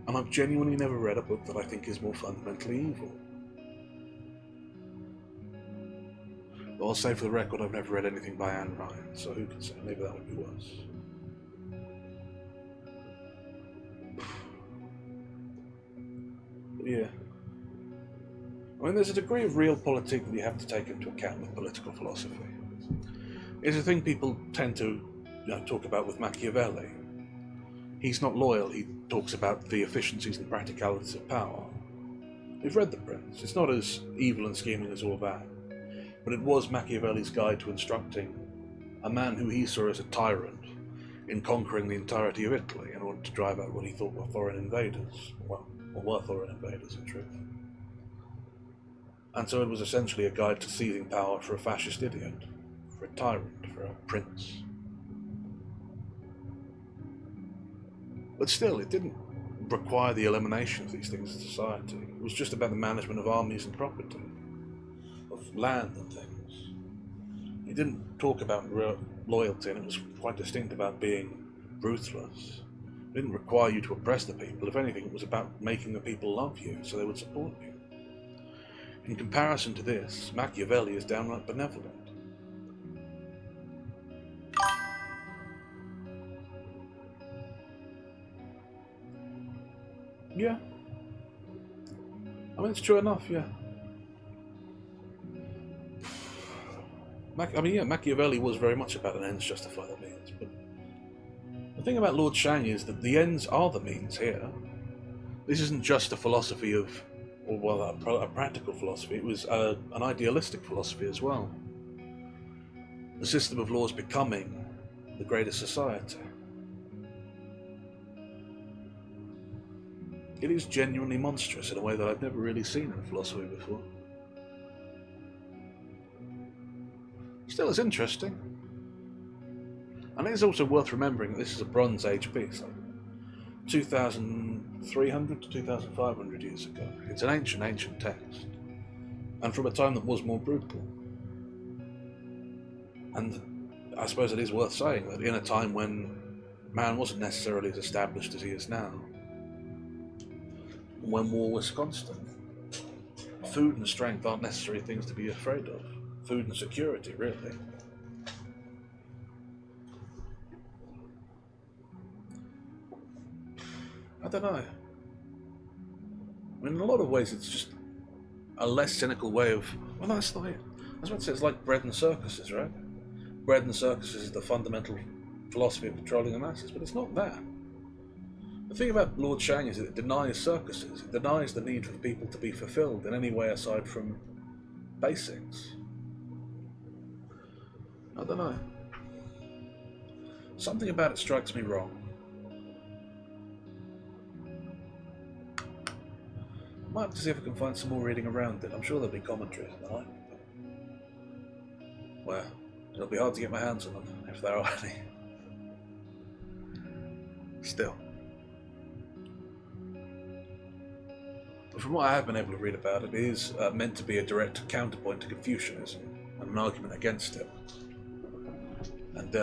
And I've genuinely never read a book that I think is more fundamentally evil. Though I'll say for the record, I've never read anything by Ayn Rand, so who can say? Maybe that would be worse. But yeah. I mean, there's a degree of realpolitik that you have to take into account with political philosophy. It's a thing people tend to talk about with Machiavelli. He's not loyal, he talks about the efficiencies and practicalities of power. We've read The Prince. It's not as evil and scheming as all that, but it was Machiavelli's guide to instructing a man who he saw as a tyrant in conquering the entirety of Italy in order to drive out what he thought were foreign invaders, or were foreign invaders in truth. And so it was essentially a guide to seizing power for a fascist idiot, for a tyrant, for a prince. But still, it didn't require the elimination of these things in society. It was just about the management of armies and property, of land and things. He didn't talk about loyalty, and it was quite distinct about being ruthless. It didn't require you to oppress the people. If anything, it was about making the people love you so they would support you. In comparison to this, Machiavelli is downright benevolent. Yeah. I mean, it's true enough, yeah. Machiavelli was very much about an ends justify the means, but the thing about Lord Shang is that the ends are the means here. This isn't just a philosophy of, or well, a practical philosophy, it was an idealistic philosophy as well. The system of laws becoming the greatest society. It is genuinely monstrous in a way that I've never really seen in philosophy before. Still, it's interesting. And it is also worth remembering that this is a Bronze Age piece, like 2,300 to 2,500 years ago. It's an ancient text, and from a time that was more brutal. And I suppose it is worth saying that in a time when man wasn't necessarily as established as he is now, when war was constant, food and strength aren't necessarily things to be afraid of. Food and security, really. I don't know. I mean, in a lot of ways, it's just a less cynical way of. Well, that's not it. I was about to say it's like bread and circuses, right? Bread and circuses is the fundamental philosophy of controlling the masses, but it's not that. The thing about Lord Shang is that it denies circuses. It denies the need for people to be fulfilled in any way aside from basics. I don't know. Something about it strikes me wrong. Might have to see if I can find some more reading around it. I'm sure there'll be commentaries and the like. Well, it'll be hard to get my hands on them, if there are any. Still. But from what I have been able to read about it, it is meant to be a direct counterpoint to Confucianism and an argument against it. And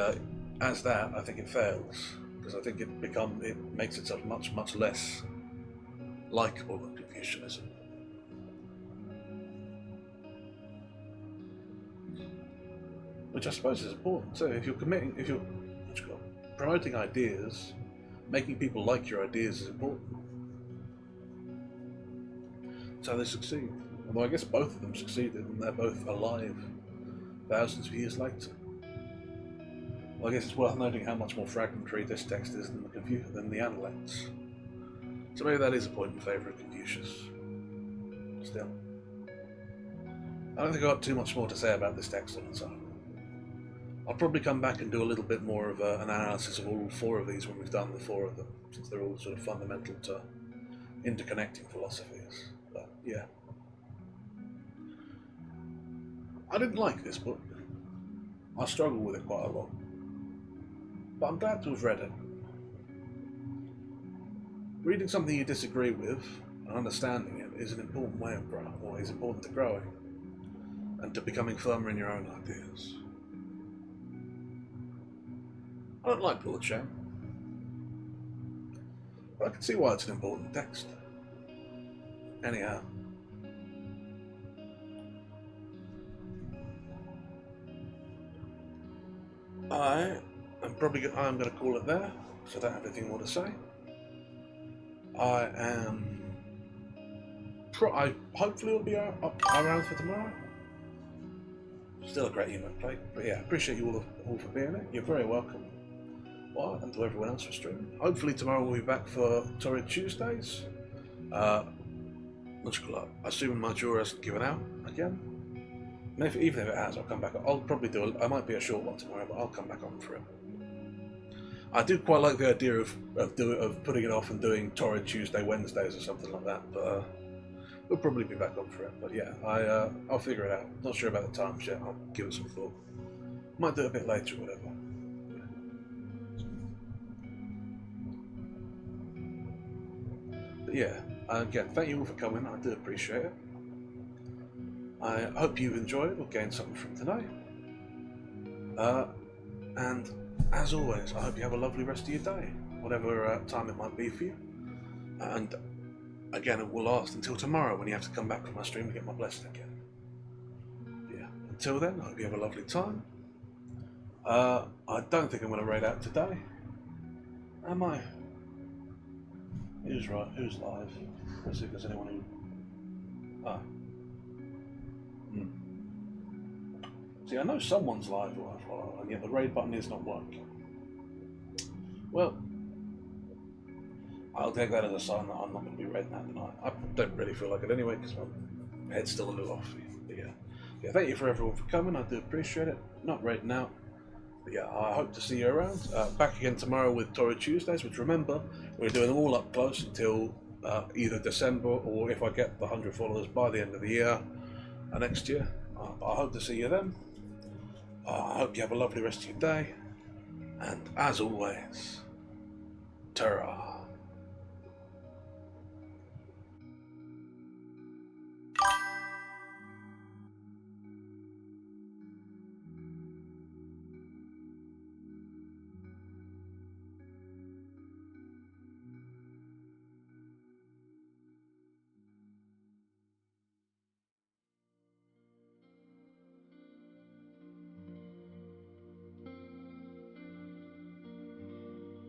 as that, I think it fails, because I think it makes itself much less likable than Confucianism. Which I suppose is important too. If you're promoting ideas, making people like your ideas is important. That's how they succeed. Although I guess both of them succeeded, and they're both alive thousands of years later. Well, I guess it's worth noting how much more fragmentary this text is than the Analects. So maybe that is a point in favour of Confucius. Still, I don't think I've got too much more to say about this text on its own. I'll probably come back and do a little bit more of an analysis of all four of these when we've done the four of them, since they're all sort of fundamental to interconnecting philosophies. But yeah. I didn't like this book. I struggle with it quite a lot. But I'm glad to have read it. Reading something you disagree with and understanding it is an important way of growing, or is important to growing, and to becoming firmer in your own ideas. I don't like Lord Shang, but I can see why it's an important text. Anyhow. I'm going to call it there, so I don't have anything more to say. I hopefully will be around for tomorrow. Still a great human play, but yeah, appreciate you all for being it. You're very welcome. Well, and to everyone else for streaming. Hopefully tomorrow we'll be back for Torrid Tuesdays. Assuming my drawer hasn't given out again. And even if it has, I'll come back. I'll probably I might be a short one tomorrow, but I'll come back on for it. I do quite like the idea of putting it off and doing Torrid Tuesday, Wednesdays or something like that, but we'll probably be back on for it. But yeah, I'll figure it out. Not sure about the times yet. I'll give it some thought. Might do it a bit later or whatever. But yeah, again, thank you all for coming. I do appreciate it. I hope you've enjoyed or gained something from today. And as always, I hope you have a lovely rest of your day, whatever time it might be for you. And again, it will last until tomorrow when you have to come back from my stream to get my blessing again. Yeah. Until then, I hope you have a lovely time. I don't think I'm going to raid out today. Am I? Who's right? Who's live? Let's see if there's anyone who... Ah. See, I know someone's live or and yet the raid button is not working. Well, I'll take that as a sign that I'm not going to be raiding out tonight. I don't really feel like it anyway because my head's still a little off. But yeah, thank you for everyone for coming. I do appreciate it. Not raiding out. But yeah, I hope to see you around. Back again tomorrow with Tory Tuesdays, which remember, we're doing them all up close until either December or if I get the 100 followers by the end of the year next year. But I hope to see you then. I hope you have a lovely rest of your day. And as always, ta-ra.